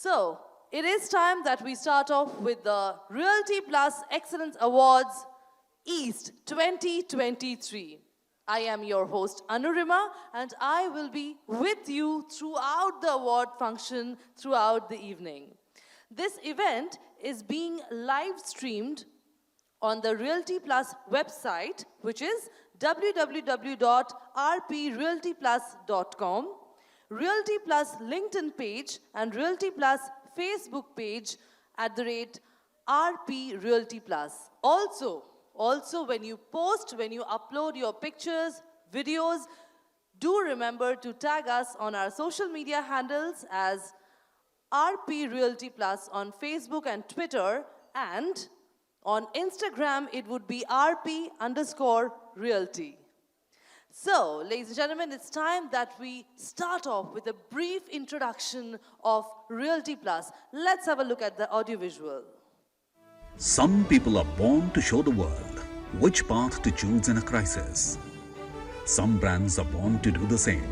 So, it is time that we start off with the Realty Plus Excellence Awards East 2023. I am your host Anurima and I will be with you throughout the award function throughout the evening. This event is being live streamed on the Realty Plus website, which is www.rprealtyplus.com, Realty Plus LinkedIn page and Realty Plus Facebook page @RP Realty Plus. Also, when you upload your pictures, videos, do remember to tag us on our social media handles as RP Realty Plus on Facebook and Twitter, and on Instagram it would be RP_Realty. So, ladies and gentlemen, it's time that we start off with a brief introduction of Realty Plus. Let's have a look at the audiovisual. Some people are born to show the world which path to choose in a crisis. Some brands are born to do the same.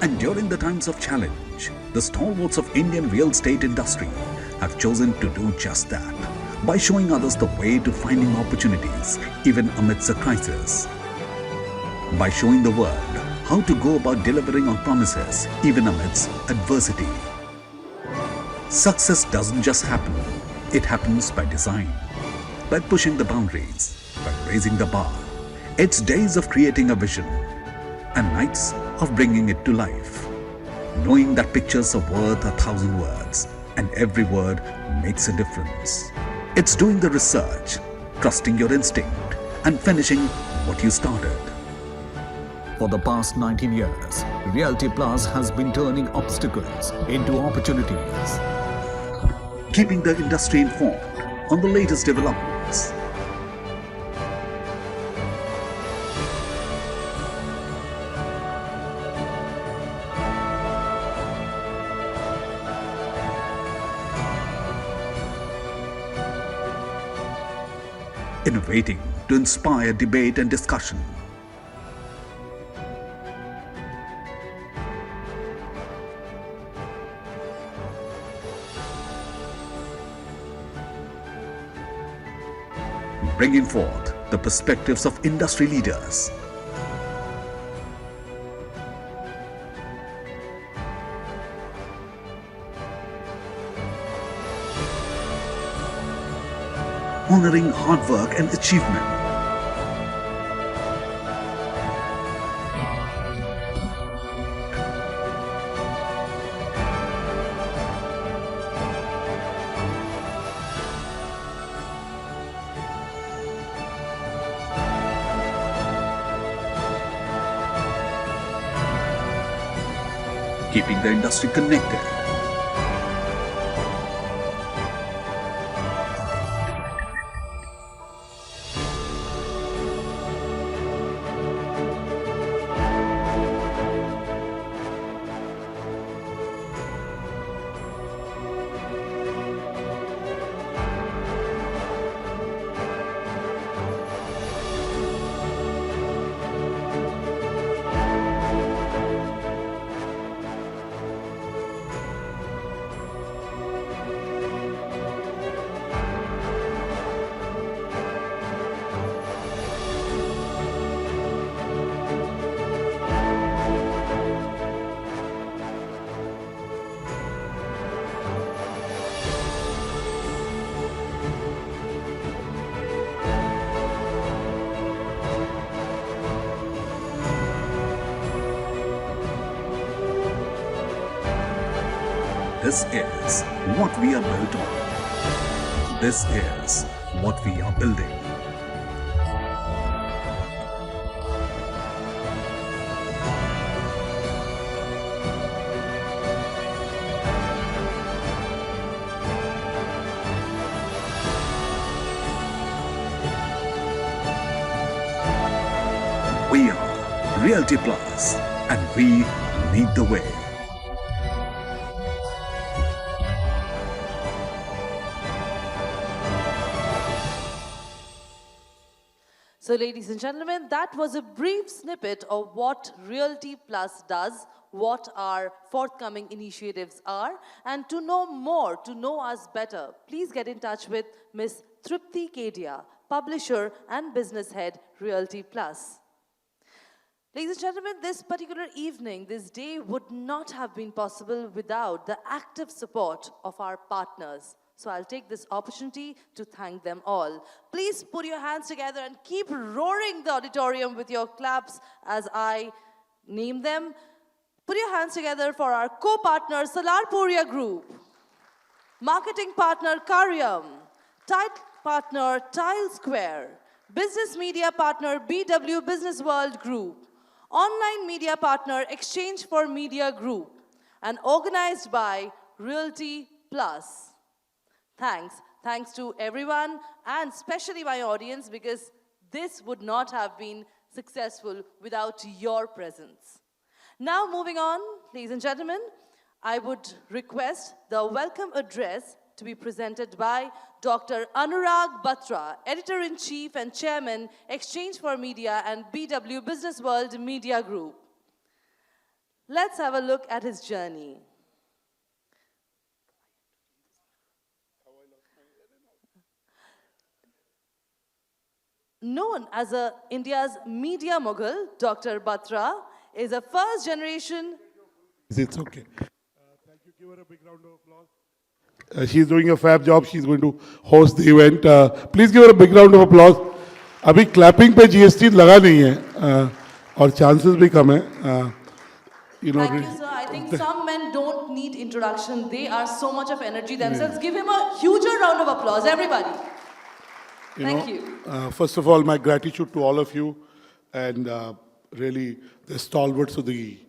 And during the times of challenge, the stalwarts of Indian real estate industry have chosen to do just that by showing others the way to finding opportunities even amidst a crisis. By showing the world how to go about delivering on promises even amidst adversity. Success doesn't just happen, it happens by design, by pushing the boundaries, by raising the bar. It's days of creating a vision and nights of bringing it to life. Knowing that pictures are worth 1,000 words and every word makes a difference. It's doing the research, trusting your instinct and finishing what you started. For the past 19 years, Realty Plus has been turning obstacles into opportunities. Keeping the industry informed on the latest developments. Innovating to inspire debate and discussion. Bringing forth the perspectives of industry leaders. Honoring hard work and achievement. Keeping the industry connected. This is what we are built on. This is what we are building. We are Realty Plus and we lead the way. So, ladies and gentlemen, that was a brief snippet of what Realty Plus does, what our forthcoming initiatives are, and to know more, to know us better, please get in touch with Ms. Tripti Kedia, publisher and business head, Realty Plus. Ladies and gentlemen, this particular evening, this day would not have been possible without the active support of our partners. So I'll take this opportunity to thank them all. Please put your hands together and keep roaring the auditorium with your claps as I name them. Put your hands together for our co-partner, Salarpuria Group, marketing partner, Karyam, title partner, Tile Square, business media partner, BW Business World Group, online media partner, Exchange for Media Group, and organized by Realty Plus. Thanks to everyone, and especially my audience, because this would not have been successful without your presence. Now moving on, ladies and gentlemen, I would request the welcome address to be presented by Dr. Anurag Batra, Editor-in-Chief and Chairman, Exchange for Media and BW Business World Media Group. Let's have a look at his journey. Known as India's media mogul, Dr. Batra is a first-generation... It's okay. Thank you. Give her a big round of applause. She's doing a fab job. She's going to host the event. Please give her a big round of applause. अभी clapping पे GST लगा नहीं है और chances भी कम है. Thank you, sir. I think some men don't need introduction. They are so much of energy themselves. Yeah. Give him a huger round of applause, everybody. Thank you. First of all, my gratitude to all of you and really the stalwarts of the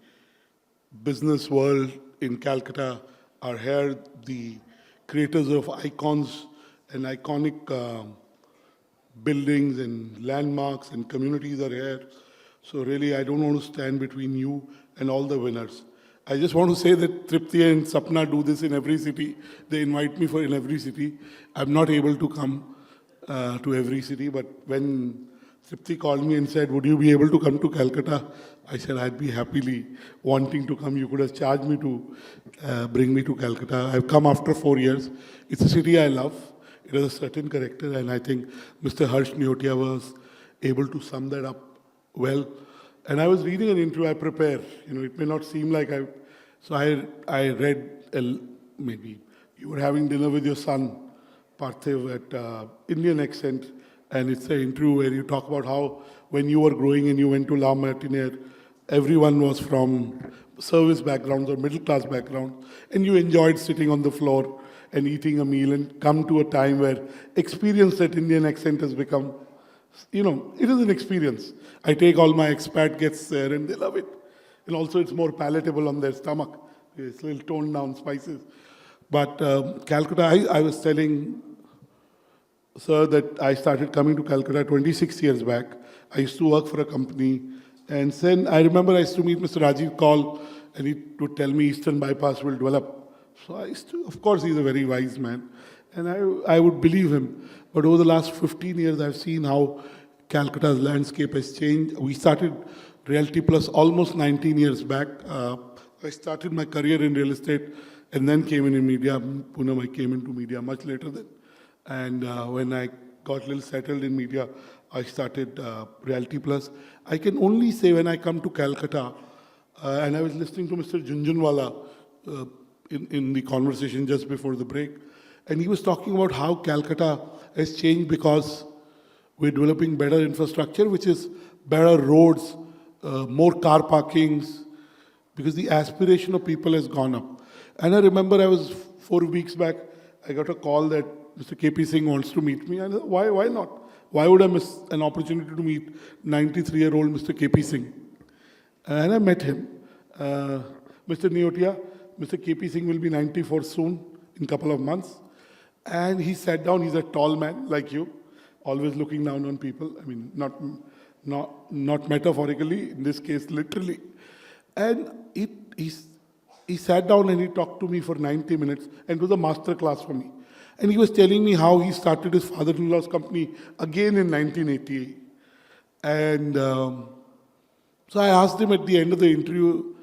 business world in Calcutta are here. The creators of icons and iconic buildings and landmarks and communities are here. So really, I don't want to stand between you and all the winners. I just want to say that Tripti and Sapna do this in every city. They invite me for in every city. I'm not able to come to every city, but when Tripti called me and said, would you be able to come to Calcutta? I said, I'd be happily wanting to come. You could have charged me to bring me to Calcutta. I've come after 4 years. It's a city I love. It has a certain character, and I think Mr. Harsh Neotia was able to sum that up well. And I was reading an interview, I prepare. It may not seem like so I read, maybe you were having dinner with your son, Parthiv, at Indian Accent, and it's an interview where you talk about how when you were growing and you went to La Martiniere, everyone was from service backgrounds or middle class backgrounds, and you enjoyed sitting on the floor and eating a meal, and come to a time where experience at Indian Accent has become, it is an experience. I take all my expat guests there and they love it. And also it's more palatable on their stomach. It's a little toned down spices. But Calcutta, I was telling sir that I started coming to Calcutta 26 years back. I used to work for a company. And then I remember I used to meet Mr. Rajiv Kaul, and he would tell me Eastern Bypass will develop. So I used to, of course, he's a very wise man. And I would believe him. But over the last 15 years, I've seen how Calcutta's landscape has changed. We started Realty Plus almost 19 years back. I started my career in real estate and then came in media. Poonam, I came into media much later then. And when I got a little settled in media, I started Realty Plus. I can only say when I come to Calcutta, and I was listening to Mr. Junjunwala in the conversation just before the break, and he was talking about how Calcutta has changed because we're developing better infrastructure, which is better roads, more car parkings, because the aspiration of people has gone up. And I remember I was 4 weeks back, I got a call that Mr. KP Singh wants to meet me. And I said, why not? Why would I miss an opportunity to meet 93-year-old Mr. KP Singh? And I met him. Mr. Neotia, Mr. KP Singh will be 94 soon, in a couple of months. And he sat down, he's a tall man like you, always looking down on people. I mean, not metaphorically, in this case, literally. And he sat down and he talked to me for 90 minutes, and it was a master class for me. And he was telling me how he started his father-in-law's company again in 1988. And so I asked him at the end of the interview,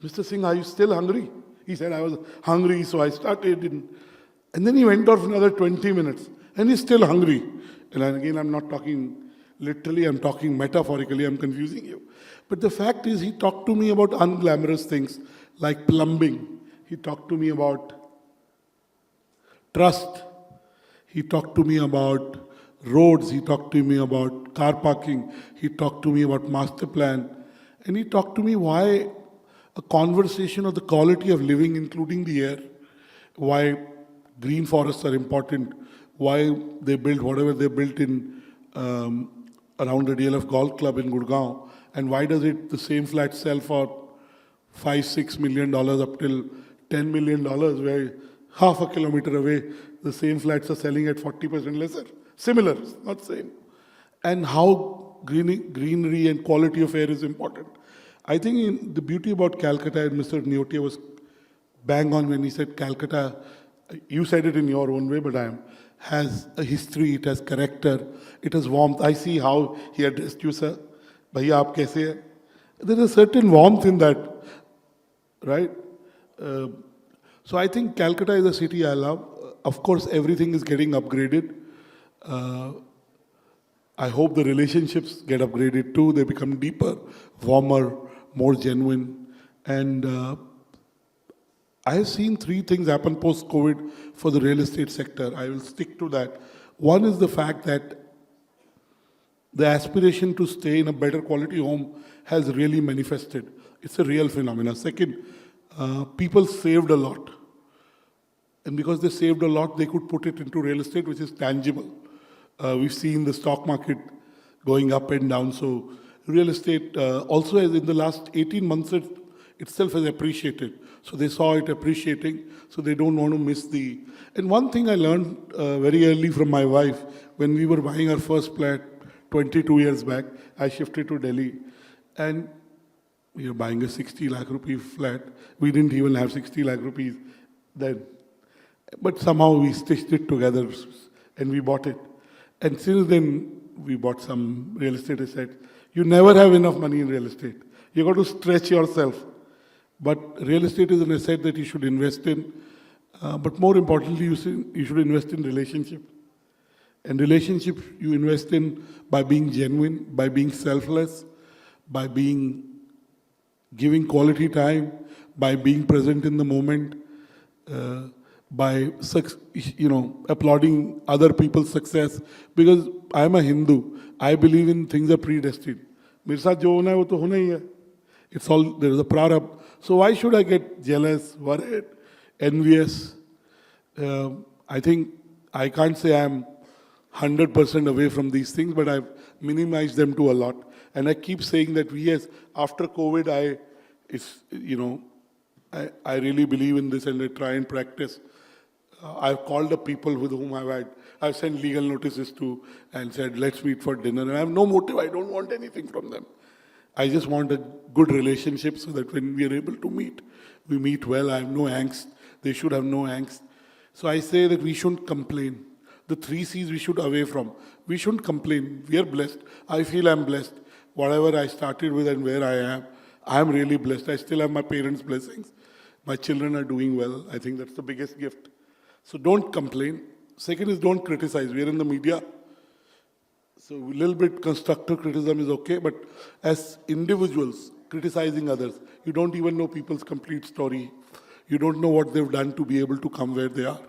Mr. Singh, are you still hungry? He said, I was hungry, so I started. And then he went on for another 20 minutes, and he's still hungry. And again, I'm not talking literally, I'm talking metaphorically, I'm confusing you. But the fact is, he talked to me about unglamorous things like plumbing. He talked to me about trust. He talked to me about roads. He talked to me about car parking. He talked to me about master plan. And he talked to me why a conversation of the quality of living, including the air, why green forests are important, why they built whatever they built in around the DLF Golf Club in Gurgaon, and why does it the same flat sell for $5-6 million up till $10 million, where half a kilometer away the same flats are selling at 40% lesser, similar, not same, and how greenery and quality of air is important. I think the beauty about Calcutta, and Mr. Neotia was bang on when he said Calcutta, you said it in your own way, but has a history, it has character, it has warmth. I see how he addressed you, sir. Bhaiya, aap kaise hai? There is a certain warmth in that, right? So I think Calcutta is a city I love. Of course, everything is getting upgraded. I hope the relationships get upgraded too. They become deeper, warmer, more genuine. And I have seen three things happen post-COVID for the real estate sector. I will stick to that. One is the fact that the aspiration to stay in a better quality home has really manifested. It's a real phenomenon. Second, people saved a lot. And because they saved a lot, they could put it into real estate, which is tangible. We've seen the stock market going up and down. So real estate also has, in the last 18 months, itself has appreciated. So they saw it appreciating, so they don't want to miss the... And one thing I learned very early from my wife, when we were buying our first flat 22 years back, I shifted to Delhi. And we were buying a 60 lakh rupee flat. We didn't even have 60 lakh rupees then. But somehow we stitched it together and we bought it. And since then, we bought some real estate assets. You never have enough money in real estate. You got to stretch yourself. But real estate is an asset that you should invest in. But more importantly, you should invest in relationship. And relationship you invest in by being genuine, by being selfless, by giving quality time, by being present in the moment, by applauding other people's success. Because I am a Hindu, I believe in things are predestined. मेरे साथ जो होना है वो तो होना ही है. It's all, there is a prarabdha. So why should I get jealous, worried, envious? I think I can't say I'm 100% away from these things, but I've minimized them to a lot. And I keep saying that after COVID, I really believe in this and I try and practice. I've called the people with whom I've sent legal notices to and said, let's meet for dinner. And I have no motive. I don't want anything from them. I just want a good relationship so that when we are able to meet, we meet well. I have no angst. They should have no angst. So I say that we shouldn't complain. The 3 C's we should away from. We shouldn't complain. We are blessed. I feel I'm blessed. Whatever I started with and where I am really blessed. I still have my parents' blessings. My children are doing well. I think that's the biggest gift. So don't complain. Second is don't criticize. We are in the media. So a little bit constructive criticism is okay, but as individuals criticizing others, you don't even know people's complete story. You don't know what they've done to be able to come where they are.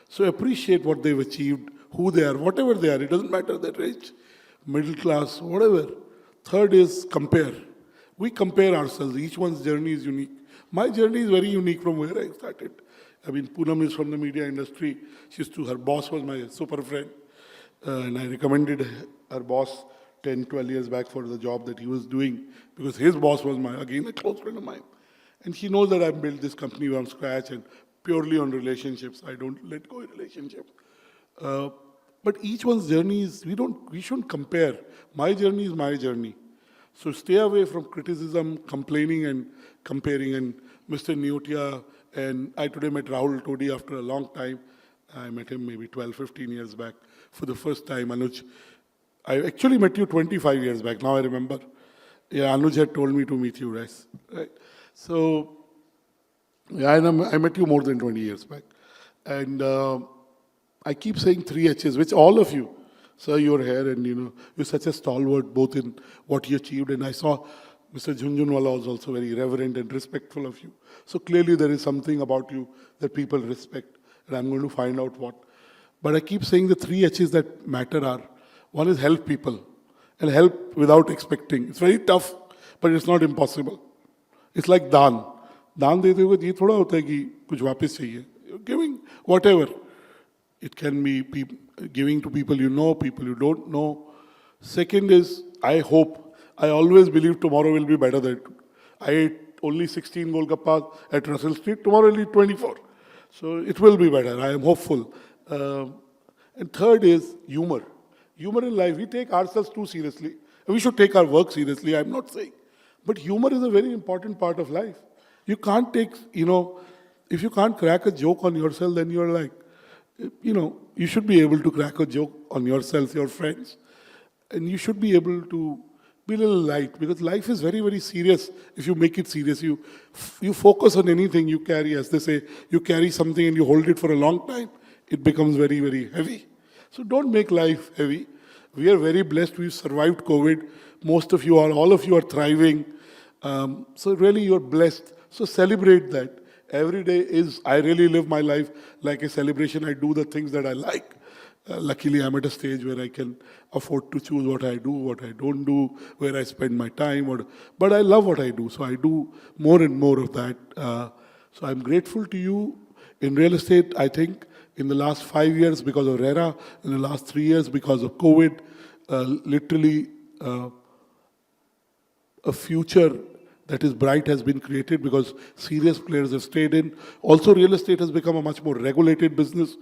So appreciate what they've achieved, who they are, whatever they are. It doesn't matter they're rich, middle class, whatever. Third is compare. We compare ourselves. Each one's journey is unique. My journey is very unique from where I started. I mean, Poonam is from the media industry. Her boss was my super friend. And I recommended her boss 10, 12 years back for the job that he was doing because his boss was again, a close friend of mine. And she knows that I've built this company from scratch and purely on relationships. I don't let go of relationships. But each one's journey is, we shouldn't compare. My journey is my journey. So stay away from criticism, complaining and comparing. And Mr. Neotia, and I today met Rahul Todi after a long time. I met him maybe 12, 15 years back for the first time. Anuj, I actually met you 25 years back. Now I remember. Yeah, Anuj had told me to meet you guys. Right? So, yeah, and I met you more than 20 years back. And I keep saying three H's, which all of you, sir, you're here and you're such a stalwart both in what you achieved. And I saw Mr. Jhunjhunwala was also very reverent and respectful of you. So clearly there is something about you that people respect. And I'm going to find out what. But I keep saying the three H's that matter are, one is help people and help without expecting. It's very tough, but it's not impossible. It's like दान. दान देते हुए ये थोड़ा होता है कि कुछ वापस चाहिए. You're giving whatever. It can be giving to people you know, people you don't know. Second is, I hope, I always believe tomorrow will be better than I ate only 16 Golgappas at Russell Street. Tomorrow will be 24. So it will be better. I am hopeful. And third is humor. Humor in life. We take ourselves too seriously. We should take our work seriously, I'm not saying. But humor is a very important part of life. You can't take, if you can't crack a joke on yourself, then you're like, you should be able to crack a joke on yourself, your friends. And you should be able to be a little light, because life is very, very serious if you make it serious. You focus on anything you carry, as they say, you carry something and you hold it for a long time, it becomes very, very heavy. So don't make life heavy. We are very blessed. We've survived COVID. Most of you are, all of you are thriving. So really you're blessed. So celebrate that. Every day is, I really live my life like a celebration. I do the things that I like. Luckily, I'm at a stage where I can afford to choose what I do, what I don't do, where I spend my time. But I love what I do, so I do more and more of that. So I'm grateful to you. In real estate, I think in the last 5 years because of RERA, in the last 3 years because of COVID, literally a future that is bright has been created because serious players have stayed in. Also, real estate has become a much more regulated business.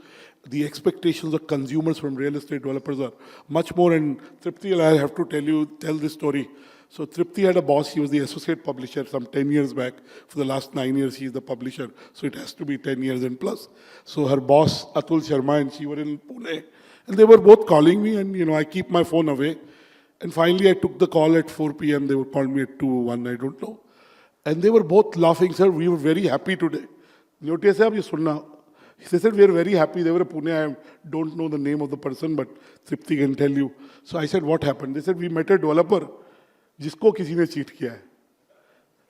The expectations of consumers from real estate developers are much more. And Tripti, I have to tell this story. So Tripti had a boss. He was the associate publisher some 10 years back. For the last 9 years, he is the publisher. So it has to be 10 years and plus. So her boss, Atul Sharma, and she were in Pune. And they were both calling me, and I keep my phone away. And finally, I took the call at 4 p.m. They would call me at 2, 1, I don't know. And they were both laughing. Sir, we were very happy today. Notice, sir, you sunna. They said, we are very happy. They were in Pune. I don't know the name of the person, but Tripti can tell you. So I said, what happened? They said, we met a developer, जिसको किसी ने cheat किया है.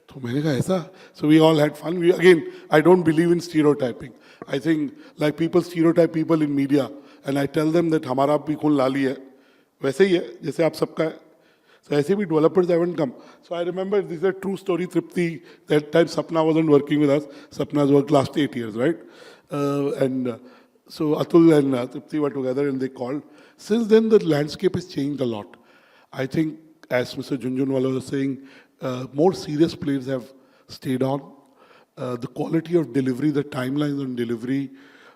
तो मैंने कहा ऐसा. So we all had fun. Again, I don't believe in stereotyping. I think like people stereotype people in media, and I tell them that हमारा भी खून लाली है. वैसे ही है जैसे आप सबका है. So ऐसे भी developers haven't come. So I remember this is a true story. Tripti, that time Sapna wasn't working with us. Sapna's worked last 8 years, right? So Atul and Tripti were together and they called. Since then, the landscape has changed a lot. I think, as Mr. Jhunjhunwala was saying, more serious players have stayed on. The quality of delivery, the timelines on delivery,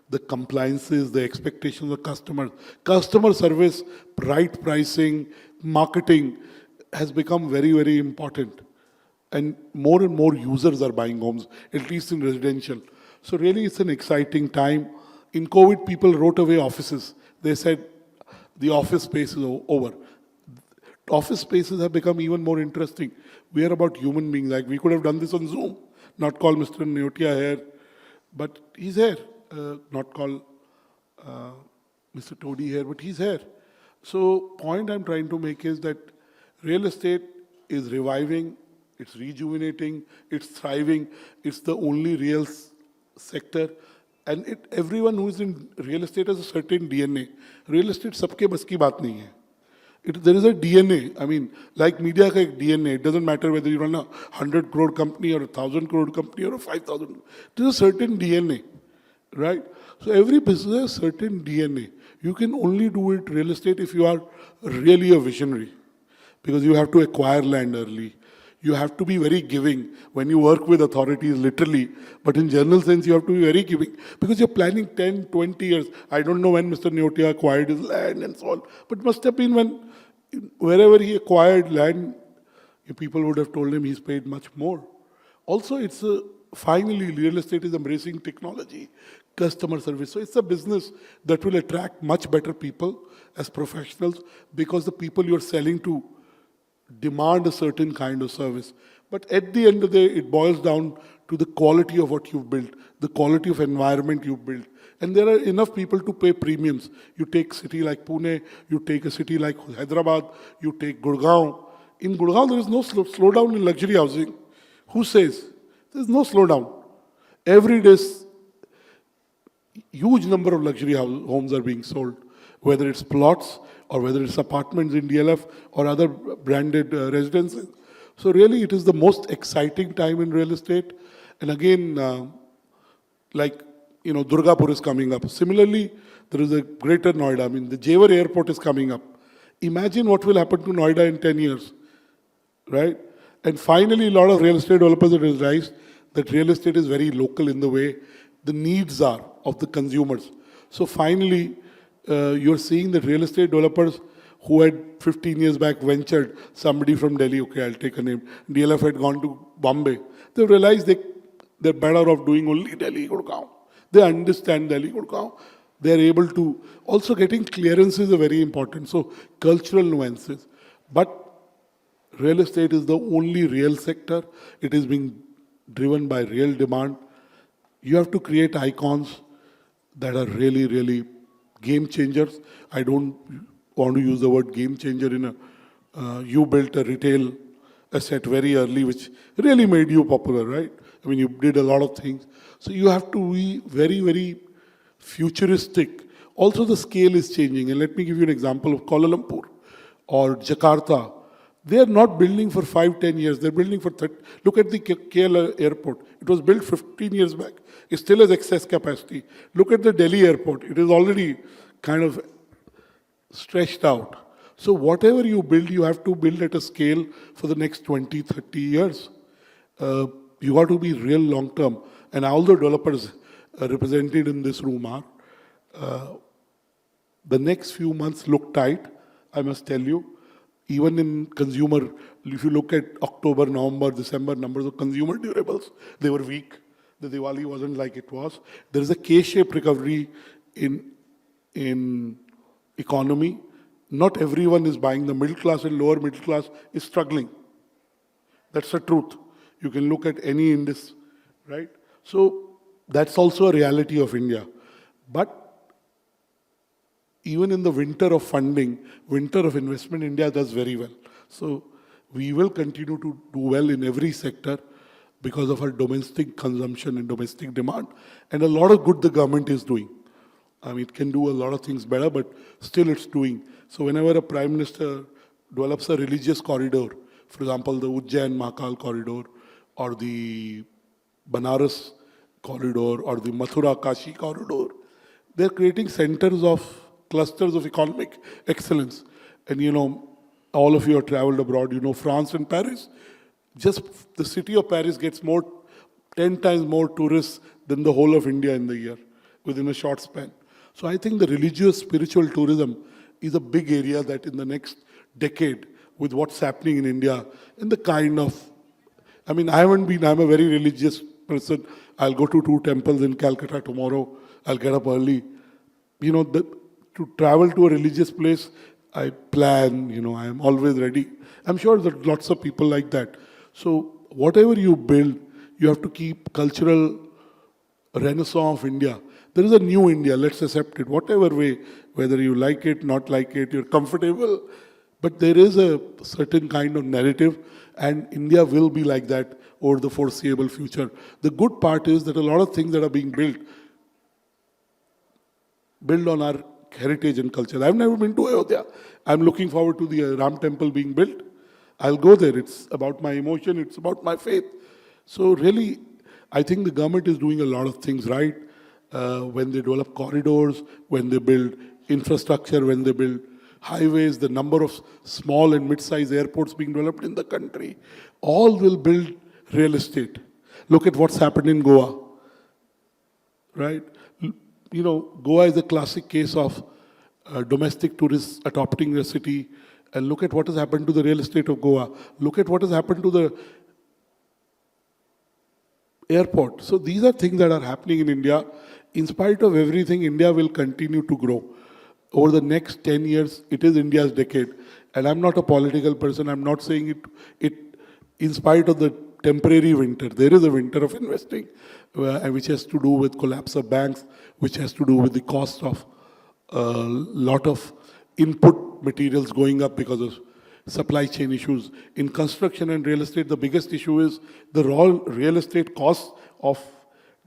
the compliances, the expectations of customers, customer service, right pricing, marketing has become very, very important. And more users are buying homes, at least in residential. So really it's an exciting time. In COVID, people wrote away offices. They said the office space is over. Office spaces have become even more interesting. We are about human beings. Like we could have done this on Zoom, not call Mr. Neotia here, but he's here. Not call Mr. Todi here, but he's here. So point I'm trying to make is that real estate is reviving, it's rejuvenating, it's thriving. It's the only real sector. And everyone who is in real estate has a certain DNA. Real estate sabke bas ki baat nahi hai. There is a DNA. I mean, like media ka ek DNA. It doesn't matter whether you run a 100 crore company or a 1,000 crore company or a 5,000. There's a certain DNA, right? So every business has certain DNA. You can only do it real estate if you are really a visionary, because you have to acquire land early. You have to be very giving when you work with authorities, literally. But in general sense, you have to be very giving because you're planning 10, 20 years. I don't know when Mr. Neotia acquired his land and so on. But must have been when, wherever he acquired land, people would have told him he's paid much more. Also, finally, real estate is embracing technology. customer service. So it's a business that will attract much better people as professionals because the people you're selling to demand a certain kind of service. But at the end of the day, it boils down to the quality of what you've built, the quality of environment you've built. And there are enough people to pay premiums. You take a city like Pune, you take a city like Hyderabad, you take Gurgaon. In Gurgaon, there is no slowdown in luxury housing. Who says? There's no slowdown. Every day, huge number of luxury homes are being sold, whether it's plots or whether it's apartments in DLF or other branded residences. So really, it is the most exciting time in real estate. And again, Durgapur is coming up. Similarly, there is a greater Noida. I mean, the Jewar airport is coming up. Imagine what will happen to Noida in 10 years, right? And finally, a lot of real estate developers have realized that real estate is very local in the way the needs are of the consumers. So finally, you're seeing that real estate developers who had 15 years back ventured, somebody from Delhi, okay, I'll take a name, DLF had gone to Bombay. They realized they're better off doing only Delhi, Gurgaon. They understand Delhi, Gurgaon. They're able to, also getting clearances are very important. So cultural nuances. But real estate is the only real sector. It is being driven by real demand. You have to create icons that are really, really game changers. I don't want to use the word game changer in you built a retail asset very early, which really made you popular, right? I mean, you did a lot of things. So you have to be very, very futuristic. Also, the scale is changing. And let me give you an example of Kuala Lumpur or Jakarta. They are not building for 5-10 years. They're building for 30. Look at the KL airport. It was built 15 years back. It still has excess capacity. Look at the Delhi airport. It is already kind of stretched out. So whatever you build, you have to build at a scale for the next 20, 30 years. You got to be real long term. And all the developers represented in this room are, the next few months look tight, I must tell you. Even in consumer, if you look at October, November, December numbers of consumer durables, they were weak. The Diwali wasn't like it was. There is a K-shaped recovery in economy. Not everyone is buying. The middle class and lower middle class is struggling. That's the truth. You can look at any index, right? So that's also a reality of India. But even in the winter of funding, winter of investment, India does very well. So we will continue to do well in every sector because of our domestic consumption and domestic demand. And a lot of good the government is doing. I mean, it can do a lot of things better, but still it's doing. So whenever a prime minister develops a religious corridor, for example, the Ujjain-Mahakal corridor, or the Banaras corridor, or the Mathura-Kashi corridor, they're creating centers of clusters of economic excellence. And all of you have traveled abroad, France and Paris. Just the city of Paris gets 10 times more tourists than the whole of India in the year, within a short span. So I think the religious, spiritual tourism is a big area that in the next decade, with what's happening in India, and the kind of, I'm a very religious person. I'll go to 2 temples in Calcutta tomorrow. I'll get up early. To travel to a religious place, I plan, I am always ready. I'm sure that lots of people like that. So whatever you build, you have to keep cultural renaissance of India. There is a new India, let's accept it, whatever way, whether you like it, not like it, you're comfortable. But there is a certain kind of narrative, and India will be like that over the foreseeable future. The good part is that a lot of things that are being built on our heritage and culture. I've never been to Ayodhya. I'm looking forward to the Ram temple being built. I'll go there. It's about my emotion. It's about my faith. So really, I think the government is doing a lot of things right. When they develop corridors, when they build infrastructure, when they build highways, the number of small and mid-sized airports being developed in the country, all will build real estate. Look at what's happened in Goa, right? Goa is a classic case of domestic tourists adopting the city. And look at what has happened to the real estate of Goa. Look at what has happened to the airport. So these are things that are happening in India. In spite of everything, India will continue to grow. Over the next 10 years, it is India's decade. And I'm not a political person. I'm not saying it in spite of the temporary winter. There is a winter of investing, which has to do with collapse of banks, which has to do with the cost of a lot of input materials going up because of supply chain issues. In construction and real estate, the biggest issue is the raw real estate costs of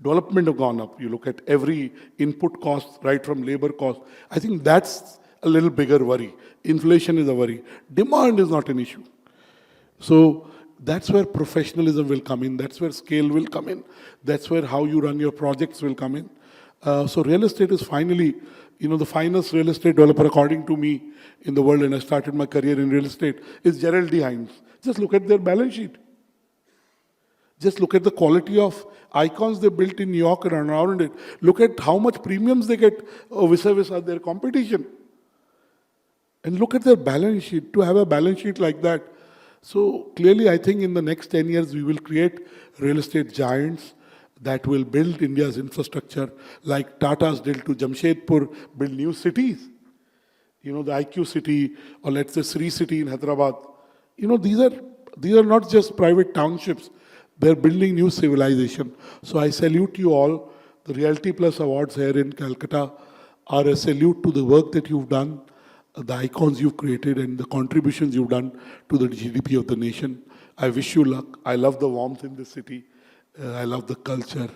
development have gone up. You look at every input cost, right from labor cost. I think that's a little bigger worry. Inflation is a worry. Demand is not an issue. So that's where professionalism will come in. That's where scale will come in. That's where how you run your projects will come in. So real estate is finally, the finest real estate developer, according to me, in the world, and I started my career in real estate, is Gerald D. Hines. Just look at their balance sheet. Just look at the quality of icons they built in New York and around it. Look at how much premiums they get vis-a-vis their competition. And look at their balance sheet. To have a balance sheet like that. So clearly, I think in the next 10 years, we will create real estate giants that will build India's infrastructure like Tata's did to Jamshedpur, build new cities. The IQ city, or let's say Sri city in Hyderabad. These are not just private townships. They're building new civilization. So I salute you all. The Realty Plus Awards here in Calcutta are a salute to the work that you've done, the icons you've created, and the contributions you've done to the GDP of the nation. I wish you luck. I love the warmth in this city. I love the culture.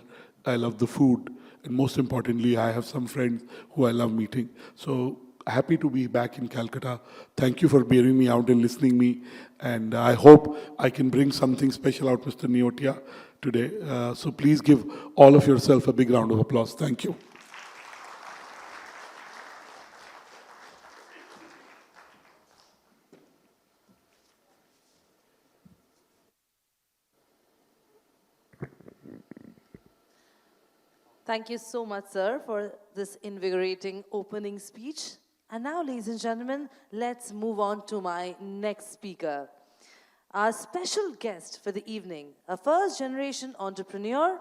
I love the food. And most importantly, I have some friends who I love meeting. So happy to be back in Calcutta. Thank you for bearing me out and listening me. And I hope I can bring something special out, Mr. Neotia, today. So please give all of yourself a big round of applause. Thank you. Thank you so much, sir, for this invigorating opening speech. And now, ladies and gentlemen, let's move on to my next speaker. Our special guest for the evening, a first-generation entrepreneur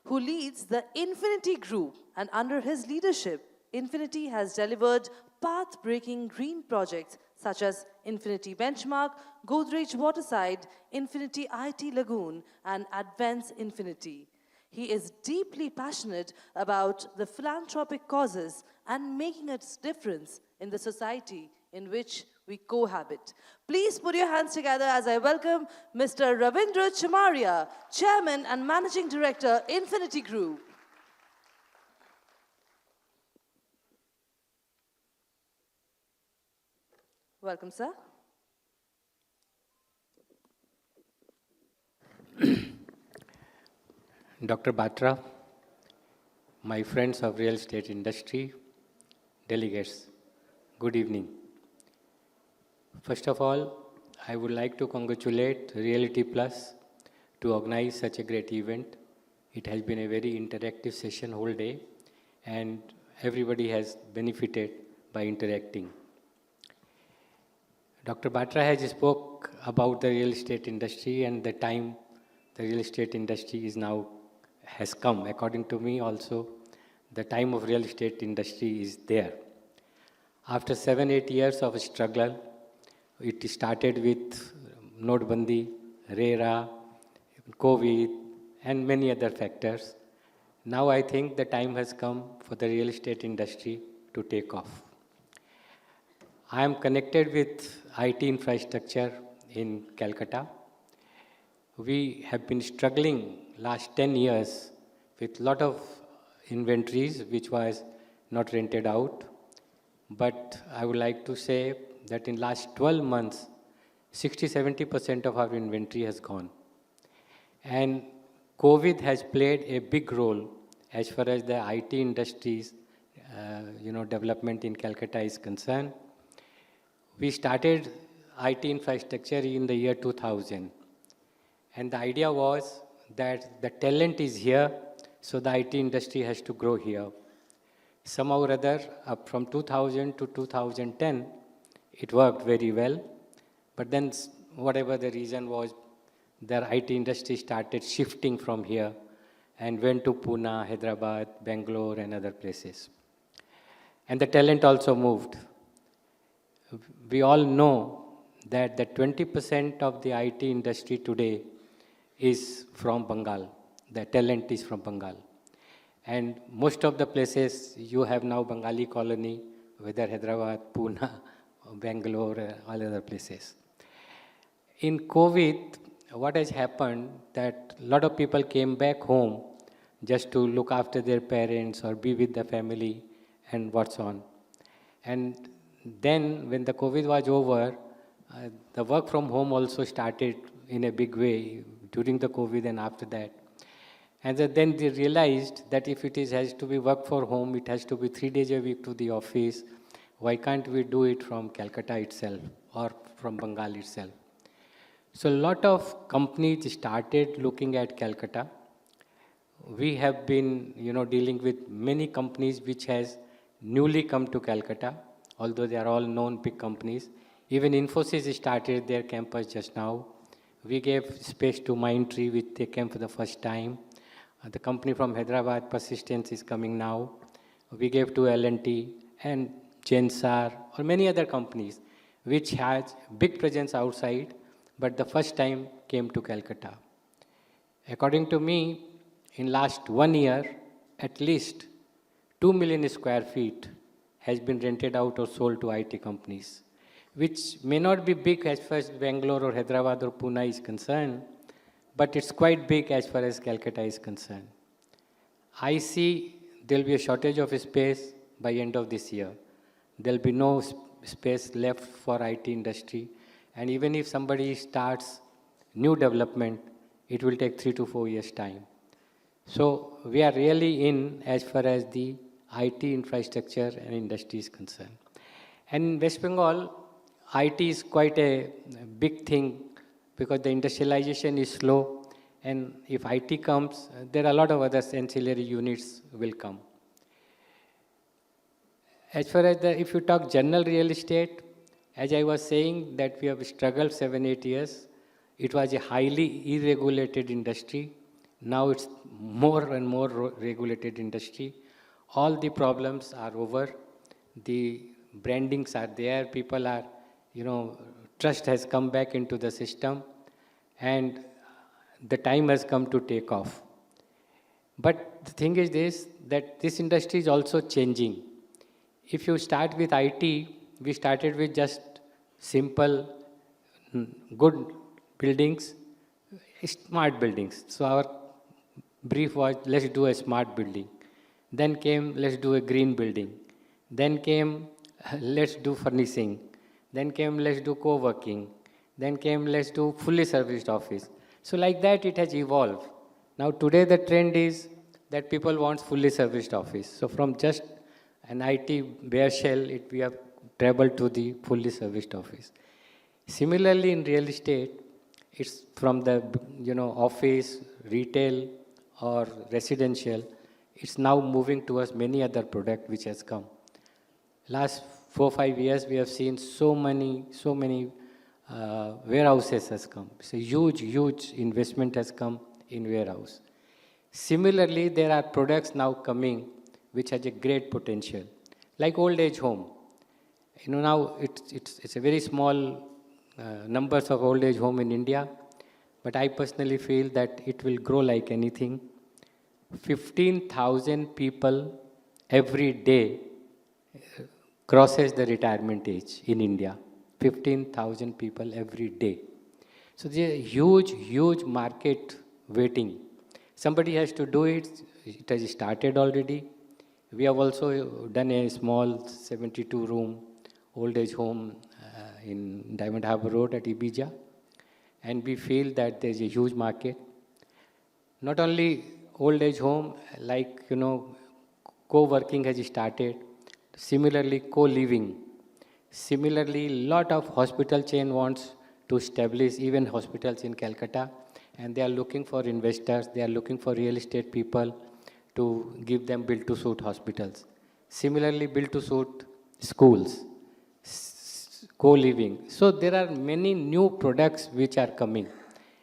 who leads the Infinity Group, and under his leadership, Infinity has delivered path-breaking green projects such as Infinity Benchmark, Godrej Waterside, Infinity IT Lagoon, and Advance Infinity. He is deeply passionate about the philanthropic causes and making a difference in the society in which we cohabit. Please put your hands together as I welcome Mr. Ravindra Chamaria, Chairman and Managing Director, Infinity Group. Welcome, sir. Dr. Batra, my friends of real estate industry, delegates, good evening. First of all, I would like to congratulate Realty Plus to organize such a great event. It has been a very interactive session whole day, and everybody has benefited by interacting. Dr. Batra has spoke about the real estate industry and the time the real estate industry has come. According to me also, the time of real estate industry is there. After 7-8 years of struggle, it started with Notebandi, RERA, COVID, and many other factors. Now I think the time has come for the real estate industry to take off. I am connected with IT infrastructure in Calcutta. We have been struggling last 10 years with lot of inventories which was not rented out. But I would like to say that in last 12 months, 60-70% of our inventory has gone. And COVID has played a big role as far as the IT industry's development in Calcutta is concerned. We started IT infrastructure in the year 2000. And the idea was that the talent is here, so the IT industry has to grow here. Somehow or other, from 2000 to 2010, it worked very well. But then, whatever the reason was, the IT industry started shifting from here and went to Pune, Hyderabad, Bangalore, and other places. And the talent also moved. We all know that the 20% of the IT industry today is from Bengal. The talent is from Bengal. And most of the places you have now Bengali colony, whether Hyderabad, Pune, Bangalore, all other places. In COVID, what has happened that a lot of people came back home just to look after their parents or be with the family and what's on. And then when the COVID was over, the work from home also started in a big way during the COVID and after that. And then they realized that if it has to be work for home, it has to be 3 days a week to the office. Why can't we do it from Calcutta itself or from Bengal itself? So a lot of companies started looking at Calcutta. We have been, dealing with many companies which has newly come to Calcutta, although they are all known big companies. Even Infosys started their campus just now. We gave space to Mindtree, which they came for the first time. The company from Hyderabad, Persistence, is coming now. We gave to L&T and Gensar or many other companies which has big presence outside, but the first time came to Calcutta. According to me, in last 1 year, at least 2 million square feet has been rented out or sold to IT companies, which may not be big as far as Bangalore or Hyderabad or Pune is concerned, but it's quite big as far as Calcutta is concerned. I see there will be a shortage of space by end of this year. There will be no space left for IT industry. And even if somebody starts new development, it will take 3 to 4 years' time. So we are really in as far as the IT infrastructure and industry is concerned. And in West Bengal, IT is quite a big thing because the industrialization is slow, and if IT comes, there are a lot of other ancillary units will come. As far as if you talk general real estate, as I was saying that we have struggled 7-8 years, it was a highly irregulated industry. Now it's more and more regulated industry. All the problems are over. The brandings are there. People are, trust has come back into the system, and the time has come to take off. But the thing is this, that this industry is also changing. If you start with IT, we started with just simple, good buildings, smart buildings. So our brief was, let's do a smart building. Then came, let's do a green building. Then came, let's do furnishing. Then came, let's do co-working. Then came, let's do fully serviced office. So like that, it has evolved. Now today the trend is that people want fully serviced office. So from just an IT bare shell, we have traveled to the fully serviced office. Similarly, in real estate, it's from the office, retail, or residential. It's now moving towards many other products which has come. Last 4-5 years, we have seen so many warehouses has come. So huge investment has come in warehouse. Similarly, there are products now coming which has a great potential, like old age home. Now it's a very small numbers of old age home in India, but I personally feel that it will grow like anything. 15,000 people every day crosses the retirement age in India. 15,000 people every day. So there's a huge market waiting. Somebody has to do it. It has started already. We have also done a small 72-room old age home in Diamond Harbour Road at Ibiza. And we feel that there's a huge market. Not only old age home, like, co-working has started. Similarly, co-living. Similarly, lot of hospital chain wants to establish even hospitals in Calcutta, and they are looking for investors, they are looking for real estate people to give them build-to-suit hospitals. Similarly, build-to-suit schools, co-living. So there are many new products which are coming,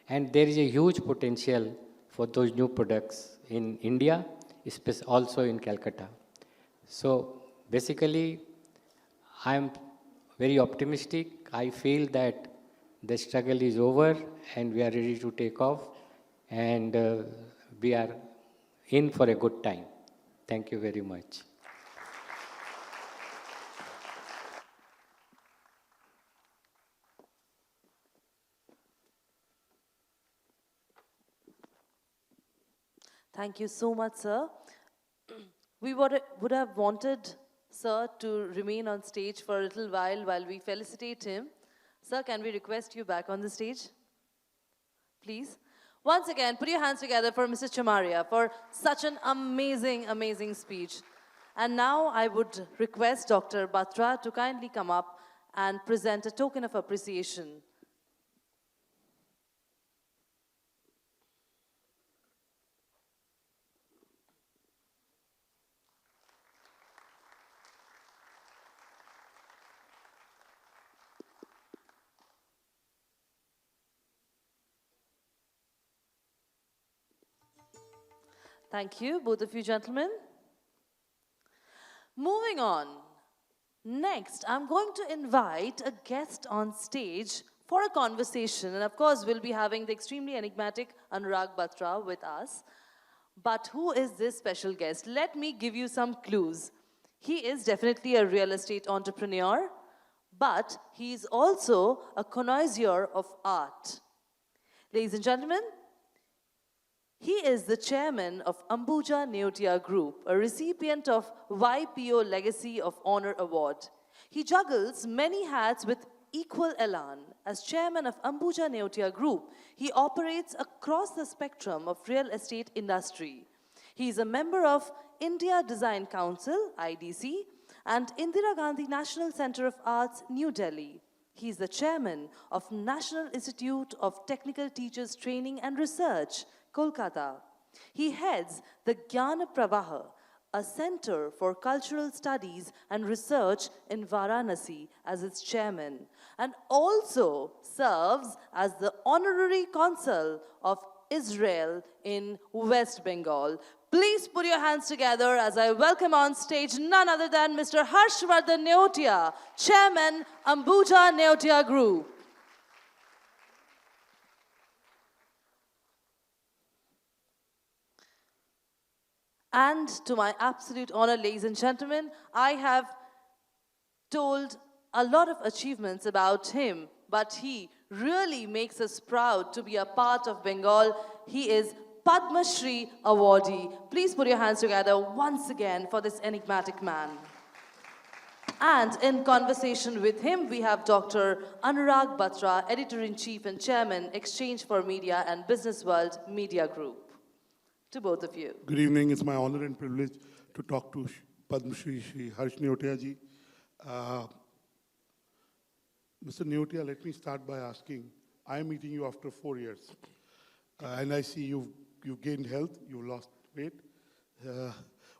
and there is a huge potential for those new products in India, also in Calcutta. So basically, I'm very optimistic. I feel that the struggle is over and we are ready to take off, and we are in for a good time. Thank you very much. Thank you so much, sir. We would have wanted sir to remain on stage for a little while we felicitate him. Sir, can we request you back on the stage? Please. Once again, put your hands together for Mr. Chamaria for such an amazing, amazing speech. And now I would request Dr. Batra to kindly come up and present a token of appreciation. Thank you, both of you gentlemen. Moving on. Next, I'm going to invite a guest on stage for a conversation. And of course, we'll be having the extremely enigmatic Anurag Batra with us. But who is this special guest? Let me give you some clues. He is definitely a real estate entrepreneur, but he is also a connoisseur of art. Ladies and gentlemen, he is the chairman of Ambuja Neotia Group, a recipient of YPO Legacy of Honor Award. He juggles many hats with equal elan. As chairman of Ambuja Neotia Group, he operates across the spectrum of real estate industry. He is a member of India Design Council, IDC, and Indira Gandhi National Center of Arts, New Delhi. He is the chairman of National Institute of Technical Teachers Training and Research, Kolkata. He heads the Jnana Pravaha, a center for cultural studies and research in Varanasi, as its chairman, and also serves as the honorary consul of Israel in West Bengal. Please put your hands together as I welcome on stage none other than Mr. Harshvardhan Neotia, chairman, Ambuja Neotia Group. And to my absolute honor, ladies and gentlemen, I have told a lot of achievements about him, but he really makes us proud to be a part of Bengal. He is Padma Shri awardee. Please put your hands together once again for this enigmatic man. And in conversation with him, we have Dr. Anurag Batra, Editor-in-Chief and Chairman, Exchange for Media and Business World Media Group. To both of you. Good evening. It's my honor and privilege to talk to Padma Shri Harsh Neotia ji. Mr. Neotia, let me start by asking, I'm meeting you after 4 years. And I see you've gained health, you've lost weight.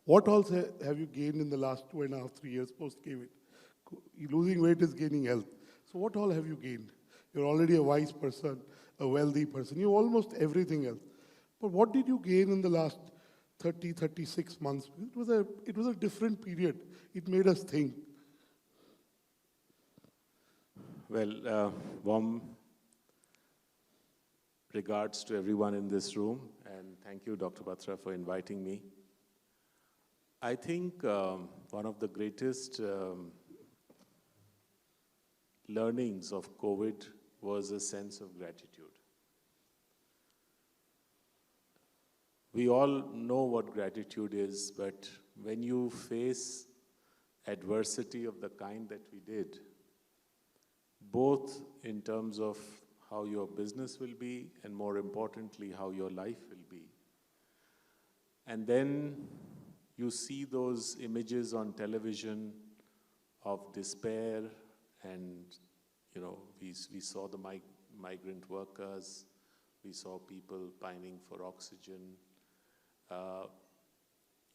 What else have you gained in the last 2.5, 3 years post-COVID? Losing weight is gaining health. So what all have you gained? You're already a wise person, a wealthy person. You have almost everything else. But what did you gain in the last 30, 36 months? It was a different period. It made us think. Well, warm regards to everyone in this room, and thank you, Dr. Batra, for inviting me. I think one of the greatest learnings of COVID was a sense of gratitude. We all know what gratitude is, but when you face adversity of the kind that we did, both in terms of how your business will be and more importantly, how your life will be. And then you see those images on television of despair and, we saw the migrant workers, we saw people pining for oxygen.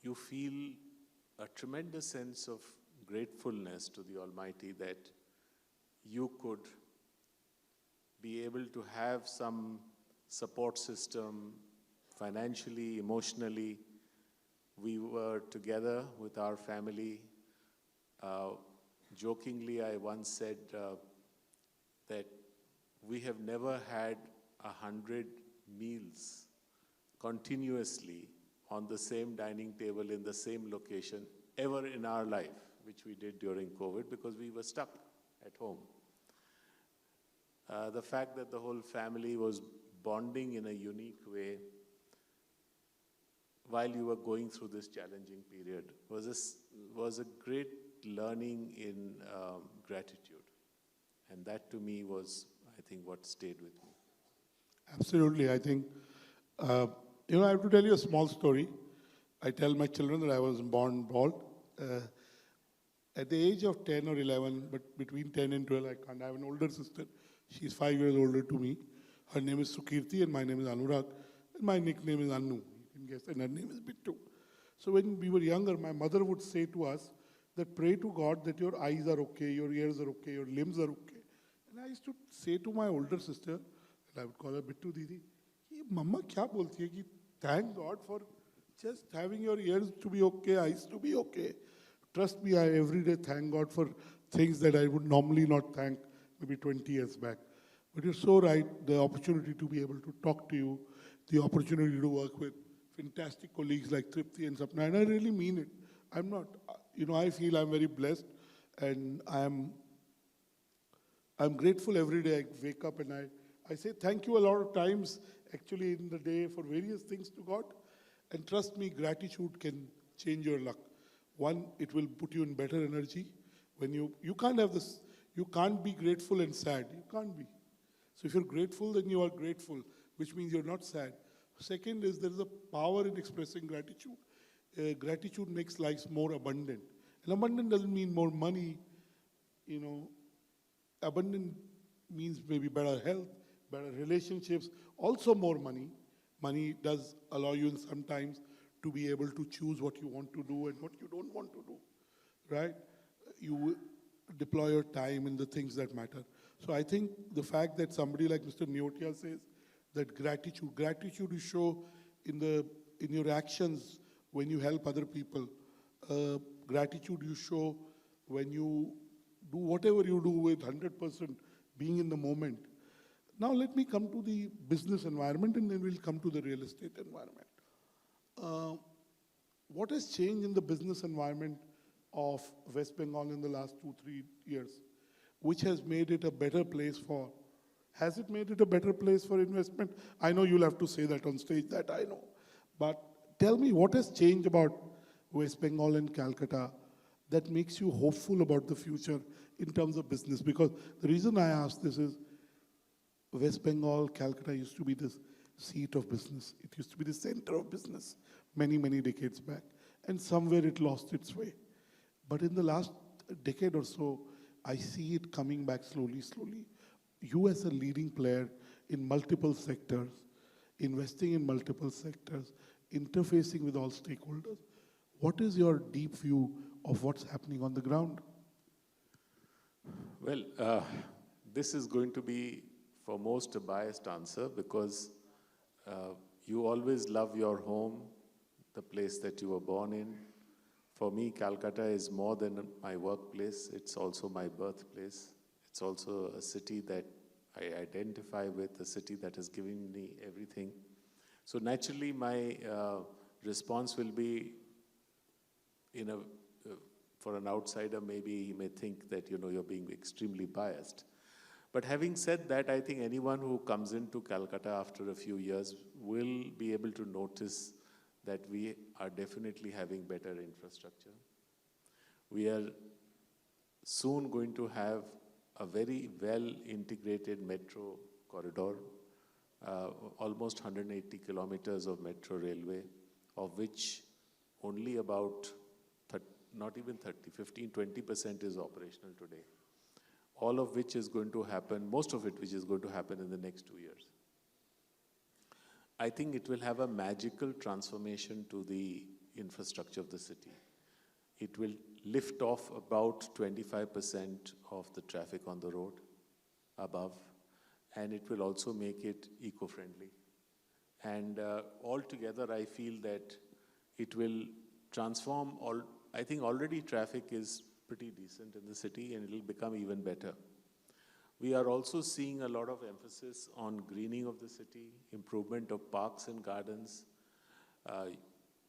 You feel a tremendous sense of gratefulness to the Almighty that you could be able to have some support system financially, emotionally. We were together with our family. Jokingly, I once said that we have never had 100 meals continuously on the same dining table in the same location ever in our life, which we did during COVID because we were stuck at home. The fact that the whole family was bonding in a unique way while you were going through this challenging period was a great learning in gratitude. And that to me was, I think, what stayed with me. Absolutely. I think, I have to tell you a small story. I tell my children that I was born bald. At the age of 10 or 11, but between 10 and 12, I have an older sister. She's 5 years older to me. Her name is Sukirti and my name is Anurag. And my nickname is Annu. You can guess, and her name is Bittu. So when we were younger, my mother would say to us that pray to God that your eyes are okay, your ears are okay, your limbs are okay. And I used to say to my older sister, and I would call her Bittu Didi, Mama kya bolti hai ki thank God for just having your ears to be okay, eyes to be okay. Trust me, I every day thank God for things that I would normally not thank maybe 20 years back. But you're so right, the opportunity to be able to talk to you, the opportunity to work with fantastic colleagues like Tripti and Sapna, and I really mean it. I'm not, I feel I'm very blessed and I'm grateful every day I wake up and I say thank you a lot of times actually in the day for various things to God. And trust me, gratitude can change your luck. One, it will put you in better energy. When you can't have this, you can't be grateful and sad. You can't be. So if you're grateful, then you are grateful, which means you're not sad. Second is there is a power in expressing gratitude. Gratitude makes lives more abundant. And abundant doesn't mean more money. Abundant means maybe better health, better relationships, also more money. Money does allow you sometimes to be able to choose what you want to do and what you don't want to do, right? You deploy your time in the things that matter. So I think the fact that somebody like Mr. Neotia says that gratitude you show in your actions when you help other people. Gratitude you show when you do whatever you do with 100% being in the moment. Now let me come to the business environment and then we'll come to the real estate environment. What has changed in the business environment of West Bengal in the last 2-3 years, which has made it a better place for, has it made it a better place for investment? I know you'll have to say that on stage, that I know. But tell me what has changed about West Bengal and Calcutta that makes you hopeful about the future in terms of business? Because the reason I ask this is West Bengal, Calcutta used to be the seat of business. It used to be the center of business many, many decades back. And somewhere it lost its way. But in the last decade or so, I see it coming back slowly, slowly. You as a leading player in multiple sectors, investing in multiple sectors, interfacing with all stakeholders, what is your deep view of what's happening on the ground? Well, this is going to be, for most, a biased answer because you always love your home, the place that you were born in. For me, Calcutta is more than my workplace. It's also my birthplace. It's also a city that I identify with, a city that has given me everything. So naturally, my response will be, for an outsider, maybe he may think that, you're being extremely biased. But having said that, I think anyone who comes into Calcutta after a few years will be able to notice that we are definitely having better infrastructure. We are soon going to have a very well-integrated metro corridor, almost 180 kilometers of metro railway, of which only about, not even 15-20% is operational today. All of which is going to happen, most of it which is going to happen in the next 2 years. I think it will have a magical transformation to the infrastructure of the city. It will lift off about 25% of the traffic on the road above, and it will also make it eco-friendly. And altogether, I feel that it will transform all. I think already traffic is pretty decent in the city, and it'll become even better. We are also seeing a lot of emphasis on greening of the city, improvement of parks and gardens.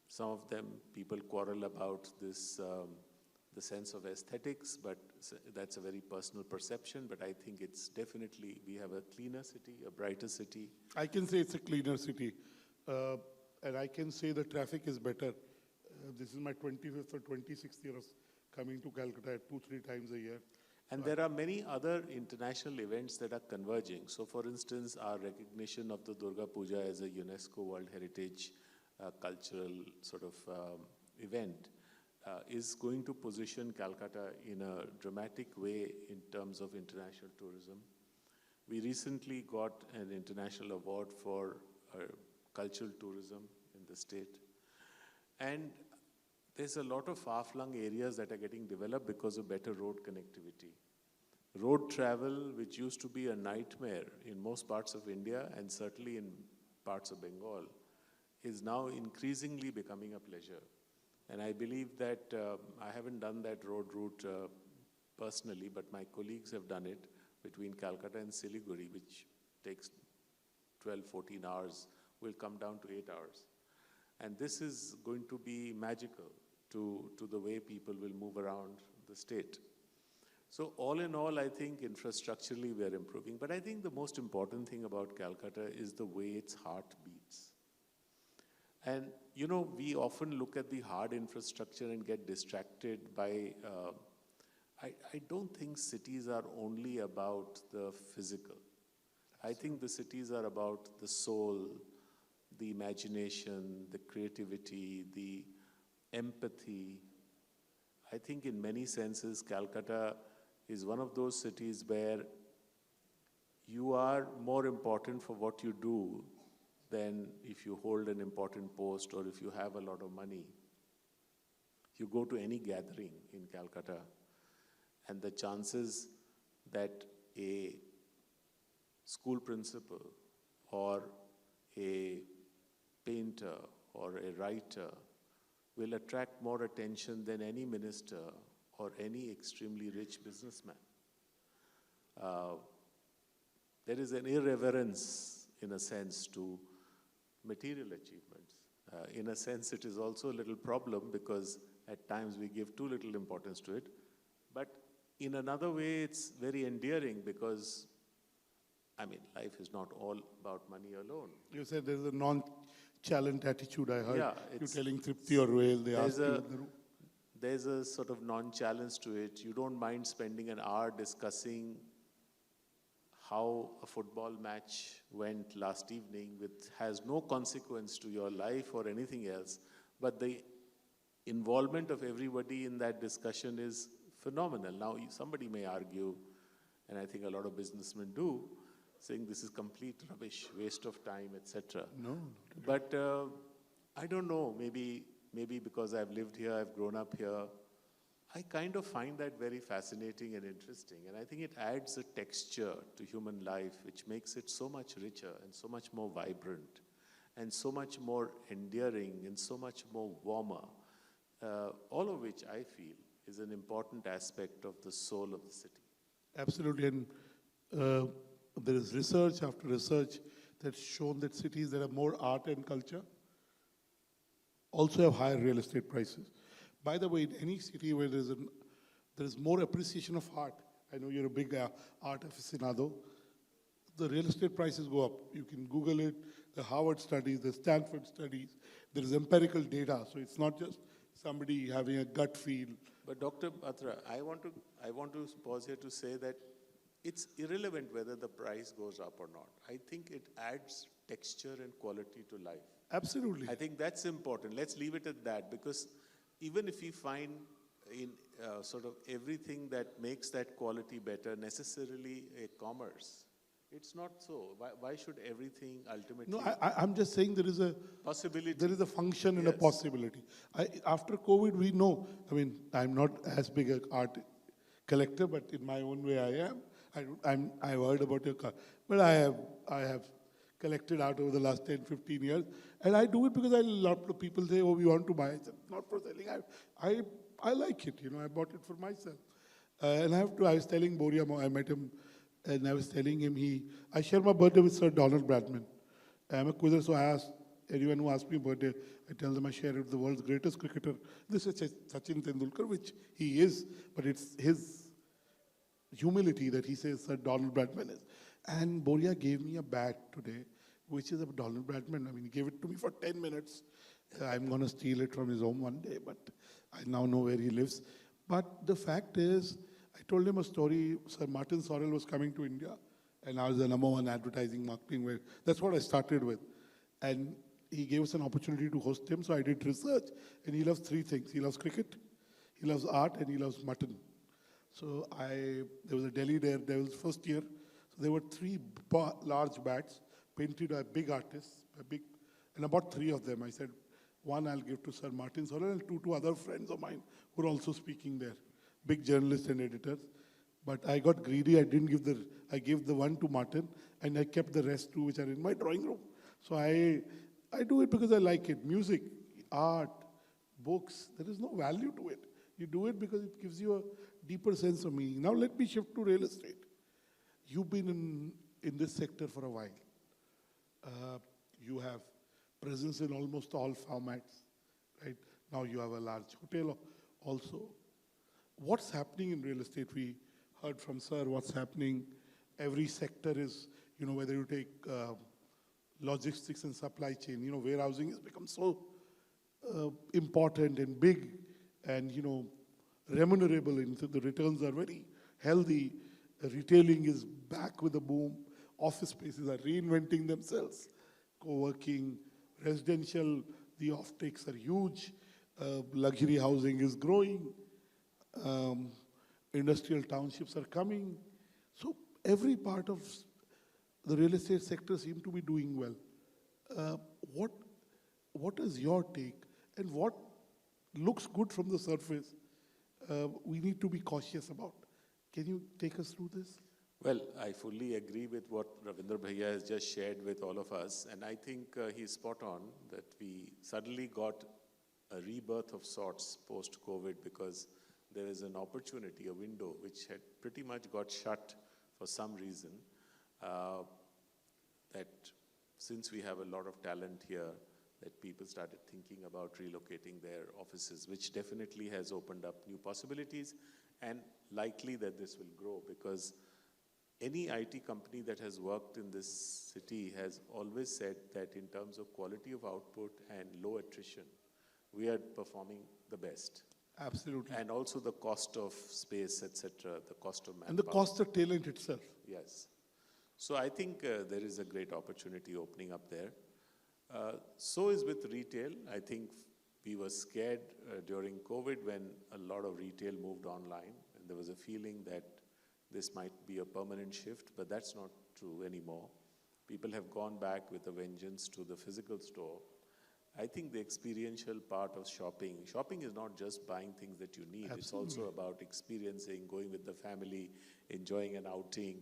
Some of them, people quarrel about this, the sense of aesthetics, but that's a very personal perception. But I think it's definitely, we have a cleaner city, a brighter city. I can say it's a cleaner city. And I can say the traffic is better. This is my 25th or 26th year of coming to Calcutta 2-3 times a year. And there are many other international events that are converging. So for instance, our recognition of the Durga Puja as a UNESCO World Heritage cultural sort of event is going to position Calcutta in a dramatic way in terms of international tourism. We recently got an international award for cultural tourism in the state. And there's a lot of far-flung areas that are getting developed because of better road connectivity. Road travel, which used to be a nightmare in most parts of India and certainly in parts of Bengal, is now increasingly becoming a pleasure. And I believe that I haven't done that road route personally, but my colleagues have done it between Calcutta and Siliguri, which takes 12, 14 hours, will come down to 8 hours. And this is going to be magical to the way people will move around the state. So all in all, I think infrastructurally we are improving. But I think the most important thing about Calcutta is the way its heart beats. And, you know, we often look at the hard infrastructure and get distracted by, I don't think cities are only about the physical. I think the cities are about the soul, the imagination, the creativity, the empathy. I think in many senses, Calcutta is one of those cities where you are more important for what you do than if you hold an important post or if you have a lot of money. You go to any gathering in Calcutta, and the chances that a school principal or a painter or a writer will attract more attention than any minister or any extremely rich businessman. There is an irreverence, in a sense, to material achievements. In a sense, it is also a little problem because at times we give too little importance to it. But in another way, it's very endearing because, I mean, life is not all about money alone. You said there's a non-challenge attitude, I heard. Yeah, you telling Tripti or Royal, they ask you. There's a sort of non-challenge to it. You don't mind spending an hour discussing how a football match went last evening, which has no consequence to your life or anything else, but the involvement of everybody in that discussion is phenomenal. Now, somebody may argue, and I think a lot of businessmen do, saying this is complete rubbish, waste of time, etc. No. But I don't know, maybe because I've lived here, I've grown up here, I kind of find that very fascinating and interesting. And I think it adds a texture to human life, which makes it so much richer and so much more vibrant and so much more endearing and so much more warmer. All of which I feel is an important aspect of the soul of the city. Absolutely. And there is research after research that's shown that cities that have more art and culture also have higher real estate prices. By the way, in any city where there is more appreciation of art, I know you're a big art aficionado, the real estate prices go up. You can Google it, the Harvard studies, the Stanford studies, there is empirical data, so it's not just somebody having a gut feel. But Dr. Batra, I want to pause here to say that it's irrelevant whether the price goes up or not. I think it adds texture and quality to life. Absolutely. I think that's important. Let's leave it at that, because even if we find in sort of everything that makes that quality better necessarily a commerce, it's not so. Why should everything ultimately... No, I'm just saying there is a possibility. There is a function and a Yes. possibility. After COVID, we know, I mean, I'm not as big an art collector, but in my own way I am. I've heard about your car. But I have collected out over the last 10, 15 years. And I do it because a lot of people say, oh, we want to buy it. Not for selling. I like it, I bought it for myself. And I was telling Boria, I met him, and I was telling him, I share my birthday with Sir Donald Bradman. I'm a quizzer, so I ask anyone who asks me birthday, I tell them I share it with the world's greatest cricketer. This is Sachin Tendulkar, which he is, but it's his humility that he says Sir Donald Bradman is. And Boria gave me a bat today, which is a Donald Bradman. I mean, he gave it to me for 10 minutes. I'm going to steal it from his home one day, but I now know where he lives. But the fact is, I told him a story. Sir Martin Sorrell was coming to India, and I was the #1 advertising marketing. That's what I started with. And he gave us an opportunity to host him, so I did research. And he loves 3 things. He loves cricket, he loves art, and he loves mutton. So there was a Delhi Daredevils first year. So there were 3 large bats painted by big artists, and I bought 3 of them. I said, 1 I'll give to Sir Martin Sorrell, and 2 to other friends of mine who are also speaking there, big journalists and editors. But I got greedy. I gave the 1 to Martin, and I kept the rest 2 which are in my drawing room. So I do it because I like it. Music, art, books, there is no value to it. You do it because it gives you a deeper sense of meaning. Now let me shift to real estate. You've been in this sector for a while. You have presence in almost all formats, right? Now you have a large hotel also. What's happening in real estate? We heard from Sir what's happening. Every sector is, whether you take logistics and supply chain, warehousing has become so important and big and, remunerable, and the returns are very healthy. Retailing is back with a boom. Office spaces are reinventing themselves. Co-working, residential, the offtakes are huge. Luxury housing is growing. Industrial townships are coming. So every part of the real estate sector seems to be doing well. What is your take? And what looks good from the surface, we need to be cautious about. Can you take us through this? Well, I fully agree with what Ravindra Bhaiya has just shared with all of us, and I think he's spot on that we suddenly got a rebirth of sorts post-COVID because there is an opportunity, a window, which had pretty much got shut for some reason, that since we have a lot of talent here, that people started thinking about relocating their offices, which definitely has opened up new possibilities, and likely that this will grow because any IT company that has worked in this city has always said that in terms of quality of output and low attrition, we are performing the best. Absolutely. And also the cost of space, etc., the cost of manpower. And the cost of talent itself. Yes. So I think there is a great opportunity opening up there. So is with retail. I think we were scared during COVID when a lot of retail moved online, and there was a feeling that this might be a permanent shift, but that's not true anymore. People have gone back with a vengeance to the physical store. I think the experiential part of shopping is not just buying things that you need. Absolutely. It's also about experiencing, going with the family, enjoying an outing.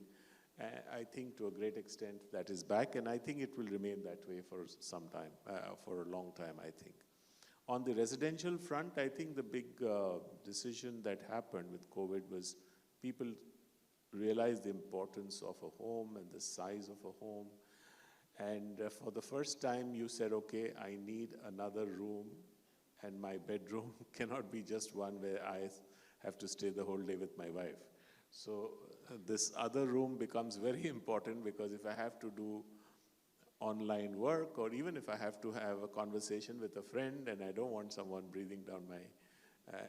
I think to a great extent that is back, and I think it will remain that way for some time, for a long time, I think. On the residential front, I think the big decision that happened with COVID was people realized the importance of a home and the size of a home. And for the first time, you said, okay, I need another room, and my bedroom cannot be just one where I have to stay the whole day with my wife. So this other room becomes very important because if I have to do online work, or even if I have to have a conversation with a friend and I don't want someone breathing down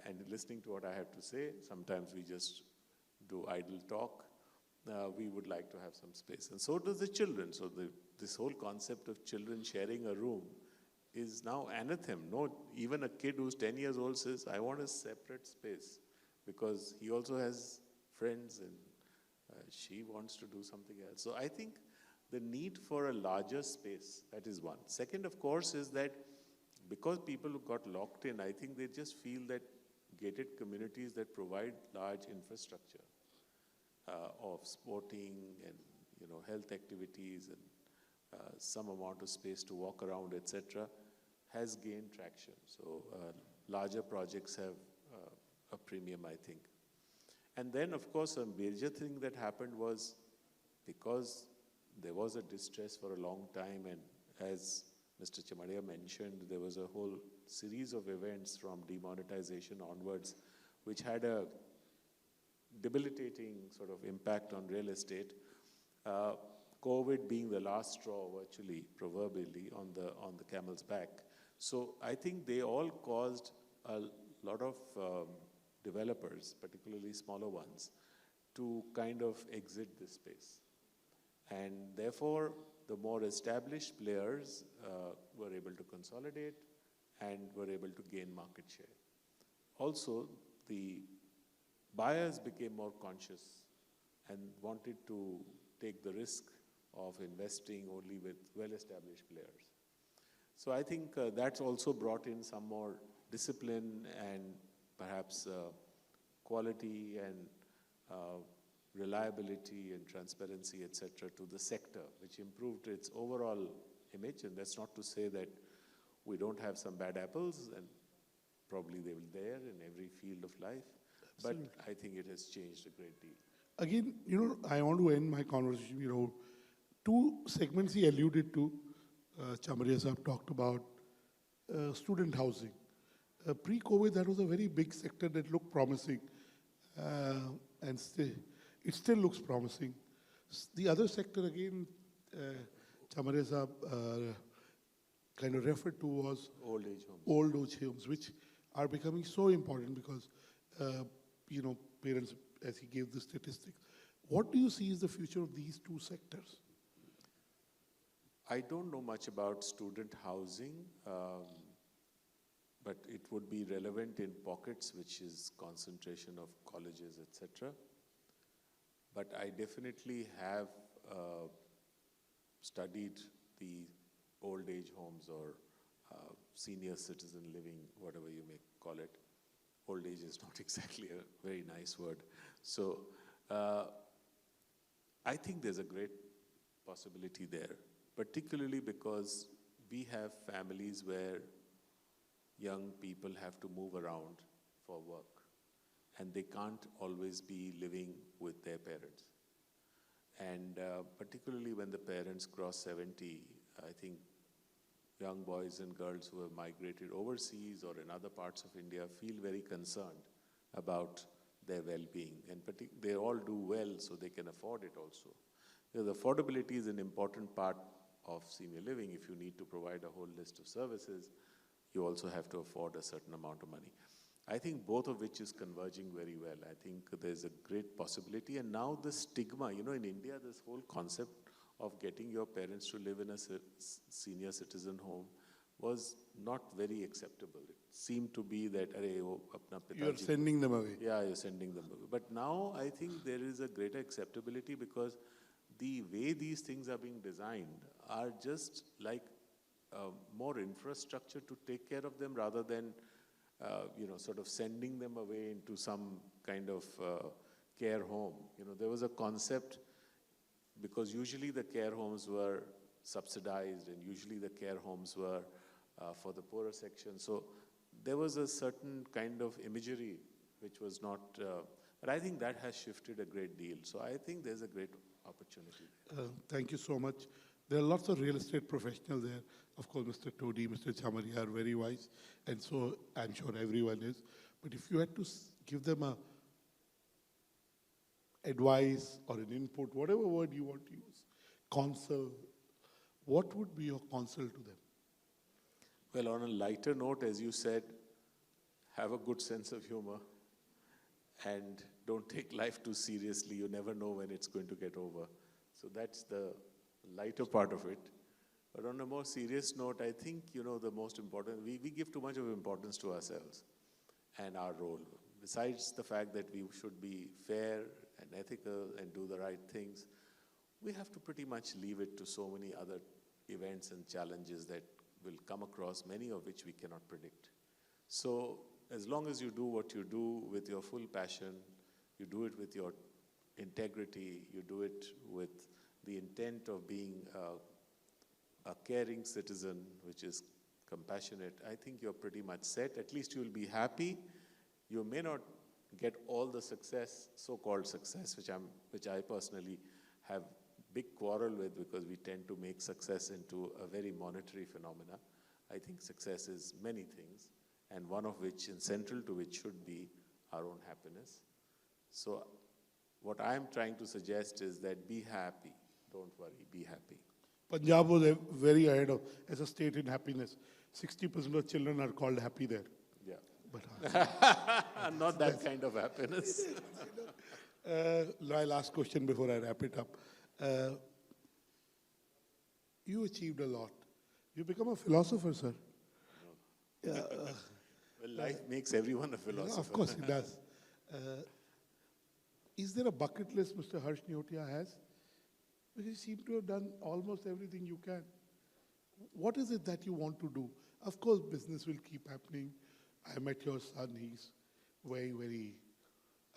and listening to what I have to say, sometimes we just do idle talk. We would like to have some space. And so does the children. So this whole concept of children sharing a room is now anathema. No, even a kid who's 10 years old says, I want a separate space because he also has friends and she wants to do something else. So I think the need for a larger space, that is one. Second, of course, is that because people who got locked in, I think they just feel that gated communities that provide large infrastructure of sporting and health activities and some amount of space to walk around, etc., has gained traction. So larger projects have a premium, I think. And then, of course, a major thing that happened was because there was a distress for a long time, and as Mr. Chamaria mentioned, there was a whole series of events from demonetization onwards, which had a debilitating sort of impact on real estate. COVID being the last straw, virtually, proverbially, on the camel's back. So I think they all caused a lot of developers, particularly smaller ones, to kind of exit this space. And therefore, the more established players were able to consolidate and were able to gain market share. Also, the buyers became more conscious and wanted to take the risk of investing only with well-established players. So I think that's also brought in some more discipline and perhaps quality and reliability and transparency, etc., to the sector, which improved its overall image. And that's not to say that we don't have some bad apples, and probably they will be there in every field of life. Absolutely. But I think it has changed a great deal. Again, I want to end my conversation, two segments he alluded to. Chamaria Saab talked about student housing. Pre-COVID, that was a very big sector that looked promising, and it still looks promising. The other sector, again, Chamaria Saab kind of referred to was old age homes. Old age homes, which are becoming so important because, parents, as he gave the statistics. What do you see is the future of these two sectors? I don't know much about student housing, but it would be relevant in pockets, which is concentration of colleges, etc. But I definitely have studied the old age homes or senior citizen living, whatever you may call it. Old age is not exactly a very nice word. So I think there's a great possibility there, particularly because we have families where young people have to move around for work, and they can't always be living with their parents. And particularly when the parents cross 70, I think young boys and girls who have migrated overseas or in other parts of India feel very concerned about their well-being. And they all do well, so they can afford it also. Because affordability is an important part of senior living. If you need to provide a whole list of services, you also have to afford a certain amount of money. I think both of which is converging very well. I think there's a great possibility. And now the stigma, in India, this whole concept of getting your parents to live in a senior citizen home was not very acceptable. It seemed to be that, you're sending them away. Yeah, you're sending them away. But now I think there is a greater acceptability because the way these things are being designed are just like more infrastructure to take care of them rather than sort of sending them away into some kind of care home. There was a concept, because usually the care homes were subsidized and usually the care homes were for the poorer section. So there was a certain kind of imagery which was not, but I think that has shifted a great deal. So I think there's a great opportunity. Thank you so much. There are lots of real estate professionals there. Of course, Mr. Todi, Mr. Chamaria are very wise, and so I'm sure everyone is. But if you had to give them a advice or an input, whatever word you want to use, counsel, what would be your counsel to them? Well, on a lighter note, as you said, have a good sense of humor and don't take life too seriously. You never know when it's going to get over. So that's the lighter part of it. But on a more serious note, I think, the most important, we give too much of importance to ourselves and our role. Besides the fact that we should be fair and ethical and do the right things, we have to pretty much leave it to so many other events and challenges that will come across, many of which we cannot predict. So as long as you do what you do with your full passion, you do it with your integrity, you do it with the intent of being a caring citizen, which is compassionate, I think you're pretty much set. At least you'll be happy. You may not get all the success, so-called success, which I personally have big quarrel with, because we tend to make success into a very monetary phenomena. I think success is many things, and one of which, and central to which, should be our own happiness. So what I'm trying to suggest is that be happy. Don't worry, be happy. Punjab was very ahead of, as a state in happiness. 60% of children are called happy there. Yeah. But Not that kind of happiness. my last question before I wrap it up. You achieved a lot. You become a philosopher, sir. Well, life makes everyone a philosopher. Of course it does. Is there a bucket list Mr. Harsh Neotia has? Because you seem to have done almost everything you can. What is it that you want to do? Of course, business will keep happening. I met your son. He's very, very,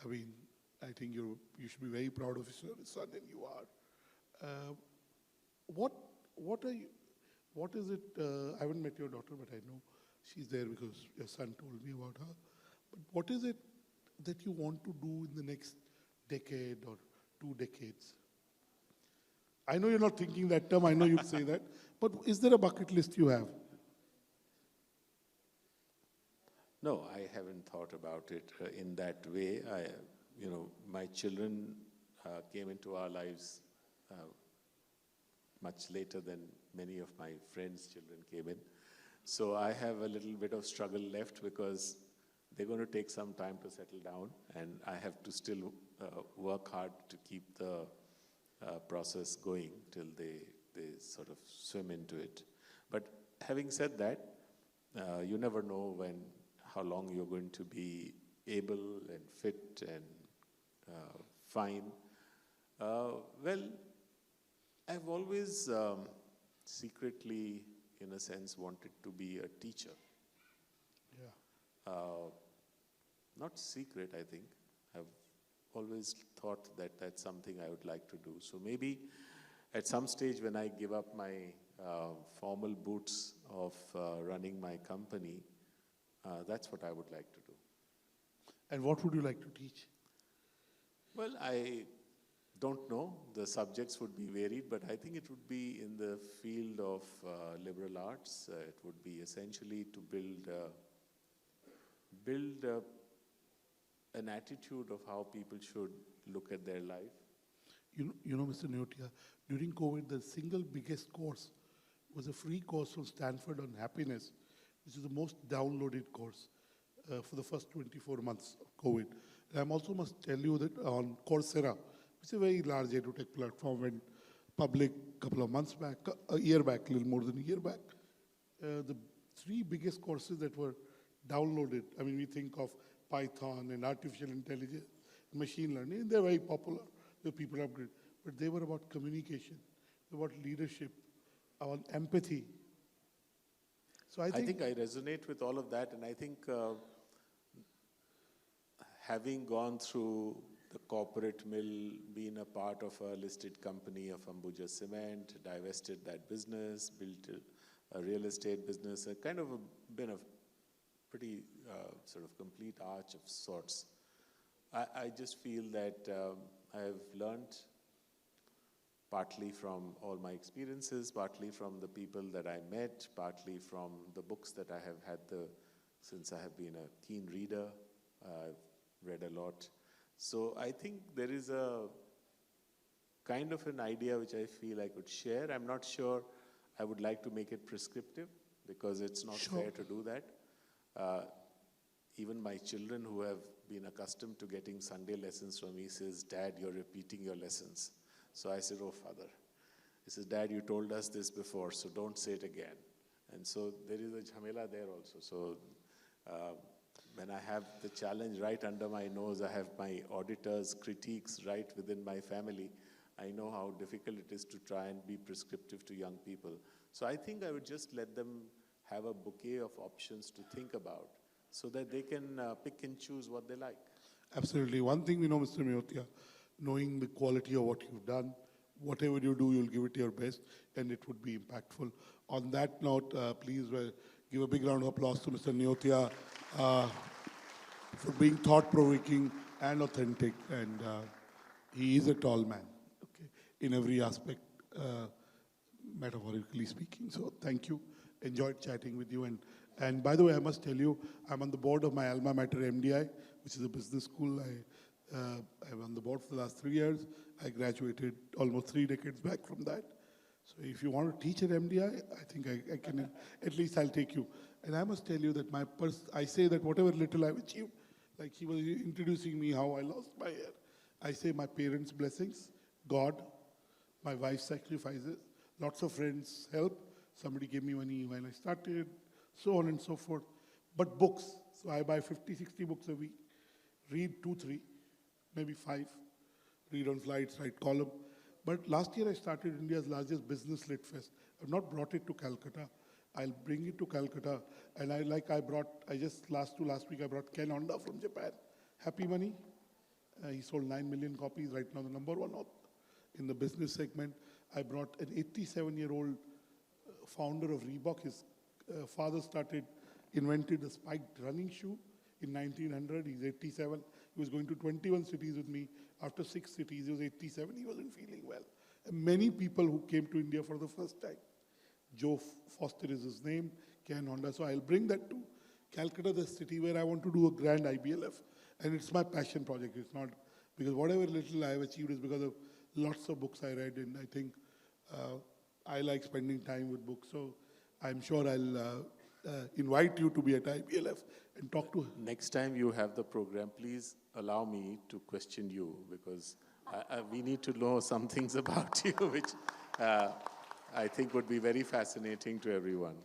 I mean, I think you should be very proud of your son, and you are. What is it, I haven't met your daughter, but I know she's there because your son told me about her. But what is it that you want to do in the next decade or 2 decades? I know you're not thinking that term, I know you'd say that, but is there a bucket list you have? No, I haven't thought about it in that way. My children came into our lives much later than many of my friends' children came in. So I have a little bit of struggle left, because they're going to take some time to settle down, and I have to still work hard to keep the process going till they sort of swim into it. But having said that, you never know how long you're going to be able and fit and fine. Well, I've always secretly, in a sense, wanted to be a teacher. Yeah. Not secret, I think. I've always thought that that's something I would like to do. So maybe at some stage when I give up my formal boots of running my company, that's what I would like to do. And what would you like to teach? Well, I don't know. The subjects would be varied, but I think it would be in the field of liberal arts. It would be essentially to build an attitude of how people should look at their life. You know, Mr. Neotia, during COVID, the single biggest course was a free course from Stanford on happiness, which is the most downloaded course for the first 24 months of COVID. And I also must tell you that on Coursera, which is a very large edutech platform, went public a couple of months back, a year back, a little more than a year back. The 3 biggest courses that were downloaded, I mean, we think of Python and artificial intelligence, machine learning, and they're very popular. The people upgrade, but they were about communication, about leadership, about empathy. So I think I resonate with all of that, and I think having gone through the corporate mill, been a part of a listed company of Ambuja Cement, divested that business, built a real estate business, been a pretty sort of complete arch of sorts. I just feel that I've learned partly from all my experiences, partly from the people that I met, partly from the books that I have had since I have been a keen reader. I've read a lot. So I think there is a kind of an idea which I feel I could share. I'm not sure I would like to make it prescriptive, because it's not fair to do that. Even my children, who have been accustomed to getting Sunday lessons from me, says, "Dad, you're repeating your lessons." So I said, "Oh, Father." He says, "Dad, you told us this before, so don't say it again." And so there is a jhamela there also. So when I have the challenge right under my nose, I have my auditors' critiques right within my family, I know how difficult it is to try and be prescriptive to young people. So I think I would just let them have a bouquet of options to think about, so that they can pick and choose what they like. absolutely. One thing we know, Mr. Neotia, knowing the quality of what you've done, whatever you do, you'll give it your best, and it would be impactful. On that note, please give a big round of applause to Mr. Neotia for being thought-provoking and authentic, and he is a tall man, okay, in every aspect, metaphorically speaking. So thank you. Enjoyed chatting with you. And by the way, I must tell you, I'm on the board of my alma mater, MDI, which is a business school. I'm on the board for the last 3 years. I graduated almost 3 decades back from that. So if you want to teach at MDI, I think I can, at least I'll take you. And I must tell you that I say that whatever little I've achieved, like he was introducing me how I lost my hair. I say my parents' blessings, God, my wife's sacrifices, lots of friends' help. Somebody gave me money when I started, so on and so forth. But books, so I buy 50, 60 books a week, read 2, 3, maybe 5, read on flights, write column. But last year I started India's largest business lit fest. I've not brought it to Calcutta. I'll bring it to Calcutta. And last week I brought Ken Honda from Japan. Happy Money. He sold 9 million copies, right now the number 1 in the business segment. I brought an 87-year-old founder of Reebok. His father invented a spiked running shoe in 1900. He's 87. He was going to 21 cities with me. After 6 cities, he was 87. He wasn't feeling well. And many people who came to India for the first time. Joe Foster is his name, Ken Honda. So I'll bring that to Calcutta, the city where I want to do a grand IBLF. And it's my passion project. It's not, because whatever little I've achieved is because of lots of books I read. And I think I like spending time with books. So I'm sure I'll invite you to be at IBLF and talk to him. Next time you have the program, please allow me to question you, because we need to know some things about you, which I think would be very fascinating to everyone.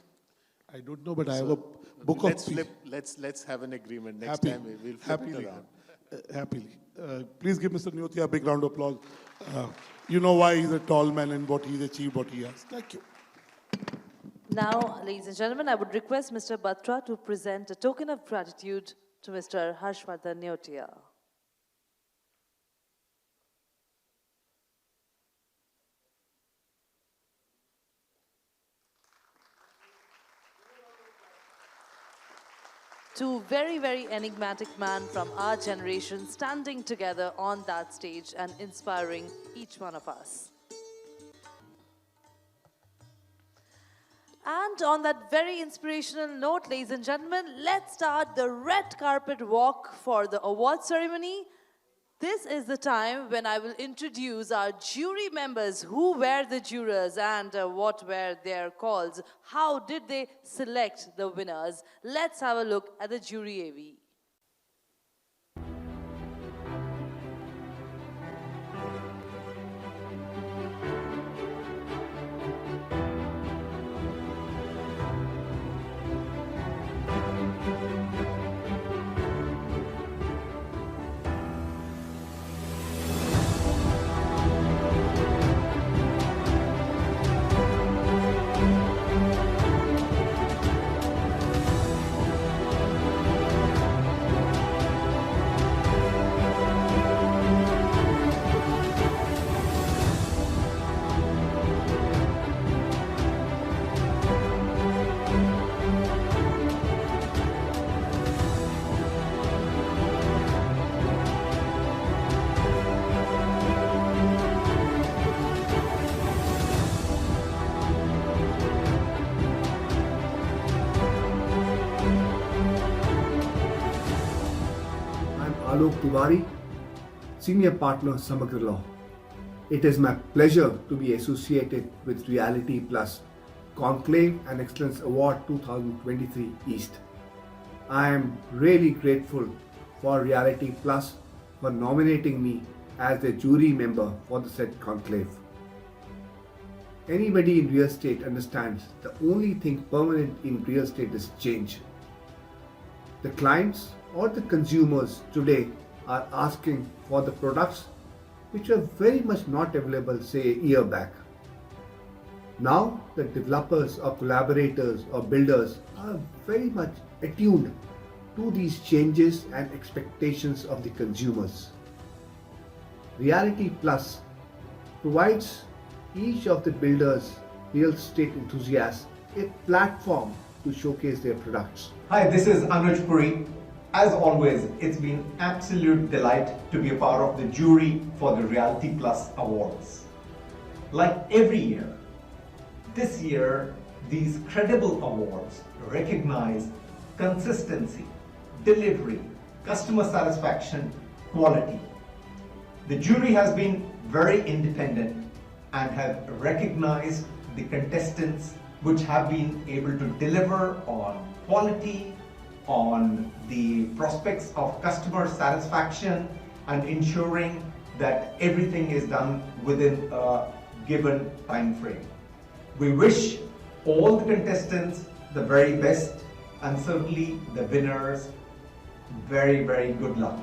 I don't know, but I have a book of... Let's have an agreement. Next time we'll flip it around. Happily. Please give Mr. Neotia a big round of applause. You know why he's a tall man and what he's achieved, what he has. Thank you. Now, ladies and gentlemen, I would request Mr. Batra to present a token of gratitude to Mr. Harshvardhan Neotia. Two very, very enigmatic men from our generation standing together on that stage and inspiring each one of us. And on that very inspirational note, ladies and gentlemen, let's start the red carpet walk for the award ceremony. This is the time when I will introduce our jury members. Who were the jurors and what were their calls? How did they select the winners? Let's have a look at the jury AV. Alok Tiwari, Senior Partner, Samagra Law. It is my pleasure to be associated with Reality Plus Conclave and Excellence Award 2023 East. I am really grateful for Reality Plus for nominating me as a jury member for the said conclave. Anybody in real estate understands the only thing permanent in real estate is change. The clients or the consumers today are asking for the products which were very much not available, say, a year back. Now the developers or collaborators or builders are very much attuned to these changes and expectations of the consumers. Reality Plus provides each of the builders, real estate enthusiasts, a platform to showcase their products. Hi, this is Anuj Puri. As always, it's been absolute delight to be a part of the jury for the Reality Plus Awards. Like every year, this year, these credible awards recognize consistency, delivery, customer satisfaction, quality. The jury has been very independent and have recognized the contestants which have been able to deliver on quality, on the prospects of customer satisfaction, and ensuring that everything is done within a given time frame. We wish all the contestants the very best, and certainly the winners very, very good luck.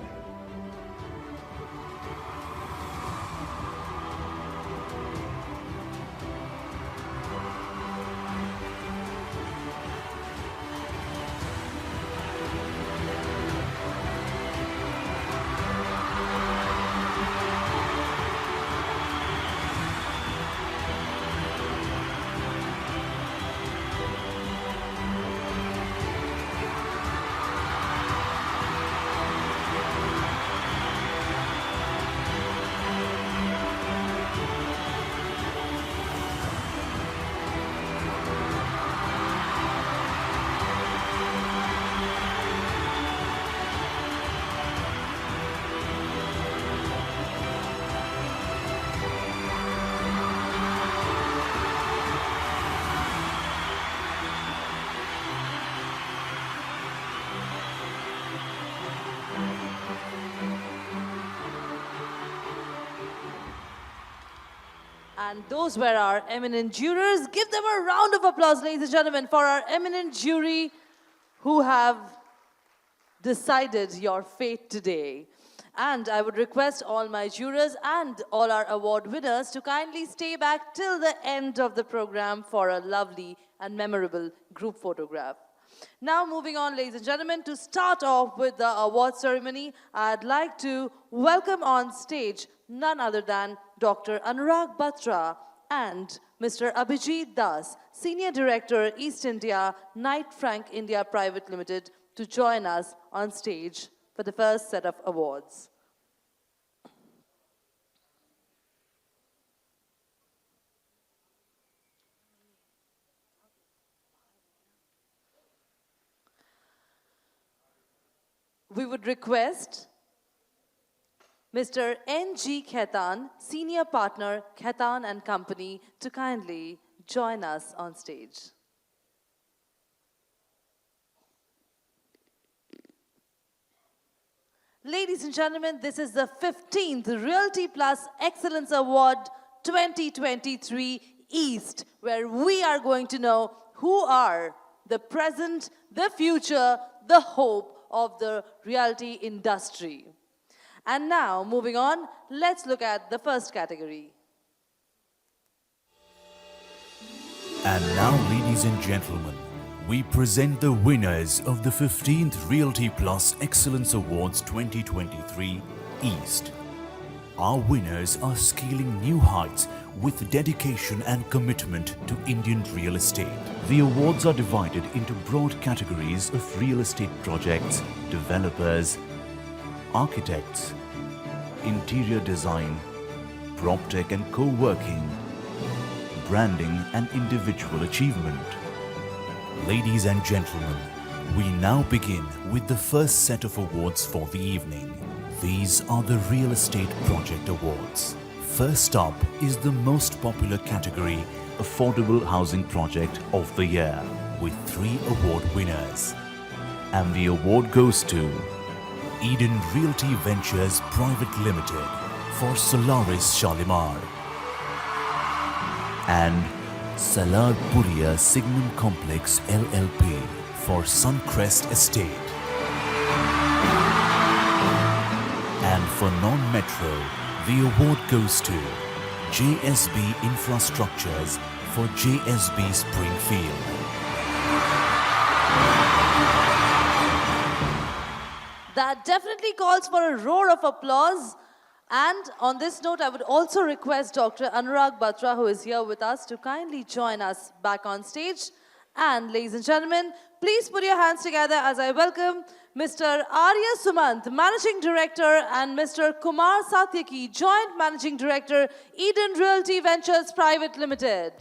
And those were our eminent jurors. Give them a round of applause, ladies and gentlemen, for our eminent jury who have decided your fate today. And I would request all my jurors and all our award winners to kindly stay back till the end of the program for a lovely and memorable group photograph. Now moving on, ladies and gentlemen, to start off with the award ceremony, I'd like to welcome on stage none other than Dr. Anurag Batra and Mr. Abhijit Das, Senior Director, East India, Knight Frank India Private Limited, to join us on stage for the first set of awards. We would request Mr. N.G. Khaitan, Senior Partner, Khaitan and Company, to kindly join us on stage. Ladies and gentlemen, this is the 15th Realty Plus Excellence Award 2023 East, where we are going to know who are the present, the future, the hope of the realty industry. And now, moving on, let's look at the first category. And now, ladies and gentlemen, we present the winners of the 15th Realty Plus Excellence Awards 2023 East. Our winners are scaling new heights with dedication and commitment to Indian real estate. The awards are divided into broad categories of real estate projects, developers, architects, interior design, PropTech and co-working, branding and individual achievement. Ladies and gentlemen, we now begin with the first set of awards for the evening. These are the Real Estate Project Awards. First up is the most popular category, Affordable Housing Project of the Year, with 3 award winners. And the award goes to Eden Realty Ventures Private Limited for Solaris Shalimar and Salad Puria Signum Complex LLP for Suncrest Estate. And for non-metro, the award goes to JSB Infrastructures for JSB Springfield. That definitely calls for a roar of applause. And on this note, I would also request Dr. Anurag Batra, who is here with us, to kindly join us back on stage. And ladies and gentlemen, please put your hands together as I welcome Mr. Arya Sumant, Managing Director, and Mr. Kumar Satyaki, Joint Managing Director, Eden Realty Ventures Private Limited.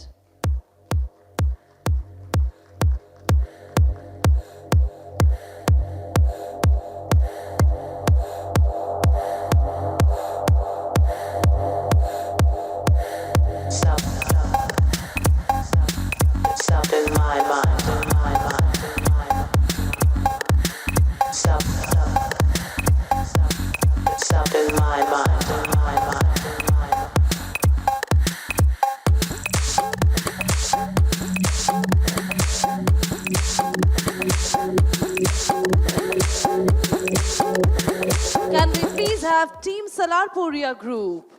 Can we please have Team Salarpuria Group?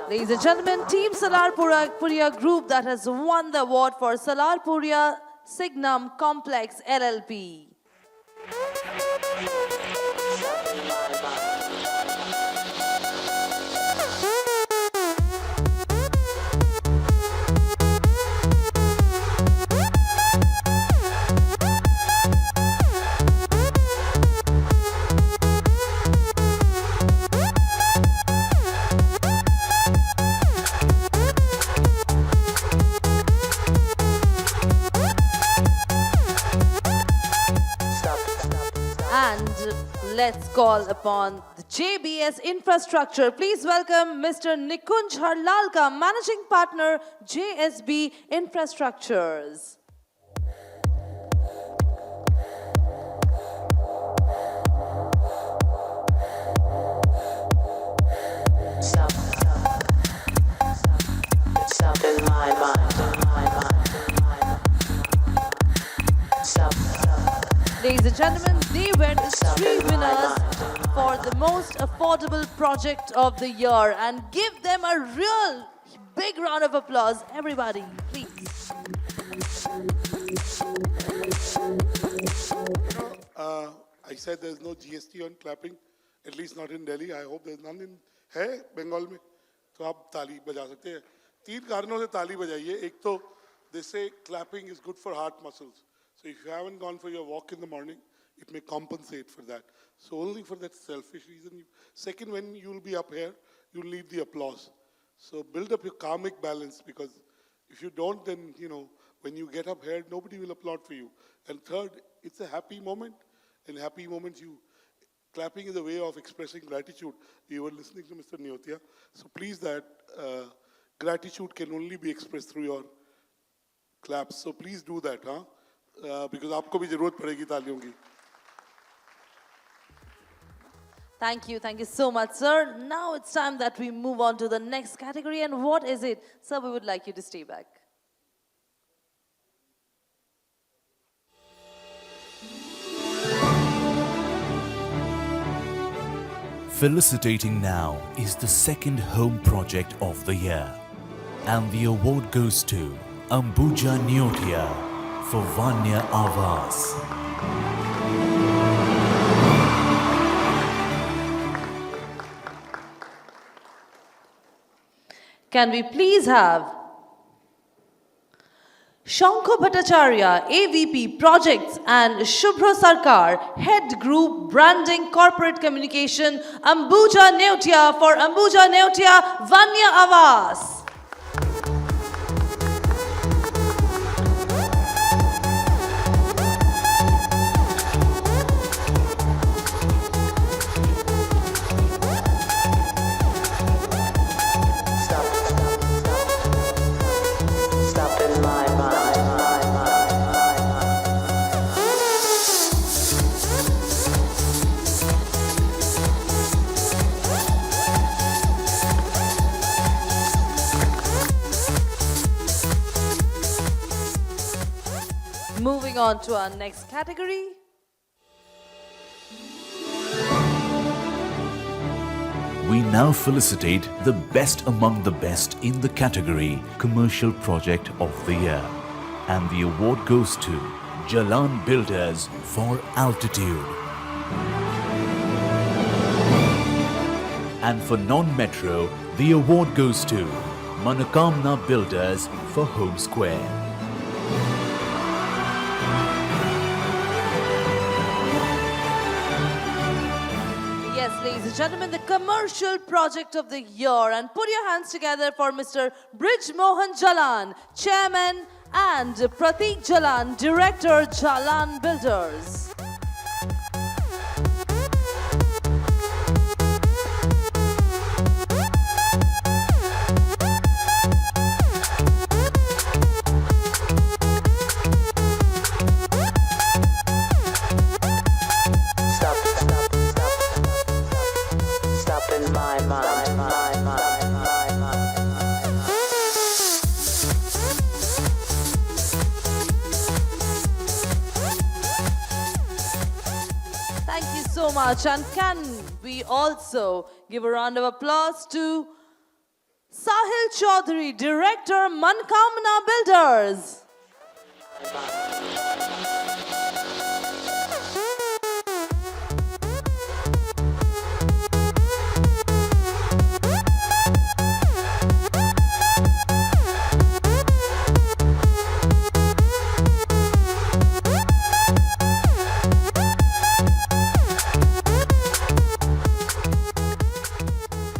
Ladies and gentlemen, Team Salarpuria Group that has won the award for Salarpuria Signum Complex LLP. And let's call upon the JBS Infrastructure. Please welcome Mr. Nikunj Harlalka, Managing Partner, JSB Infrastructures. Ladies and gentlemen, they were the three winners for the most affordable project of the year, and give them a real big round of applause. Everybody, please. I said there's no GST on clapping, at least not in Delhi. I hope there's none in Bengal में. तो आप ताली बजा सकते हैं. तीन कारणों से ताली बजाइए. एक तो they say clapping is good for heart muscles. So if you haven't gone for your walk in the morning, it may compensate for that. So only for that selfish reason. Second, when you'll be up here, you'll need the applause. So build up your karmic balance, because if you don't, then, when you get up here, nobody will applaud for you. And third, it's a happy moment. In happy moments, clapping is a way of expressing gratitude. You were listening to Mr. Neotia. So please, that gratitude can only be expressed through your claps. So please do that, because आपको भी जरूरत पड़ेगी तालियों की. Thank you so much, sir. Now it's time that we move on to the next category. And what is it? Sir, we would like you to stay back. Felicitating now is the second home project of the year, and the award goes to Ambuja Neotia for Vanya Avas. Can we please have Shankho Bhattacharya, AVP Projects, and Shubhra Sarkar, Head Group Branding Corporate Communication, Ambuja Neotia for Ambuja Neotia Vanya Avas. Moving on to our next category. We now felicitate the best among the best in the category Commercial Project of the Year. And the award goes to Jalan Builders for Altitude. And for non-metro, the award goes to Manokamna Builders for Home Square. Yes, ladies and gentlemen, the commercial project of the year. And put your hands together for Mr. Brij Mohan Jalan, Chairman, and Pratik Jalan, Director, Jalan Builders. Stop in my mind. Thank you so much. And can we also give a round of applause to Sahil Chaudhary, Director, Mankamna Builders.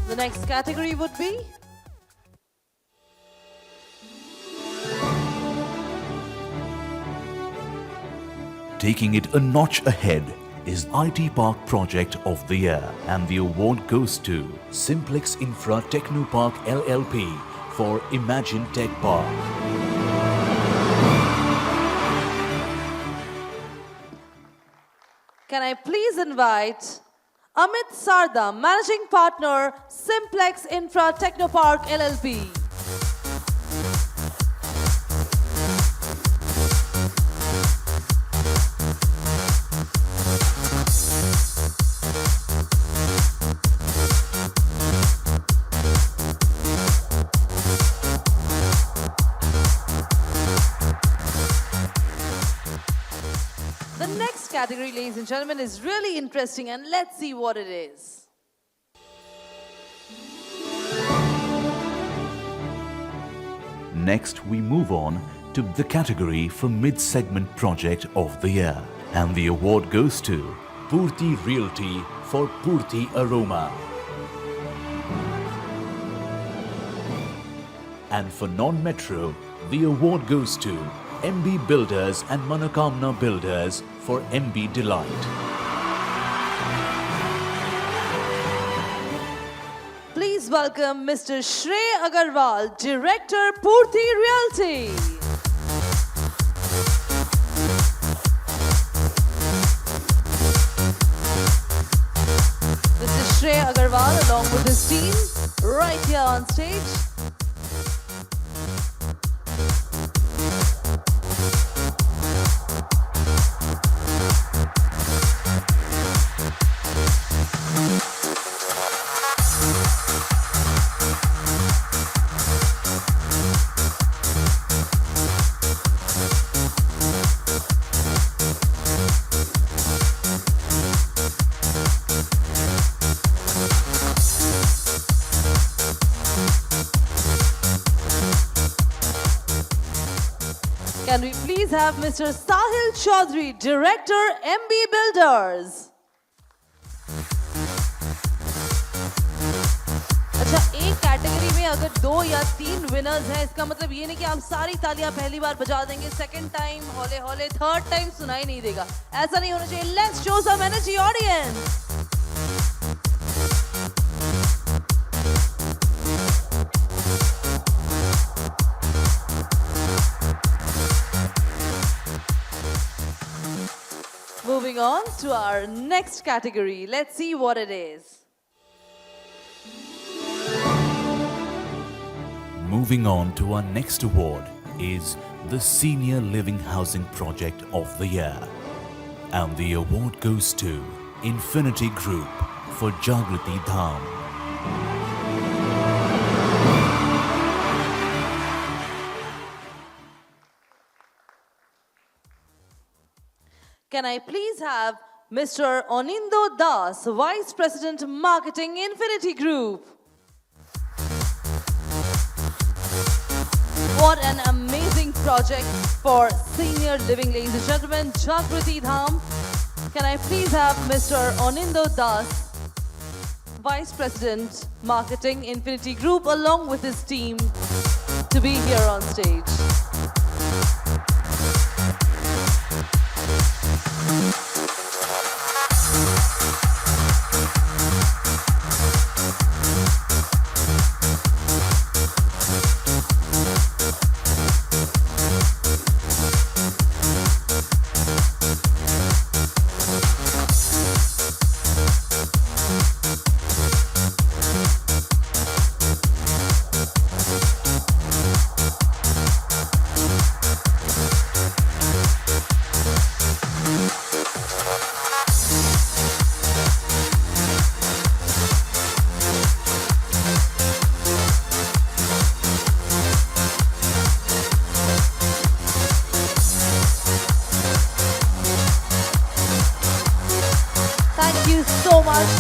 The next category would be Taking it a notch ahead is IT Park Project of the Year, and the award goes to Simplex Infra Technopark LLP for Imagine Tech Park. Can I please invite Amit Sarda, Managing Partner, Simplex Infra Technopark LLP. The next category, ladies and gentlemen, is really interesting, and let's see what it is. Next, we move on to the category for Mid-Segment Project of the Year, and the award goes to Purti Realty for Purti Aroma. And for non-metro, the award goes to MB Builders and Manokamna Builders for MB Delight. Please welcome Mr. Shrey Agarwal, Director, Purti Realty. Mr. Shrey Agarwal, along with his team, right here on stage. Can we please have Mr. Sahil Chaudhary, Director, MB Builders. अच्छा, एक category में अगर 2 या 3 winners हैं, इसका मतलब ये नहीं कि आप सारी तालियां पहली बार बजा देंगे, सेकंड टाइम हौले हौले, थर्ड टाइम सुनाई नहीं देगा. ऐसा नहीं होना चाहिए. Let's show some energy, audience. Moving on to our next category. Let's see what it is. Moving on to our next award is the Senior Living Housing Project of the Year. And the award goes to Infinity Group for Jagrati Dham. Can I please have Mr. Onindo Das, Vice President Marketing, Infinity Group. What an amazing project for senior living, ladies and gentlemen. Jagriti Dham. Can I please have Mr. Onindo Das, Vice President Marketing, Infinity Group, along with his team, to be here on stage.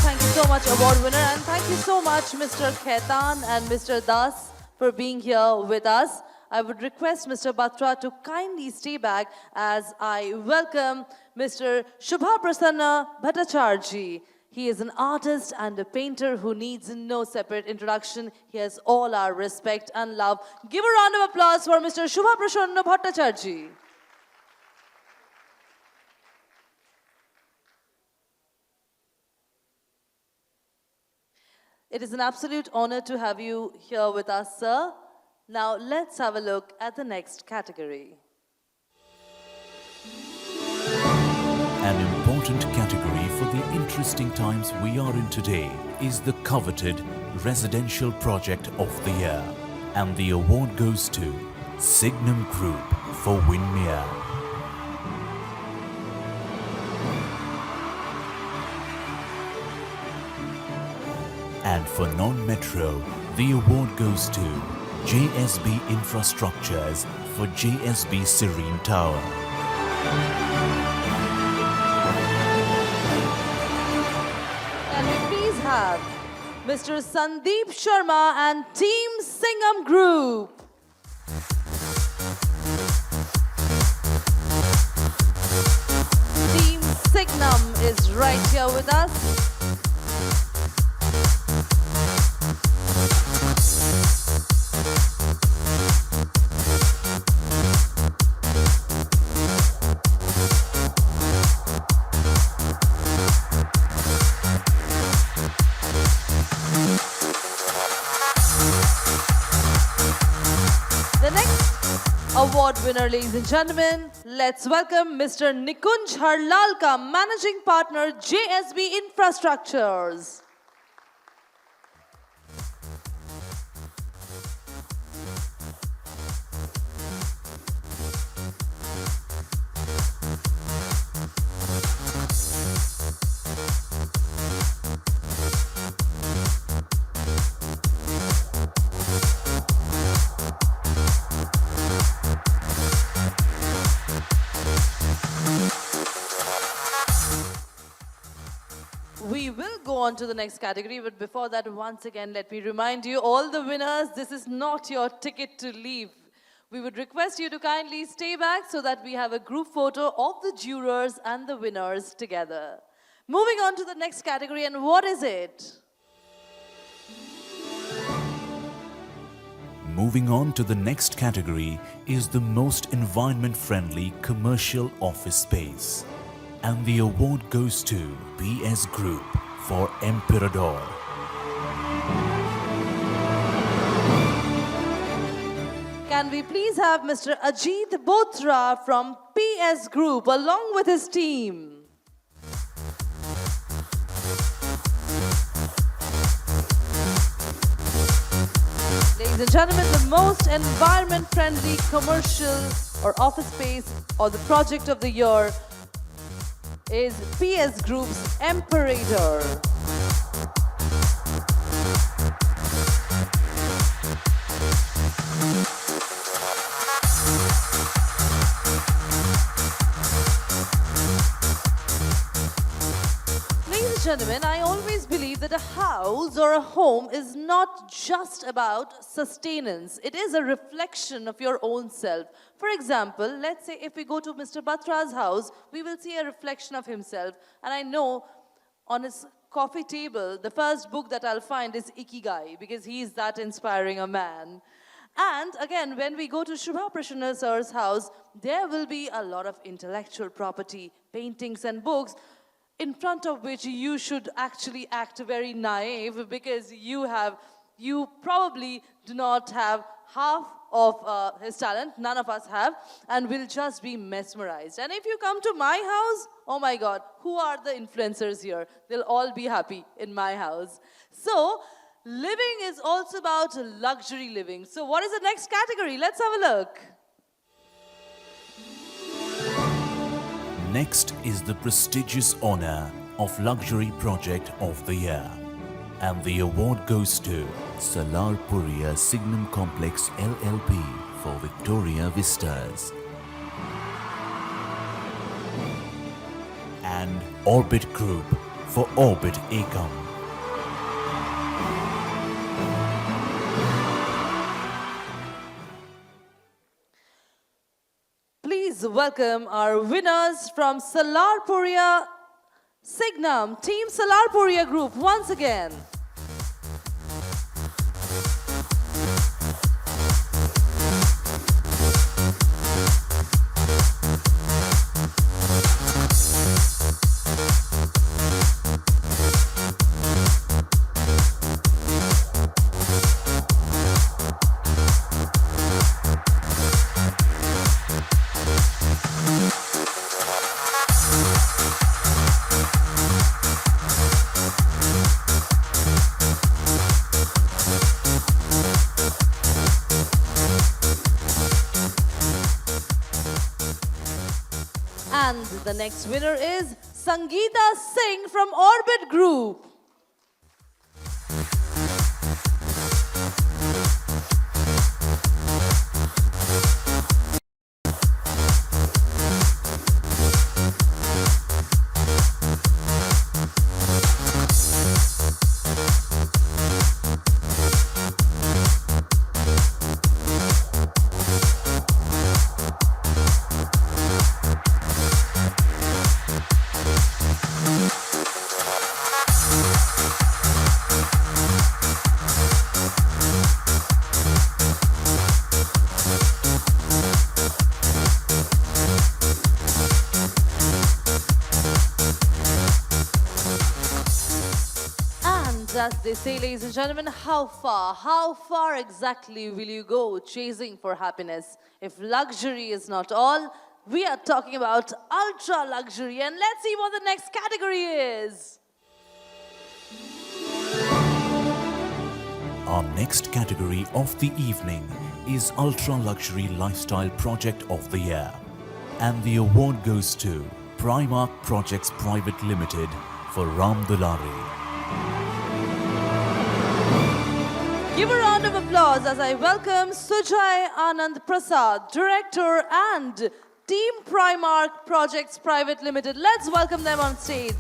Thank you so much, award winner, and thank you so much, Mr. Khaitan and Mr. Das, for being here with us. I would request Mr. Batra to kindly stay back as I welcome Mr. Shubha Prasanna Bhattacharjee. He is an artist and a painter who needs no separate introduction. He has all our respect and love. Give a round of applause for Mr. Shubha Prasanna Bhattacharjee. It is an absolute honor to have you here with us, sir. Now let's have a look at the next category. An important category for the interesting times we are in today is the coveted Residential Project of the Year. And the award goes to Signum Group for Winmere. And for non-metro, the award goes to JSB Infrastructures for JSB Serene Tower. Can we please have Mr. Sandeep Sharma and Team Singham Group? Team Singham is right here with us. Award winner, ladies and gentlemen, let's welcome Mr. Nikunj Harlalka, Managing Partner, JSB Infrastructures. We will go on to the next category, but before that, once again, let me remind you, all the winners, this is not your ticket to leave. We would request you to kindly stay back so that we have a group photo of the jurors and the winners together. Moving on to the next category, and what is it? Moving on to the next category is the most environment-friendly commercial office space. And the award goes to PS Group for Emperador. Can we please have Mr. Ajit Bothra from PS Group along with his team? Ladies and gentlemen, the most environment-friendly commercial or office space or the project of the year is PS Group's Imperator. gentlemen, I always believe that a house or a home is not just about sustenance. It is a reflection of your own self. For example, let's say if we go to Mr. Batra's house, we will see a reflection of himself. And I know on his coffee table, the first book that I'll find is Ikigai, because he is that inspiring a man. And again, when we go to Shubha Prashna sir's house, there will be a lot of intellectual property, paintings and books, in front of which you should actually act very naive, because you probably do not have half of his talent, none of us have, and will just be mesmerized. And if you come to my house, oh my God, who are the influencers here? They'll all be happy in my house. So, living is also about luxury living. So what is the next category? Let's have a look. Next is the prestigious honor of Luxury Project of the Year. And the award goes to Salar Puria Signum Complex LLP for Victoria Vistas. And Orbit Group for Orbit Ecom. Please welcome our winners from Salar Puria Signum, Team Salar Puria Group once again. And the next winner is Sangeeta Singh from Orbit Group. As they say, ladies and gentlemen, how far exactly will you go chasing for happiness? If luxury is not all, we are talking about ultra luxury. And let's see what the next category is. Our next category of the evening is Ultra Luxury Lifestyle Project of the Year. And the award goes to Primark Projects Private Limited for Ram Dulare. Give a round of applause as I welcome Sujay Anand Prasad, Director and Team Primark Projects Private Limited. Let's welcome them on stage.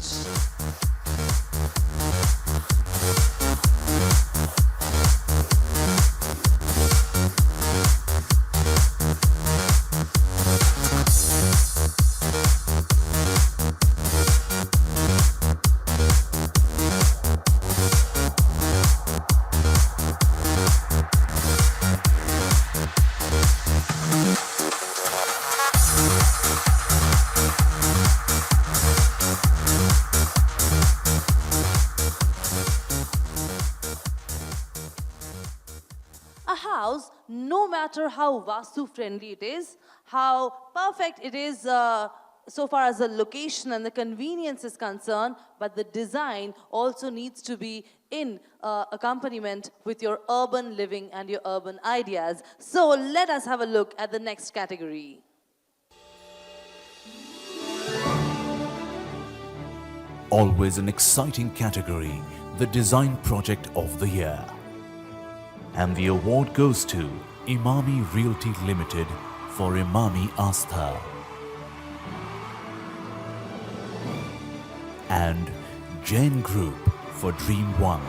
No matter how Vastu friendly it is, how perfect it is so far as the location and the convenience is concerned, but the design also needs to be in accompaniment with your urban living and your urban ideas. So let us have a look at the next category. Always an exciting category, the Design Project of the Year. And the award goes to Imami Realty Limited for Imami Astha. And Jain Group for Dream One.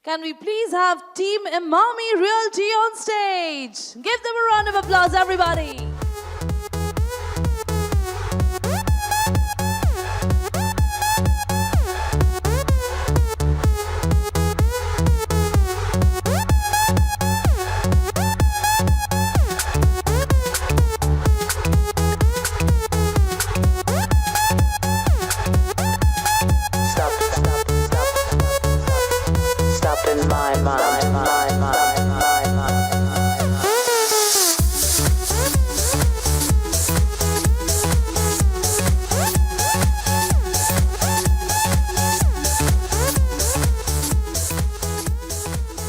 Can we please have Team Imami Realty on stage? Give them a round of applause, everybody. Stop in my mind.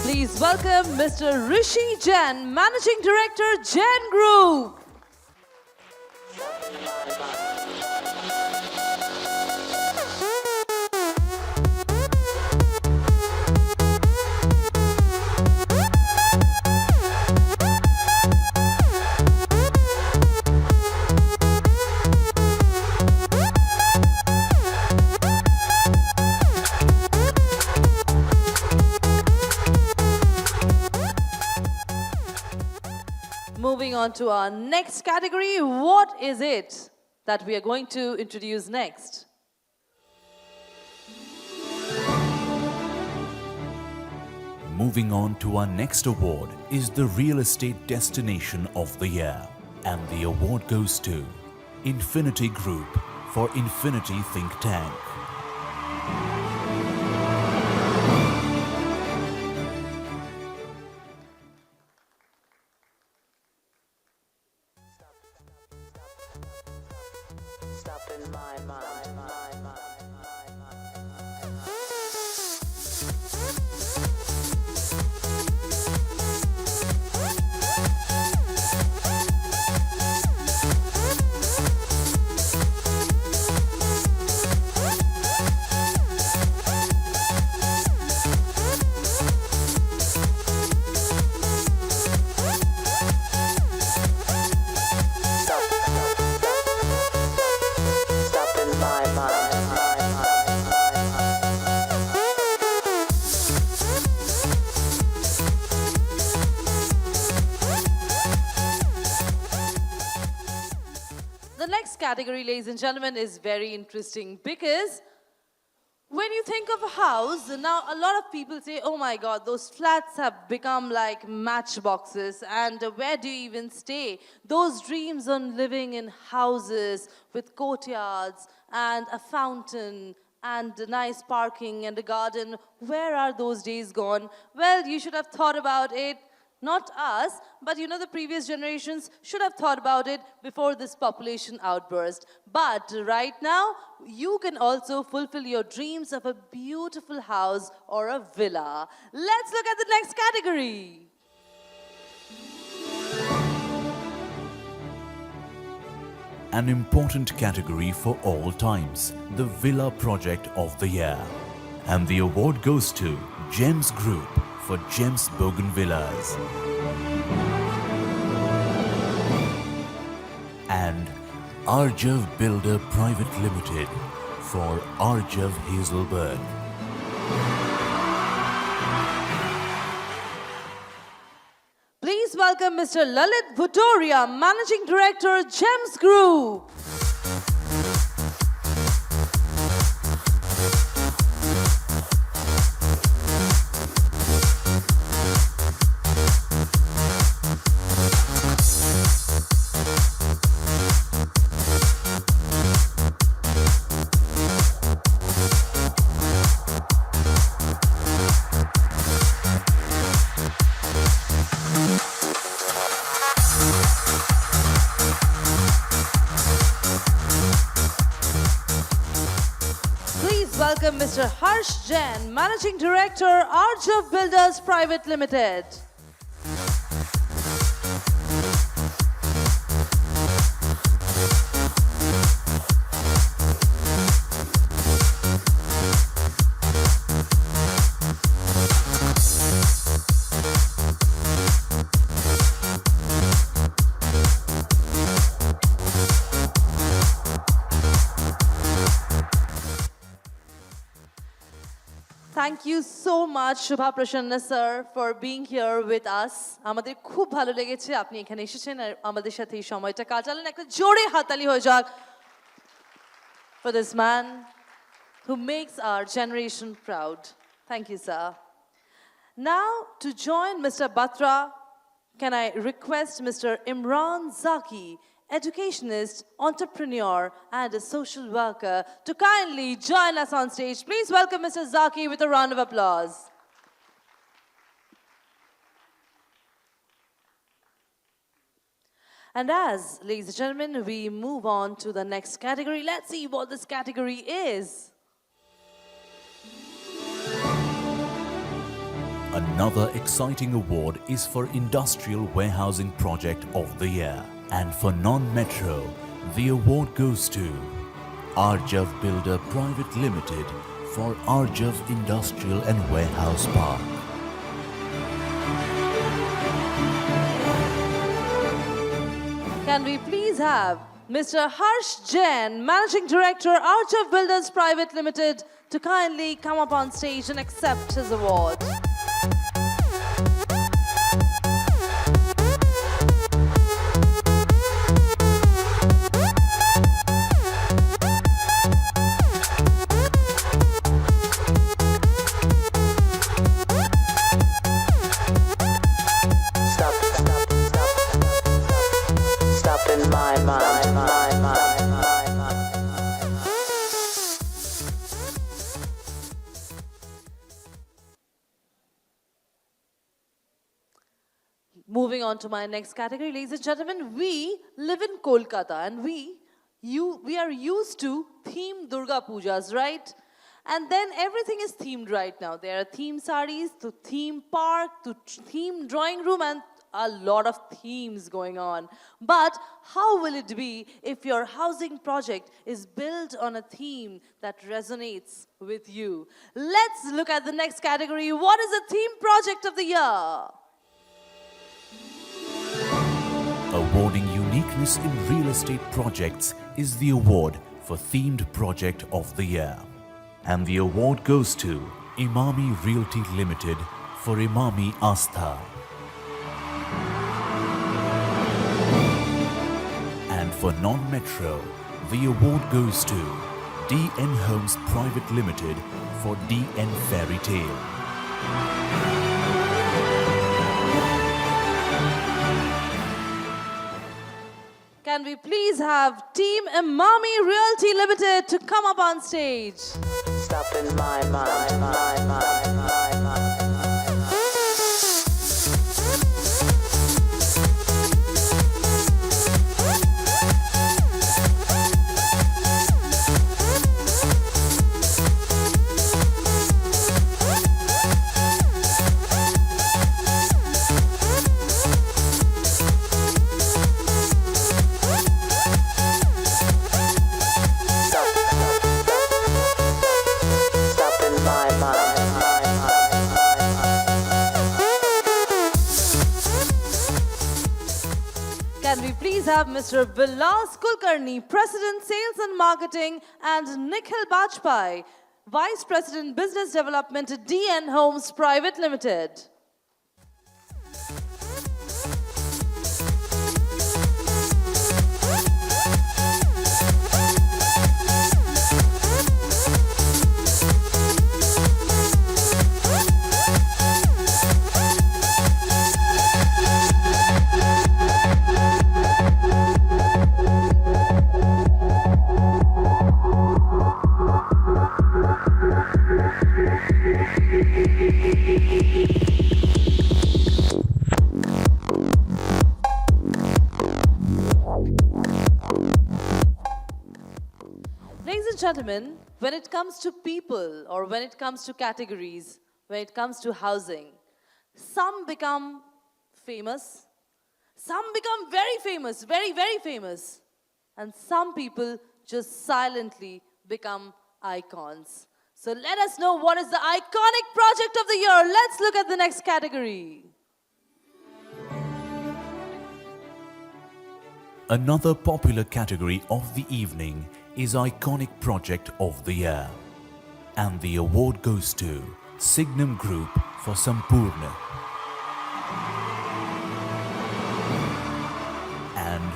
Please welcome Mr. Rishi Jain, Managing Director, Jain Group. Moving on to our next category, what is it that we are going to introduce next? Moving on to our next award is the Real Estate Destination of the Year. And the award goes to Infinity Group for Infinity Think Tank. Stop in my mind. Stop in my mind. The next category, ladies and gentlemen, is very interesting because when you think of a house, now a lot of people say, oh my God, those flats have become like matchboxes, and where do you even stay? Those dreams on living in houses with courtyards and a fountain and nice parking and a garden, where are those days gone? Well, you should have thought about it. Not us, but the previous generations should have thought about it before this population outburst. But right now, you can also fulfill your dreams of a beautiful house or a villa. Let's look at the next category. An important category for all times, the Villa Project of the Year. And the award goes to Gems Group for Gems Bougainvillas. And Arjav Builder Private Limited for Arjav Hazelberg. Please welcome Mr. Lalit Bhutoria, Managing Director, Gems Group. Welcome Mr. Harsh Jain, Managing Director, Arjav Builders Private Limited. Thank you so much, Shubha Prasanna sir, for being here with us. আমাদের খুব ভালো লেগেছে আপনি এখানে এসেছেন আর আমাদের সাথে এই সময়টা কাটালেন। একটা জোরে হাতালি হয়ে যাক for this man who makes our generation proud. Thank you, sir. Now, to join Mr. Batra, can I request Mr. Imran Zaki, educationist, entrepreneur, and a social worker, to kindly join us on stage. Please welcome Mr. Zaki with a round of applause. And as, ladies and gentlemen, we move on to the next category, let's see what this category is. Another exciting award is for Industrial Warehousing Project of the Year. And for non-metro, the award goes to Arjav Builder Private Limited for Arjav Industrial and Warehouse Park. Can we please have Mr. Harsh Jain, Managing Director, Archav Builders Private Limited, to kindly come up on stage and accept his award. Stop in my mind. Moving on to my next category, ladies and gentlemen, we live in Kolkata and we are used to themed Durga Pujas, right? And then everything is themed right now. There are theme sarees, to theme park, to theme drawing room, and a lot of themes going on. But how will it be if your housing project is built on a theme that resonates with you? Let's look at the next category. What is the theme project of the year? Awarding uniqueness in real estate projects is the award for Themed Project of the Year. And the award goes to Imami Realty Limited for Imami Astha. And for non-metro, the award goes to DN Homes Private Limited for DN Fairy Tale. Can we please have Team Imami Realty Limited to come up on stage? Stop in my mind. Stop in my mind. Can we please have Mr. Vilas Kulkarni, President Sales and Marketing, and Nikhil Bajpai, Vice President Business Development at DN Homes Private Limited. Ladies and gentlemen, when it comes to people or when it comes to categories, when it comes to housing, some become famous, some become very famous, very, very famous, and some people just silently become icons. So let us know what is the iconic project of the year. Let's look at the next category. Another popular category of the evening is Iconic Project of the Year. And the award goes to Signum Group for Sampurna, and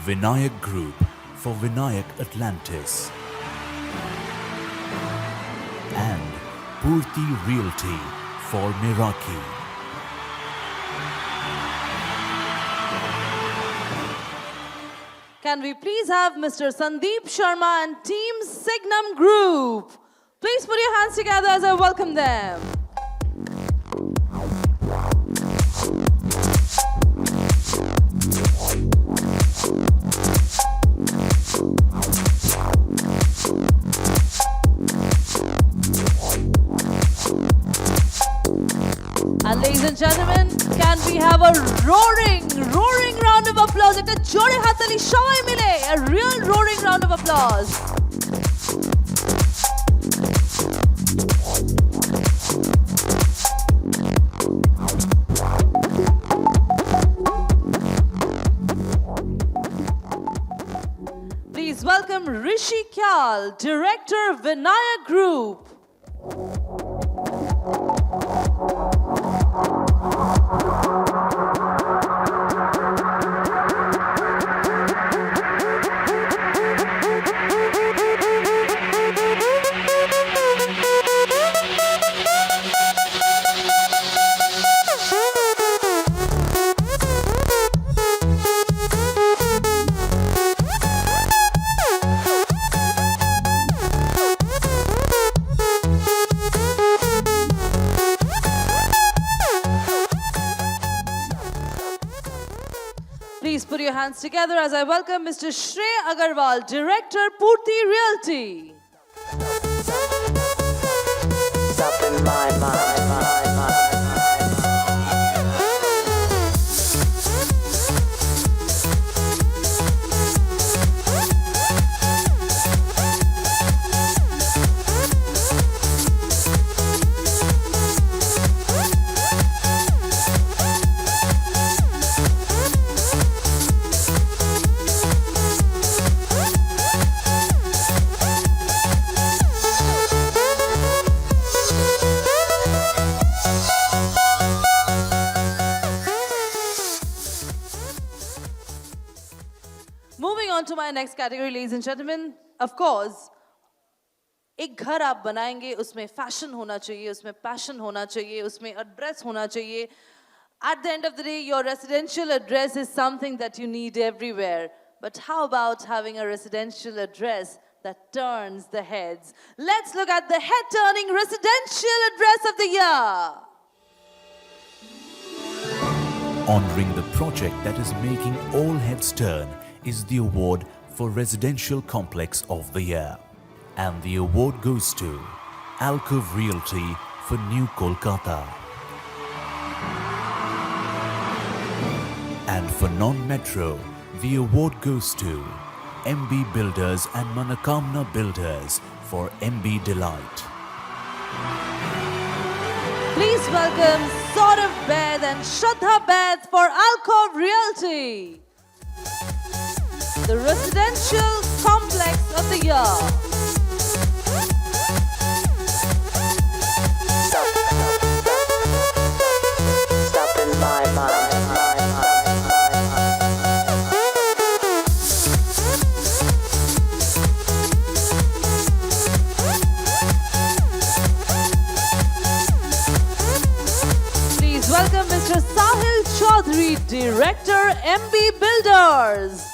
Vinayak Group for Vinayak Atlantis, and Purti Realty for Miraki. Can we please have Mr. Sandeep Sharma and Team Signum Group? Please put your hands together as I welcome them. And ladies and gentlemen, can we have a roaring round of applause? Ekta jode hatali shobai mile. A real roaring round of applause. Please welcome Rishi Kyal, Director, Vinayak Group. Please put your hands together as I welcome Mr. Shrey Agarwal, Director, Purti Realty. Stop in my mind. Moving on to my next category, ladies and gentlemen. Of course, एक घर आप बनाएंगे उसमें fashion होना चाहिए, उसमें passion होना चाहिए, उसमें एड्रेस होना चाहिए. At the end of the day, your residential address is something that you need everywhere. But how about having a residential address that turns the heads? Let's look at the head-turning residential address of the year. Honoring the project that is making all heads turn is the award for Residential Complex of the Year. And the award goes to Alcove Realty for New Kolkata. And for non-metro, the award goes to MB Builders and Manakamna Builders for MB Delight. Please welcome Saurav Bed and Shraddha Bed for Alcove Realty, the residential complex of the year. Stop in my mind. Please welcome Mr. Sahil Chaudhary, Director, MB Builders.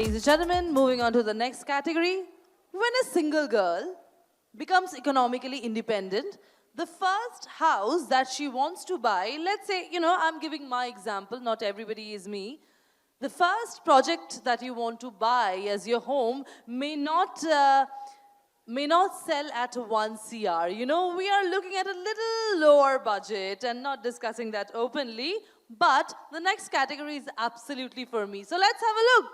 Ladies and gentlemen, moving on to the next category. When a single girl becomes economically independent, the first house that she wants to buy, let's say, I'm giving my example, not everybody is me. The first project that you want to buy as your home may not sell at 1 CR. We are looking at a little lower budget and not discussing that openly, but the next category is absolutely for me. So let's have a look.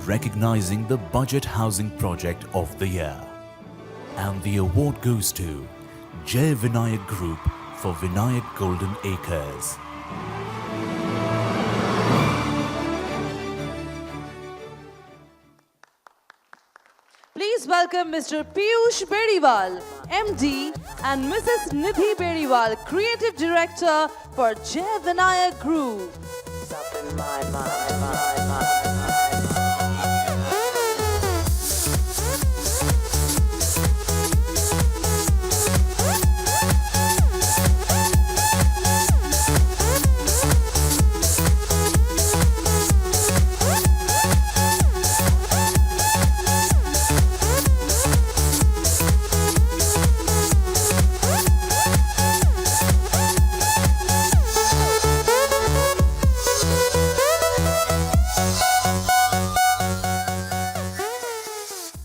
Recognizing the Budget Housing Project of the Year. And the award goes to Jai Vinayak Group for Vinayak Golden Acres. Please welcome Mr. Piyush Beriwal, MD, and Mrs. Nidhi Beriwal, Creative Director for Jai Vinayak Group. Up in my mind.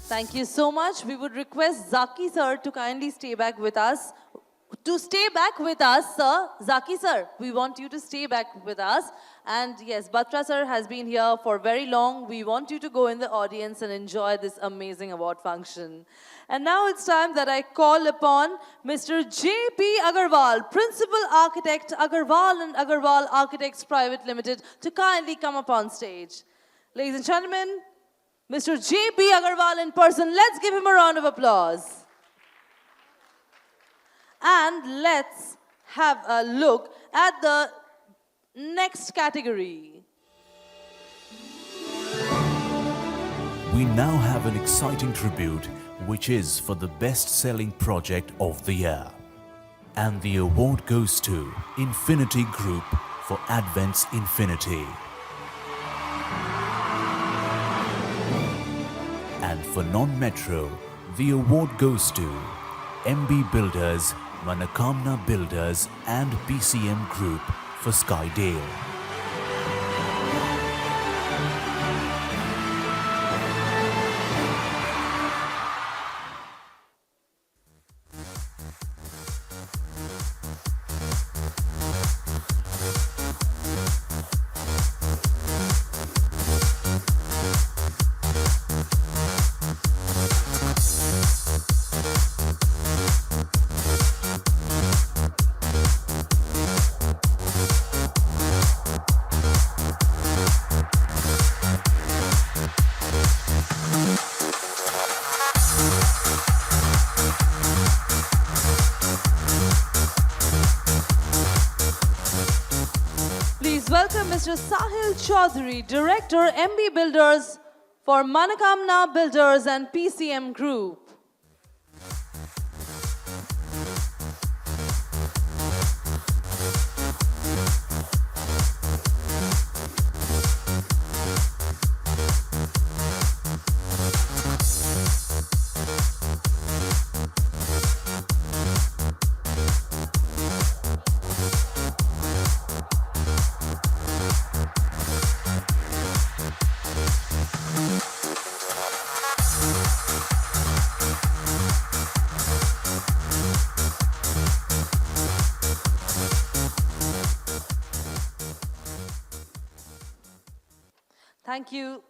Thank you so much. We would request Zaki sir to kindly stay back with us. To stay back with us, sir. Zaki sir, we want you to stay back with us. And yes, Batra sir has been here for very long. We want you to go in the audience and enjoy this amazing award function. And now it's time that I call upon Mr. J.P. Agarwal, Principal Architect, Agarwal and Agarwal Architects Private Limited, to kindly come up on stage. Ladies and gentlemen, Mr. J.P. Agarwal in person. Let's give him a round of applause. And let's have a look at the next category. We now have an exciting tribute, which is for the best-selling project of the year. And the award goes to Infinity Group for Advent's Infinity. And for non-metro, the award goes to MB Builders, Manakamna Builders and PCM Group for Skydale. Welcome Mr. Sahil Chaudhary, Director, MB Builders for Manakamna Builders and PCM Group.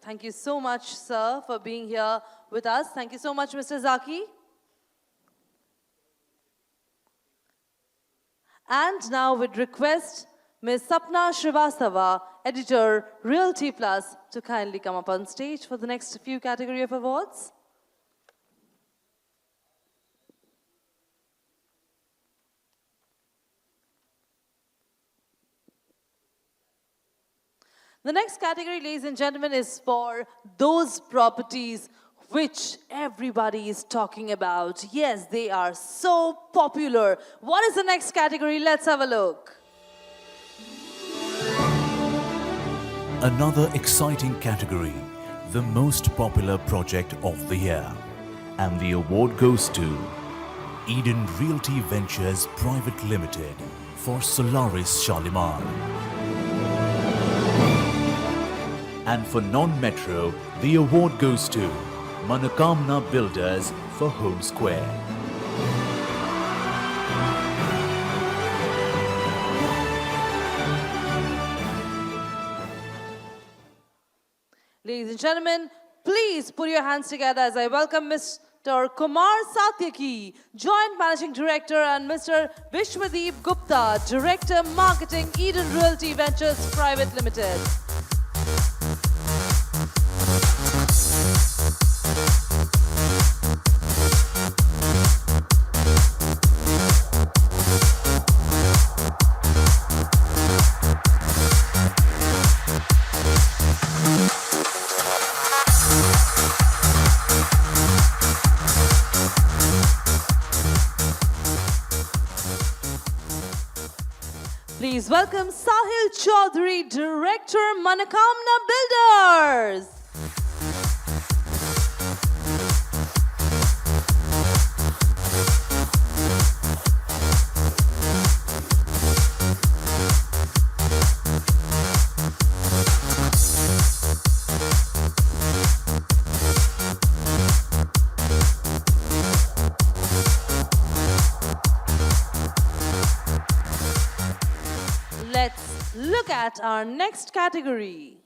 Thank you so much, sir, for being here with us. Thank you so much, Mr. Zaki. And now we'd request Ms. Sapna Srivastava, Editor, Realty Plus, to kindly come up on stage for the next few category of awards. The next category, ladies and gentlemen, is for those properties which everybody is talking about. Yes, they are so popular. What is the next category? Let's have a look. another exciting category, the most popular project of the year. And the award goes to Eden Realty Ventures Private Limited for Solaris Shalimar. And for non-metro, the award goes to Manakamna Builders for Home Square. Ladies and gentlemen, please put your hands together as I welcome Mr. Kumar Satyaki, Joint Managing Director, and Mr. Vishwadeep Gupta, Director Marketing, Eden Realty Ventures Private Limited. Please welcome Sahil Chaudhary, Director, Manakamna Builders. Let's look at our next category.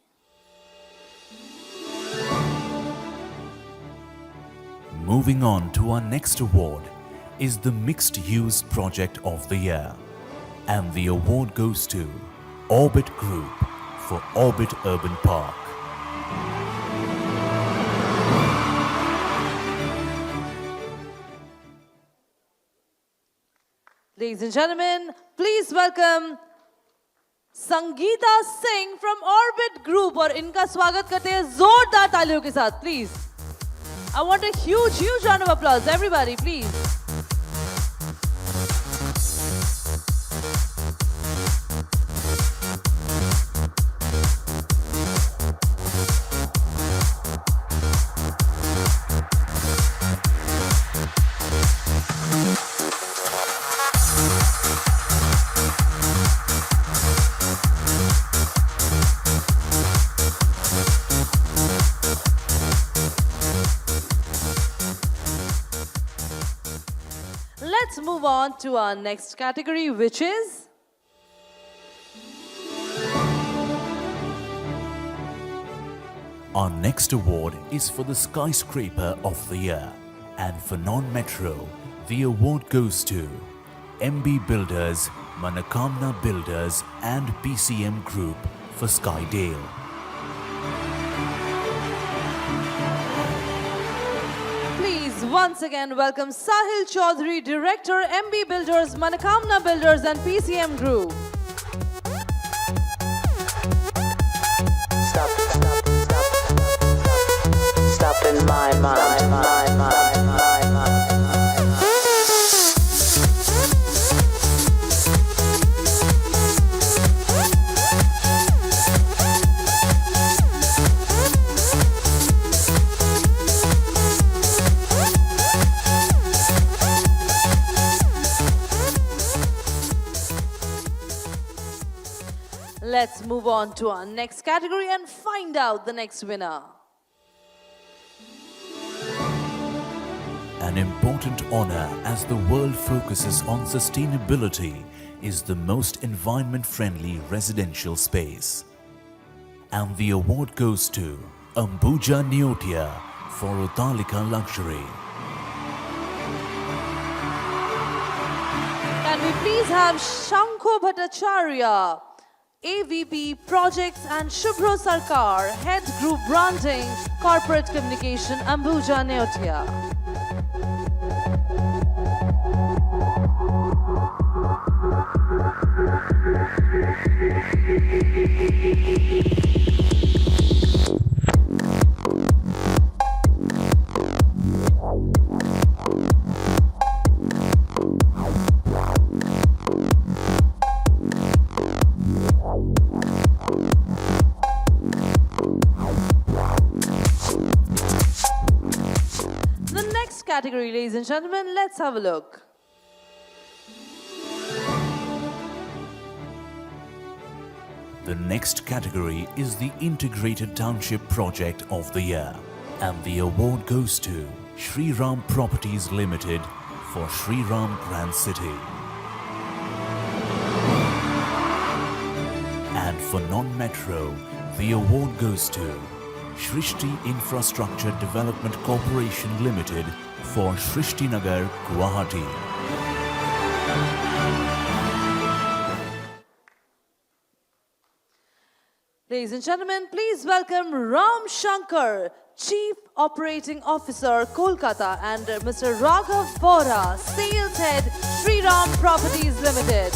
Moving on to our next award is the Mixed Use Project of the Year. And the award goes to Orbit Group for Orbit Urban Park. Ladies and gentlemen, please welcome Sangeeta Singh from Orbit Group और इनका स्वागत करते हैं जोरदार तालियों के साथ, please. I want a huge round of applause, everybody, please. Let's move on to our next category, which is Our next award is for the Skyscraper of the Year. And for non-metro, the award goes to MB Builders, Manakamna Builders and PCM Group for Skydale. Please once again welcome Sahil Chaudhary, Director, MB Builders, Manakamna Builders and PCM Group. Stop in my mind. Let's move on to our next category and find out the next winner. An important honor as the world focuses on sustainability is the most environment-friendly residential space. And the award goes to Ambuja Neotia for Utalika Luxury. Can we please have Shankho Bhattacharya, AVP Projects, and Shubhro Sarkar, Head Group Branding, Corporate Communication, Ambuja Neotia. category, ladies and gentlemen, let's have a look. The next category is the Integrated Township Project of the Year, and the award goes to Shri Ram Properties Limited for Shri Ram Grand City. And for non-metro, the award goes to Shrishti Infrastructure Development Corporation Limited for Shrishti Nagar, Guwahati. Ladies and gentlemen, please welcome Ram Shankar, Chief Operating Officer, Kolkata, and Mr. Raghav Bora, Sales Head, Shri Ram Properties Limited.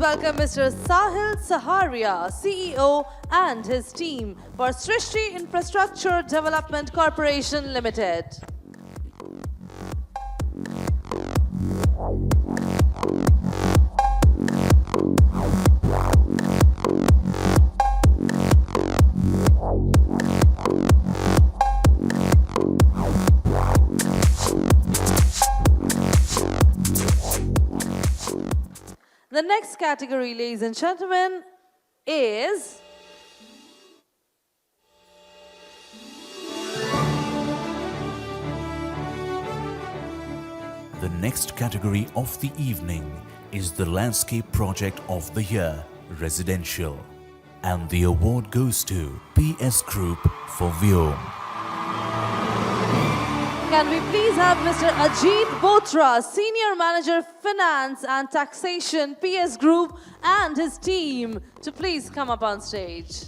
Welcome Mr. Sahil Saharia, CEO, and his team for Srishti Infrastructure Development Corporation Limited. The next category, ladies and gentlemen, is The next category of the evening is the Landscape Project of the Year, Residential. And the award goes to PS Group for Vyom. Can we please have Mr. Ajit Botra, Senior Manager Finance and Taxation, PS Group, and his team to please come up on stage.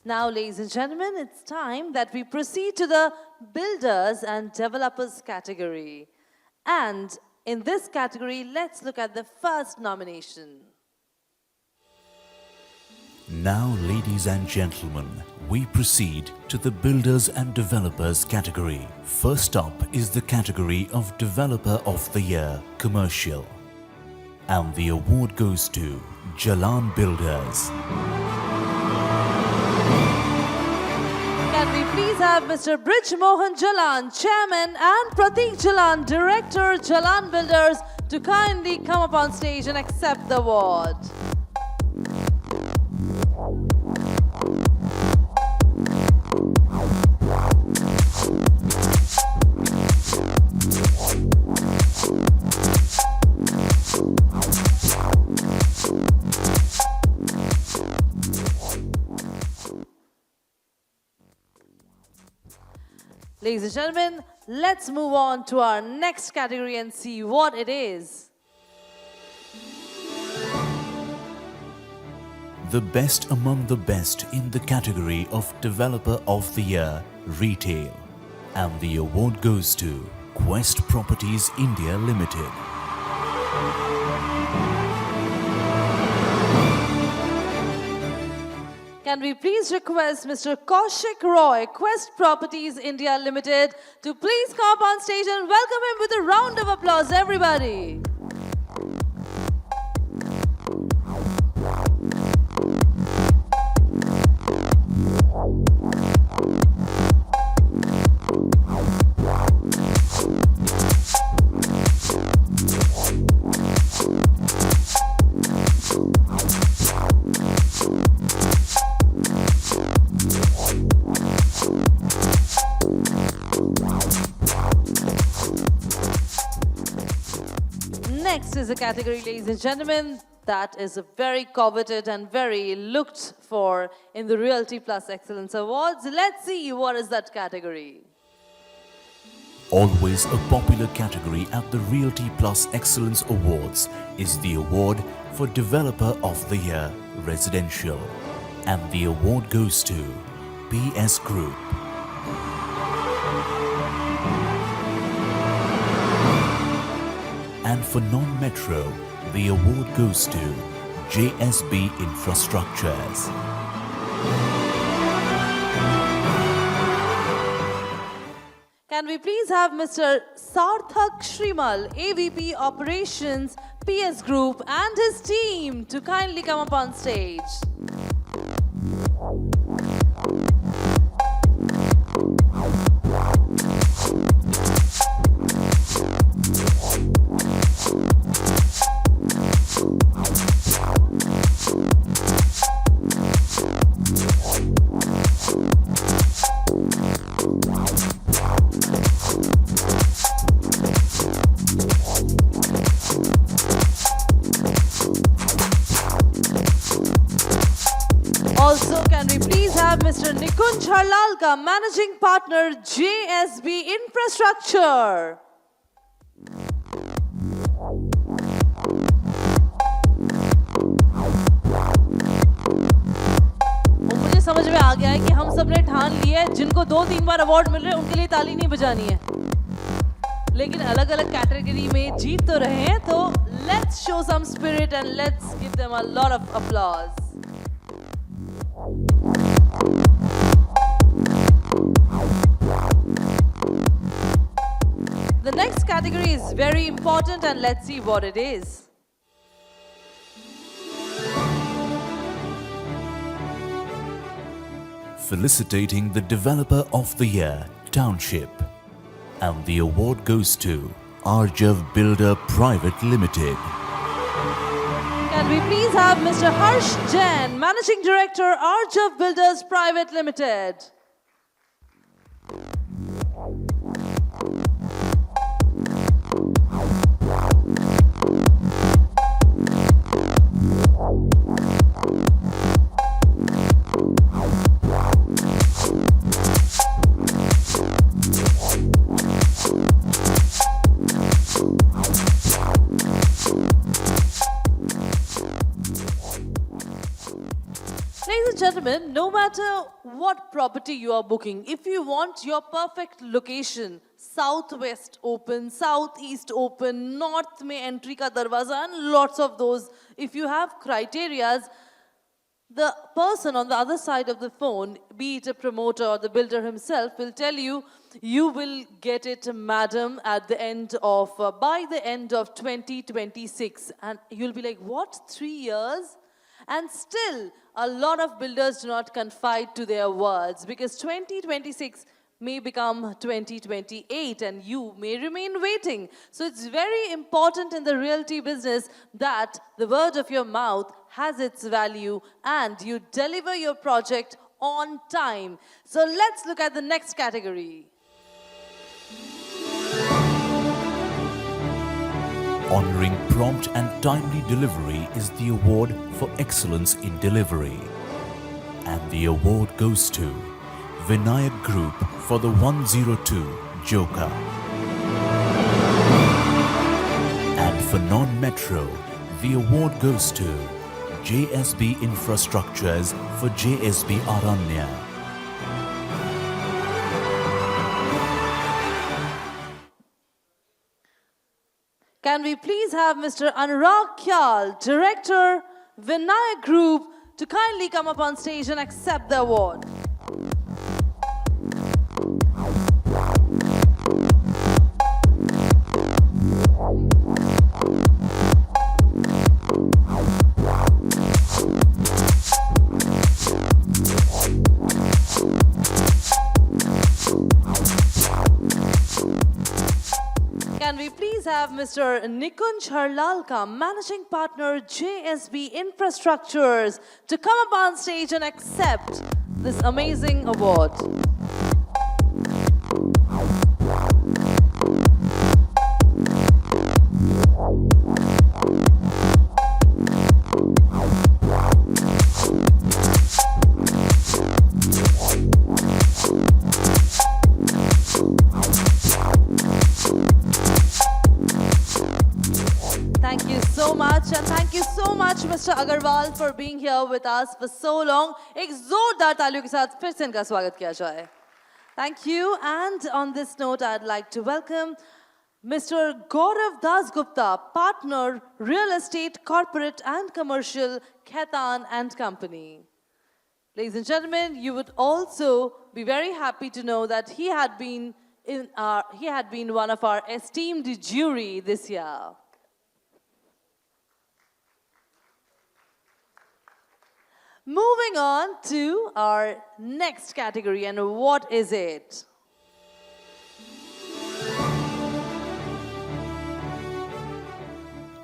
Now, ladies and gentlemen, it's time that we proceed to the Builders and Developers category. And in this category, let's look at the first nomination. Now, ladies and gentlemen, we proceed to the Builders and Developers category. First up is the category of Developer of the Year, Commercial. And the award goes to Jalan Builders. Can we please have Mr. Brij Mohan Jalan, Chairman, and Pratik Jalan, Director, Jalan Builders, to kindly come up on stage and accept the award. Ladies and gentlemen, let's move on to our next category and see what it is. The best among the best in the category of Developer of the Year, Retail. And the award goes to Quest Properties India Limited. Can we please request Mr. Kaushik Roy, Quest Properties India Limited, to please come up on stage and welcome him with a round of applause, everybody. next is a category, ladies and gentlemen, that is very coveted and very looked for in the Realty Plus Excellence Awards. Let's see what is that category. Always a popular category at the Realty Plus Excellence Awards is the award for Developer of the Year Residential. And the award goes to PS Group. And for non-metro, the award goes to JSB Infrastructures. Can we please have Mr. Sarthak Shrimal, AVP Operations, PS Group, and his team to kindly come up on stage. Also, can we please have Mr. Nikunj Harlalka, Managing Partner, JSB Infrastructure. मुझे समझ में आ गया है कि हम सब ने ठान लिया है जिनको 2-3 बार अवार्ड मिल रहे हैं उनके लिए ताली नहीं बजानी है, लेकिन अलग-अलग कैटेगरी में जीत तो रहे हैं, तो let's show some spirit and let's give them a lot of applause. The next category is very important and let's see what it is. Felicitating the Developer of the Year Township. And the award goes to Arjav Builder Private Limited. Can we please have Mr. Harsh Jain, Managing Director, Arjav Builders Private Limited. Ladies and gentlemen, no matter what property you are booking, if you want your perfect location, southwest open, southeast open, north mein entry ka darwaza and lots of those, if you have criterias, the person on the other side of the phone, be it a promoter or the builder himself, will tell you, you will get it, madam, at the end of, by the end of 2026. And you'll be like, what, 3 years? And still, a lot of builders do not confide to their words because 2026 may become 2028 and you may remain waiting. So it's very important in the realty business that the word of your mouth has its value and you deliver your project on time. So let's look at the next category. Honoring prompt and timely delivery is the award for excellence in delivery. And the award goes to Vinayak Group for the 102 Joker. And for non-metro, the award goes to JSB Infrastructures for JSB Aranya. Can we please have Mr. Anurag Khyal, Director, Vinayak Group, to kindly come up on stage and accept the award. Can we please have Mr. Nikunj Harlalka, Managing Partner, JSB Infrastructures, to come up on stage and accept this amazing award. Thank you so much, and thank you so much, Mr. Agarwal, for being here with us for so long. एक जोरदार तालियों के साथ फिर से इनका स्वागत किया जाए. Thank you, and on this note, I'd like to welcome Mr. Gaurav Dasgupta, partner, real estate, corporate and commercial, Khaitan and Company. Ladies and gentlemen, you would also be very happy to know that he had been one of our esteemed jury this year. Moving on to our next category, and what is it?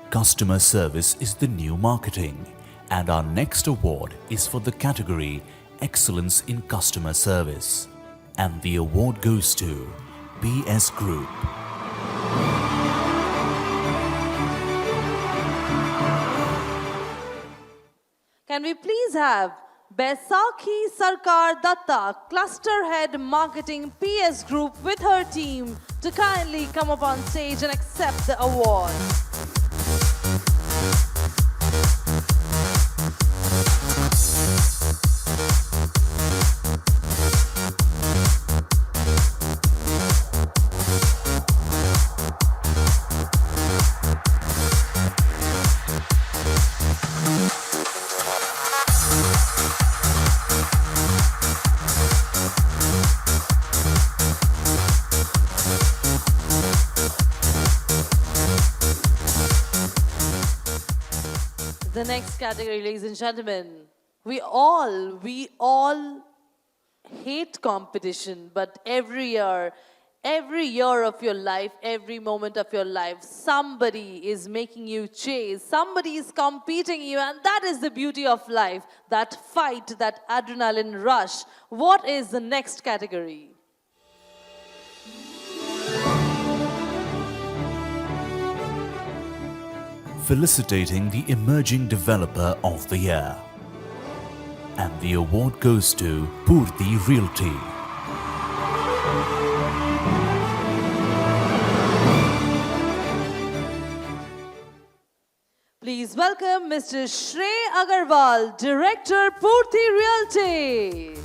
Customer service is the new marketing, and our next award is for the category Excellence in Customer Service. And the award goes to PS Group. Can we please have Baisakhi Sarkar Datta, Cluster Head Marketing PS Group with her team to kindly come up on stage and accept the award. The next category, ladies and gentlemen, we all hate competition, but every year of your life, every moment of your life, somebody is making you chase, somebody is competing you, and that is the beauty of life, that fight, that adrenaline rush. What is the next category? Felicitating the Emerging Developer of the Year. And the award goes to Purti Realty. Please welcome Mr. Shrey Agarwal, Director, Purti Realty.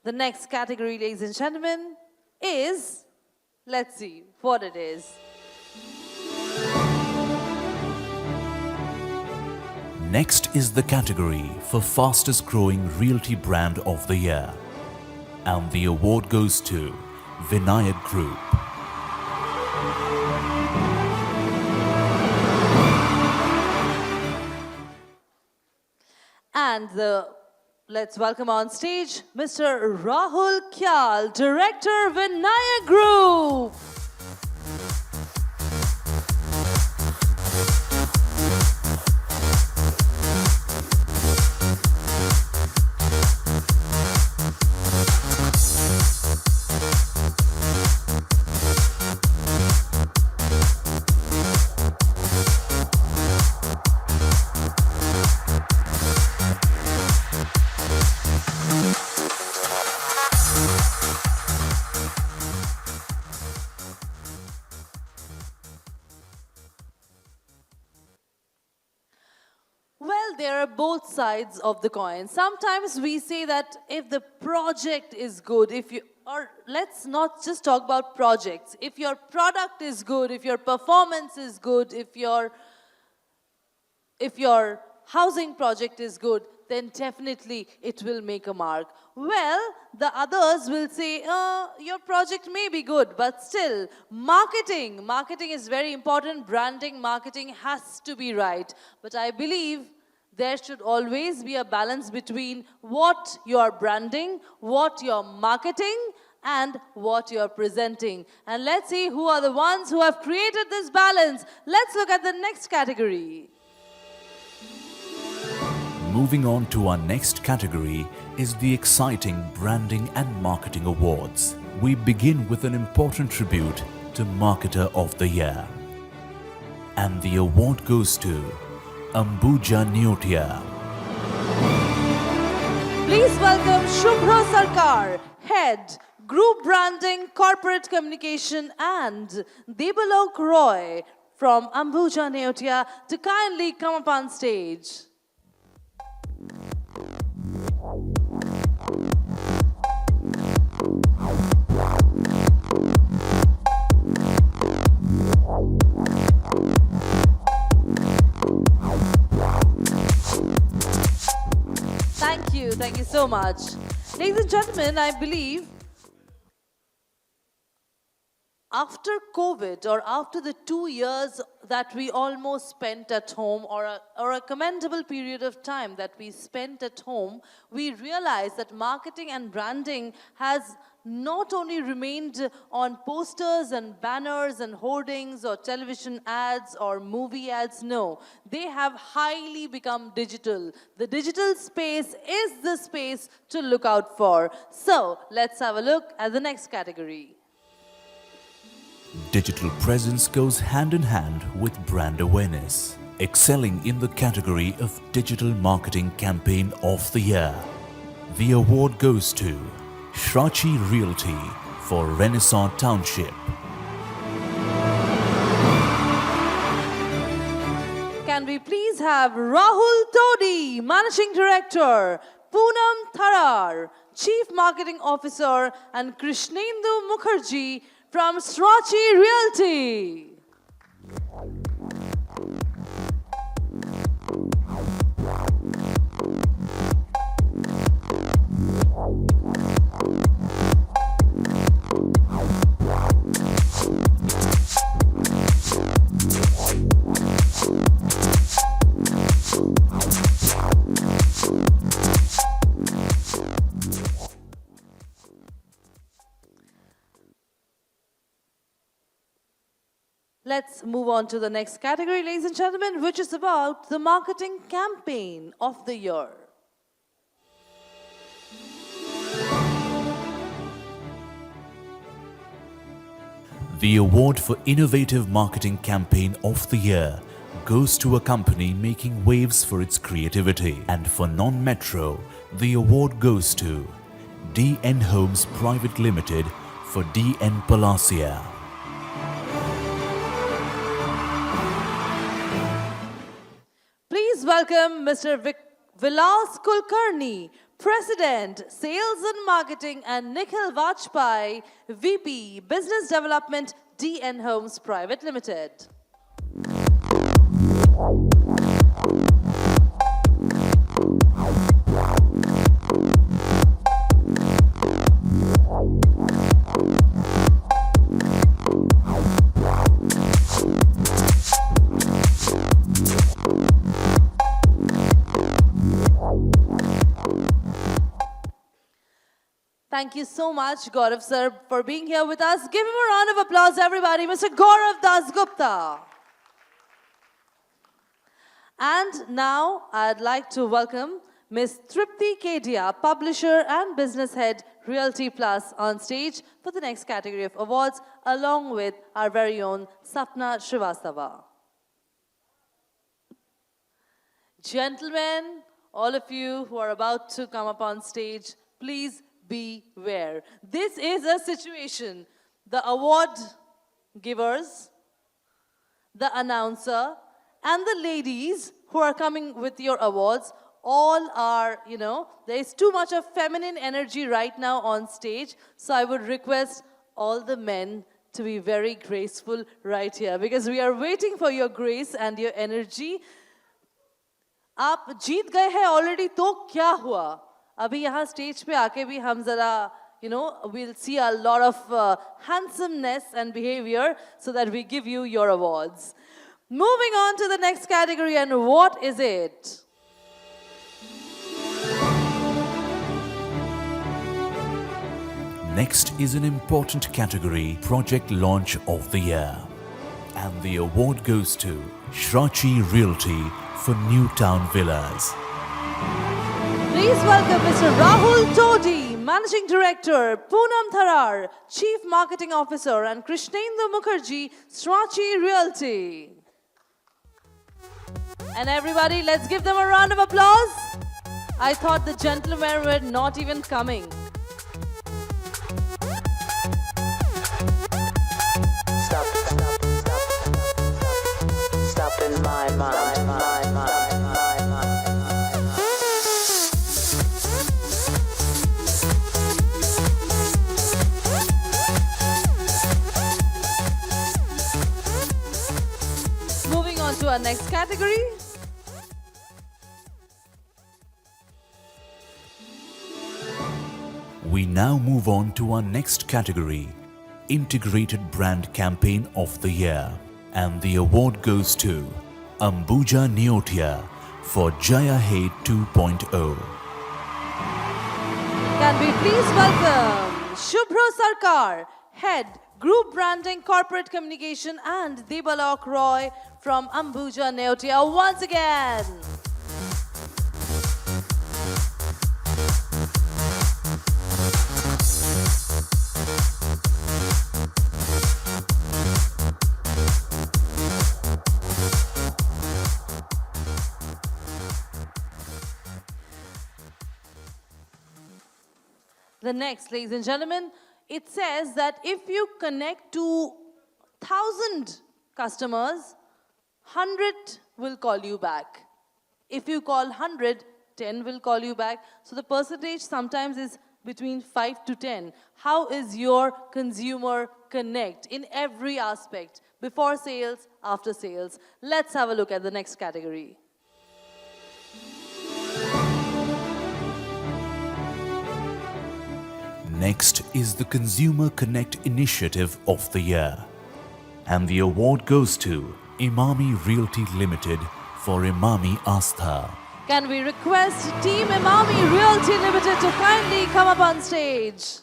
The next category, ladies and gentlemen, is, let's see what it is. Next is the category for Fastest Growing Realty Brand of the Year. And the award goes to Vinayak Group. And let's welcome on stage Mr. Rahul Kyal, Director, Vinayak Group. Well, there are both sides of the coin. Sometimes we say that if the project is good, or let's not just talk about projects. If your product is good, if your performance is good, if your housing project is good, then definitely it will make a mark. Well, the others will say, your project may be good, but still, marketing is very important. Branding, marketing has to be right. But I believe there should always be a balance between what you're branding, what you're marketing, and what you're presenting. And let's see who are the ones who have created this balance. Let's look at the next category. Moving on to our next category is the exciting Branding and Marketing Awards. We begin with an important tribute to Marketer of the Year. And the award goes to Ambuja Neotia. Please welcome Shubhra Sarkar, Head, Group Branding, Corporate Communication, and Debalok Roy from Ambuja Neotia to kindly come up on stage. Thank you so much. Ladies and gentlemen, I believe after COVID or after the 2 years that we almost spent at home or a commendable period of time that we spent at home, we realized that marketing and branding has not only remained on posters and banners and hoardings or television ads or movie ads. No, they have highly become digital. The digital space is the space to look out for. So let's have a look at the next category. Digital presence goes hand in hand with brand awareness. Excelling in the category of Digital Marketing Campaign of the Year, the award goes to Shrachi Realty for Renaissance Township. Can we please have Rahul Todi, Managing Director, Poonam Tharar, Chief Marketing Officer, and Krishnendu Mukherjee from Shrachi Realty. Let's move on to the next category, ladies and gentlemen, which is about the marketing campaign of the year. The award for Innovative Marketing Campaign of the Year goes to a company making waves for its creativity. And for non-metro, the award goes to DN Homes Private Limited for DN Palacia. Please welcome Mr. Vilas Kulkarni, President, Sales and Marketing, and Nikhil Vajpayee, VP, Business Development, DN Homes Private Limited. Thank you so much, Gaurav sir, for being here with us. Give him a round of applause, everybody. Mr. Gaurav Dasgupta. And now I'd like to welcome Ms. Tripti Kedia, Publisher and Business Head, Realty Plus, on stage for the next category of awards, along with our very own Sapna Srivastava. Gentlemen, all of you who are about to come up on stage, please beware. This is a situation. The award givers, the announcer, and the ladies who are coming with your awards all are, there is too much of feminine energy right now on stage. So I would request all the men to be very graceful right here because we are waiting for your grace and your energy. आप जीत गए हैं already तो क्या हुआ? अभी यहाँ stage पे आके भी हम जरा, we'll see a lot of handsomeness and behavior so that we give you your awards. Moving on to the next category, and what is it? Next is an important category, Project Launch of the Year. And the award goes to Shrachi Realty for Newtown Villas. Please welcome Mr. Rahul Todi, Managing Director, Poonam Tharar, Chief Marketing Officer, and Krishnendu Mukherjee, Srachi Realty. And everybody, let's give them a round of applause. I thought the gentlemen were not even coming. Stop in my mind. Moving on to our next category. We now move on to our next category, Integrated Brand Campaign of the Year. And the award goes to Ambuja Neotia for Jaya Hey 2.0. Can we please welcome Shubhra Sarkar, Head, Group Branding, Corporate Communication, and Debalok Roy from Ambuja Neotia once again. The next, ladies and gentlemen, it says that if you connect to 1,000 customers, 100 will call you back. If you call 100, 10 will call you back. So the percentage sometimes is between 5 to 10. How is your consumer connect in every aspect? Before sales, after sales. Let's have a look at the next category. Next is the Consumer Connect Initiative of the Year. And the award goes to Imami Realty Limited for Imami Astha. Can we request Team Imami Realty Limited to kindly come up on stage?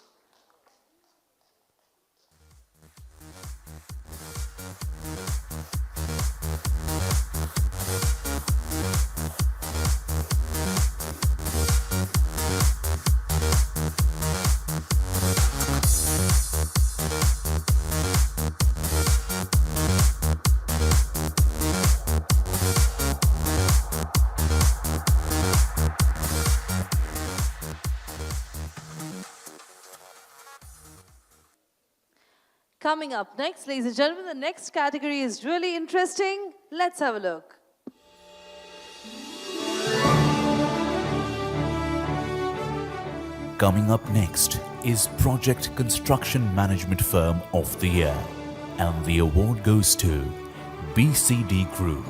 Coming up next, ladies and gentlemen, the next category is really interesting. Let's have a look. Coming up next is Project Construction Management Firm of the Year. And the award goes to BCD Group.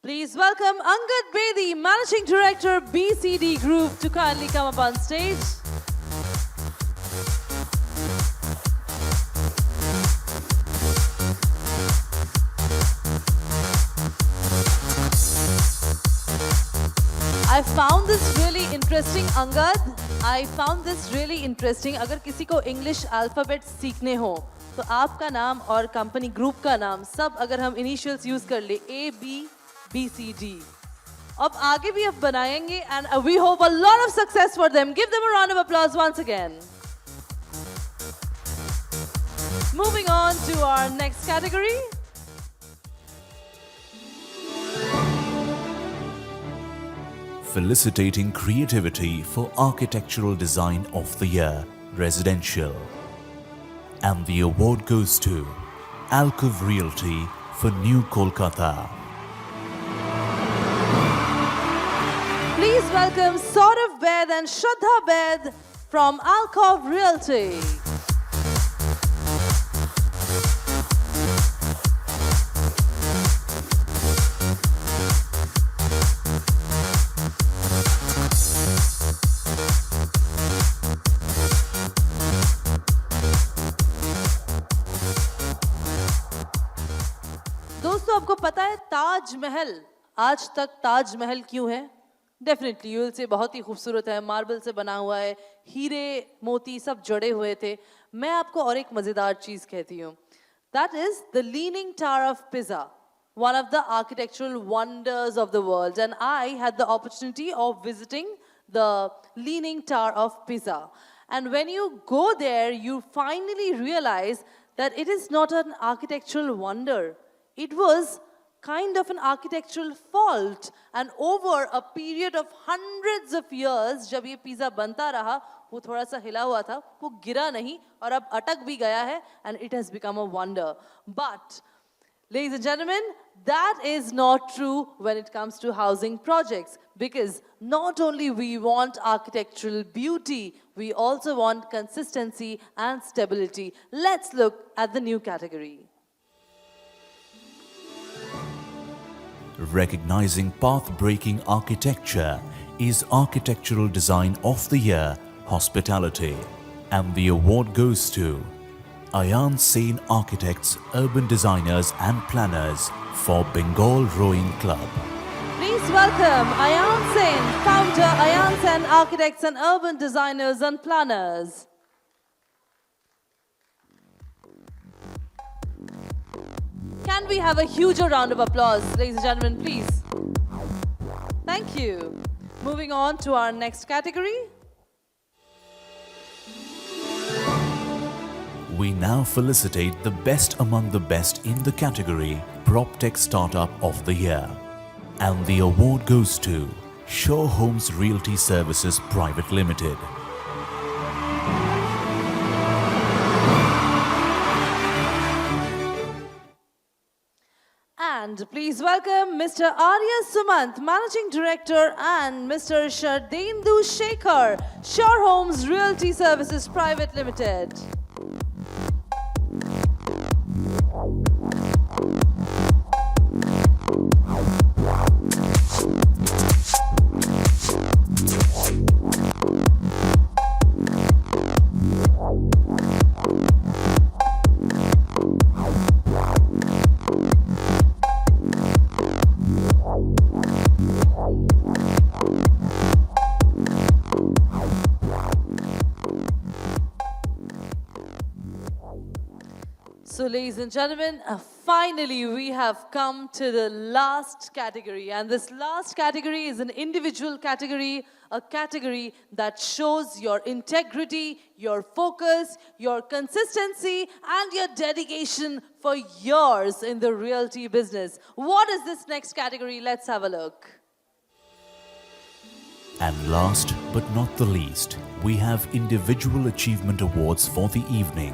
Please welcome Angad Bedi, Managing Director, BCD Group, to kindly come up on stage. I found this really interesting, Angad. I found this really interesting. अगर किसी को English alphabet सीखने हो, तो आपका नाम और company group का नाम सब अगर हम initials use कर ले, A, B, B, C, D. अब आगे भी अब बनाएंगे and we hope a lot of success for them. Give them a round of applause once again. Moving on to our next category. Felicitating creativity for Architectural Design of the Year, Residential. And the award goes to Alcove Realty for New Kolkata. Please welcome Saurav Bed and Shraddha Bed from Alcove Realty. दोस्तों आपको पता है ताजमहल आज तक ताजमहल क्यों है? Definitely you will say बहुत ही खूबसूरत है, मार्बल से बना हुआ है, हीरे मोती सब जड़े हुए थे, मैं आपको और एक मजेदार चीज कहती हूँ. That is the Leaning Tower of Pisa, one of the architectural wonders of the world. And I had the opportunity of visiting the Leaning Tower of Pisa. And when you go there, you finally realize that it is not an architectural wonder. It was kind of an architectural fault. And over a period of hundreds of years, जब ये pizza बनता रहा, वो थोड़ा सा हिला हुआ था, वो गिरा नहीं और अब अटक भी गया है, and it has become a wonder. But, ladies and gentlemen, that is not true when it comes to housing projects, because not only we want architectural beauty, we also want consistency and stability. Let's look at the new category. Recognizing path-breaking architecture is Architectural Design of the Year Hospitality, and the award goes to Ayan Sen Architects, Urban Designers and Planners for Bengal Rowing Club. Please welcome Ayan Sen, founder Ayan Sen Architects and Urban Designers and Planners. Can we have a huger round of applause, ladies and gentlemen, please? Thank you. Moving on to our next category. We now felicitate the best among the best in the category PropTech Startup of the Year. And the award goes to Shaw Homes Realty Services Private Limited. And please welcome Mr. Arya Sumant, Managing Director, and Mr. Shardendu Shekhar, Shore Homes Realty Services Private Limited. So, ladies and gentlemen, finally we have come to the last category. And this last category is an individual category, a category that shows your integrity, your focus, your consistency, and your dedication for years in the realty business. What is this next category? Let's have a look. And last but not the least, we have Individual Achievement Awards for the evening,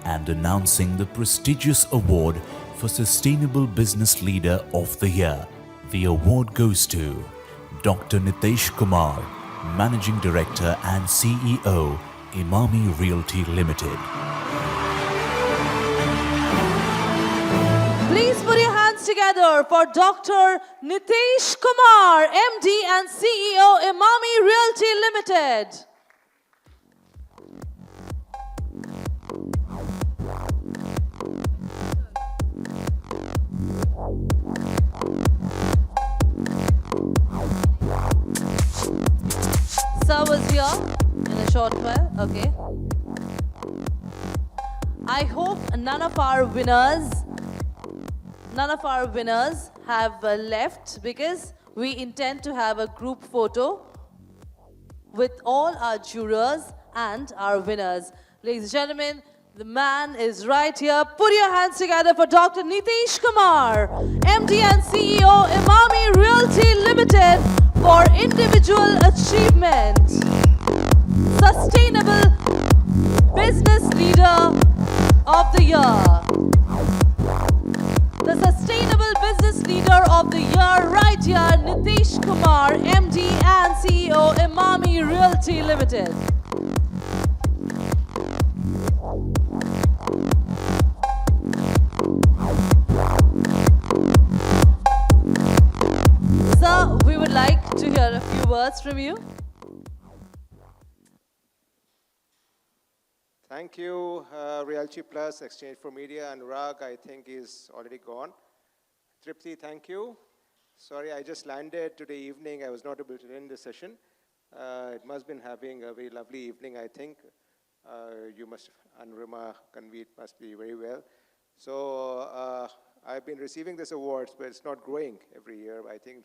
and announcing the prestigious award for Sustainable Business Leader of the Year. The award goes to Dr. Nitesh Kumar, Managing Director and CEO, Imami Realty Limited. Please put your hands together for Dr. Nitesh Kumar, MD and CEO, Imami Realty Limited. Sir was here in a short while, okay. I hope none of our winners have left, because we intend to have a group photo with all our jurors and our winners. Ladies and gentlemen, the man is right here. Put your hands together for Dr. Nitesh Kumar, MD and CEO, Imami Realty Limited, for Individual Achievement, Sustainable Business Leader of the Year. The Sustainable Business Leader of the Year right here, Nitesh Kumar, MD and CEO, Imami Realty Limited. Sir, we would like to hear a few words from you. Thank you, Realty Plus, Exchange for Media, and Rag, I think, is already gone. Tripti, thank you. Sorry, I just landed today evening. I was not able to attend the session. It must have been having a very lovely evening, I think. You must, Anurima conveyed must be very well. So I've been receiving these awards, but it's not growing every year. I think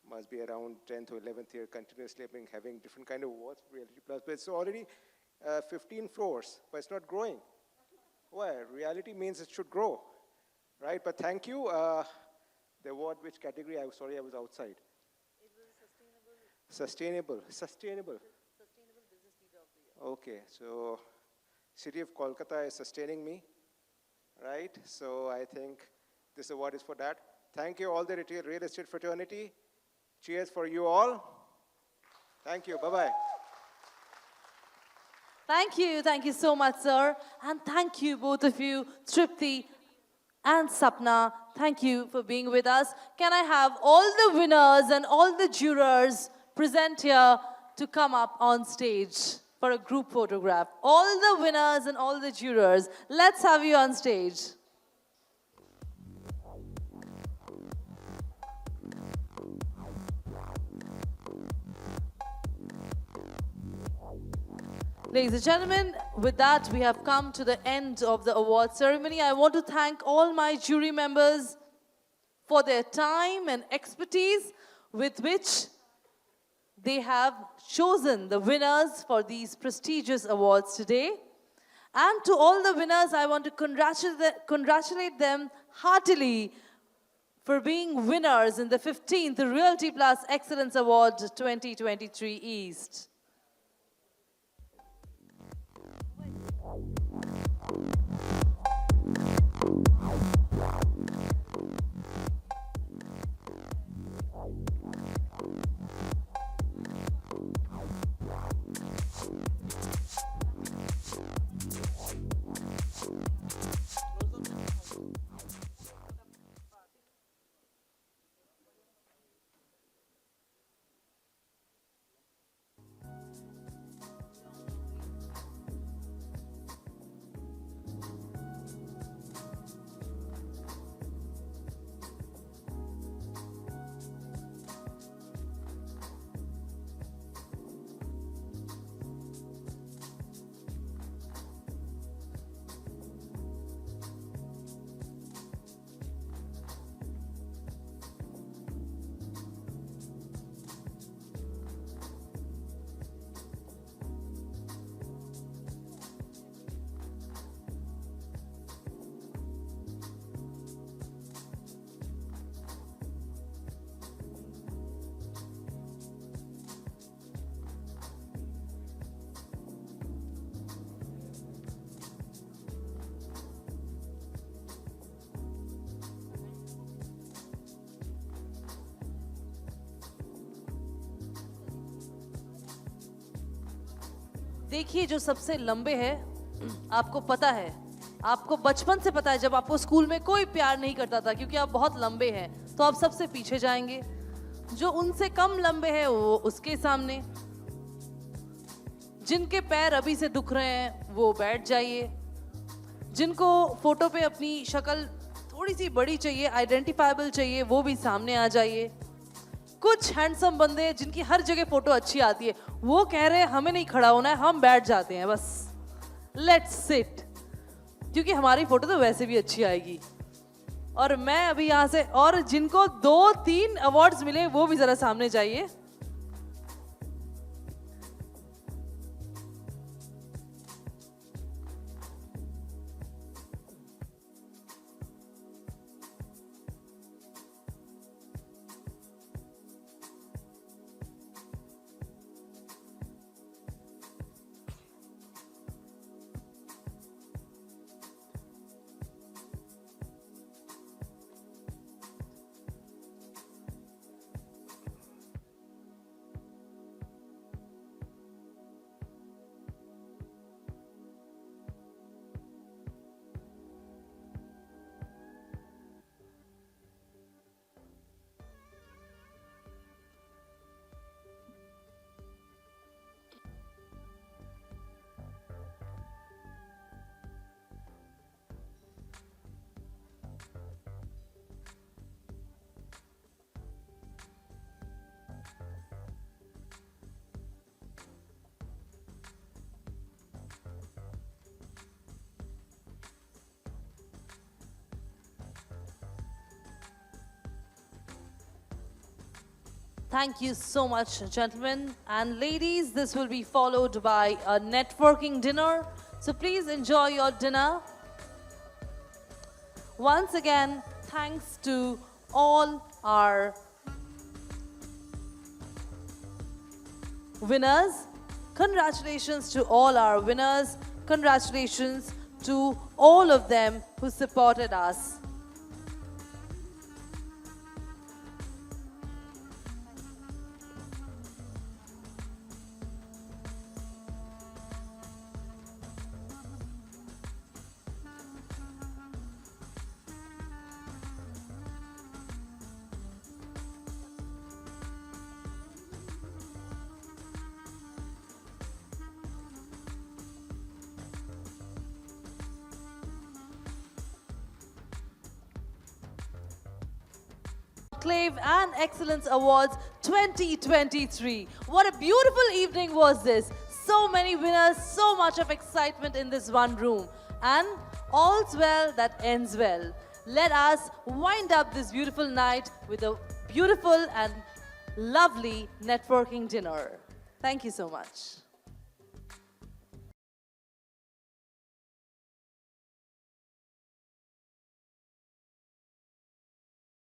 must be around 10th to 11th year continuously. I've been having different kind of awards for Reality Plus, but it's already 15 floors, but it's not growing. Why? Reality means it should grow, right? But thank you. The award, which category? I'm sorry, I was outside. It was sustainable. Sustainable. Sustainable Business Leader of the Year. Okay, so City of Kolkata is sustaining me, right? So I think this award is for that. Thank you all the real estate fraternity. Cheers for you all. Thank you, bye-bye. Thank you so much, sir. And thank you, both of you, Tripti and Sapna. Thank you for being with us. Can I have all the winners and all the jurors present here to come up on stage for a group photograph? All the winners and all the jurors, let's have you on stage. Ladies and gentlemen, with that, we have come to the end of the award ceremony. I want to thank all my jury members for their time and expertise with which they have chosen the winners for these prestigious awards today. And to all the winners, I want to congratulate them heartily for being winners in the 15th Realty Plus Excellence Award 2023 East. देखिए जो सबसे लंबे है आपको पता है, आपको बचपन से पता है जब आपको स्कूल में कोई प्यार नहीं करता था क्योंकि आप बहुत लंबे हैं तो आप सबसे पीछे जाएंगे, जो उनसे कम लंबे हैं वो उसके सामने, जिनके पैर अभी से दुख रहे हैं वो बैठ जाइए, जिनको फोटो पे अपनी शक्ल थोड़ी सी बड़ी चाहिए, आइडेंटिफाइबल चाहिए, वो भी सामने आ जाइए। कुछ हैंडसम बंदे हैं जिनकी हर जगह फोटो अच्छी आती है, वो कह रहे हैं हमें नहीं खड़ा होना है, हम बैठ जाते हैं बस, लेट्स सिट, क्योंकि हमारी फोटो तो वैसे भी अच्छी आएगी। और मैं अभी यहाँ से, और जिनको 2-3 अवार्ड्स मिले वो भी जरा सामने जाइए। Thank you so much, gentlemen. And ladies, this will be followed by a networking dinner. So please enjoy your dinner. Once again, thanks to all our winners. Congratulations to all our winners. Congratulations to all of them who supported us. Conclave and Excellence Awards 2023. What a beautiful evening was this. So many winners, so much of excitement in this one room. And all's well that ends well. Let us wind up this beautiful night with a beautiful and lovely networking dinner. Thank you so much.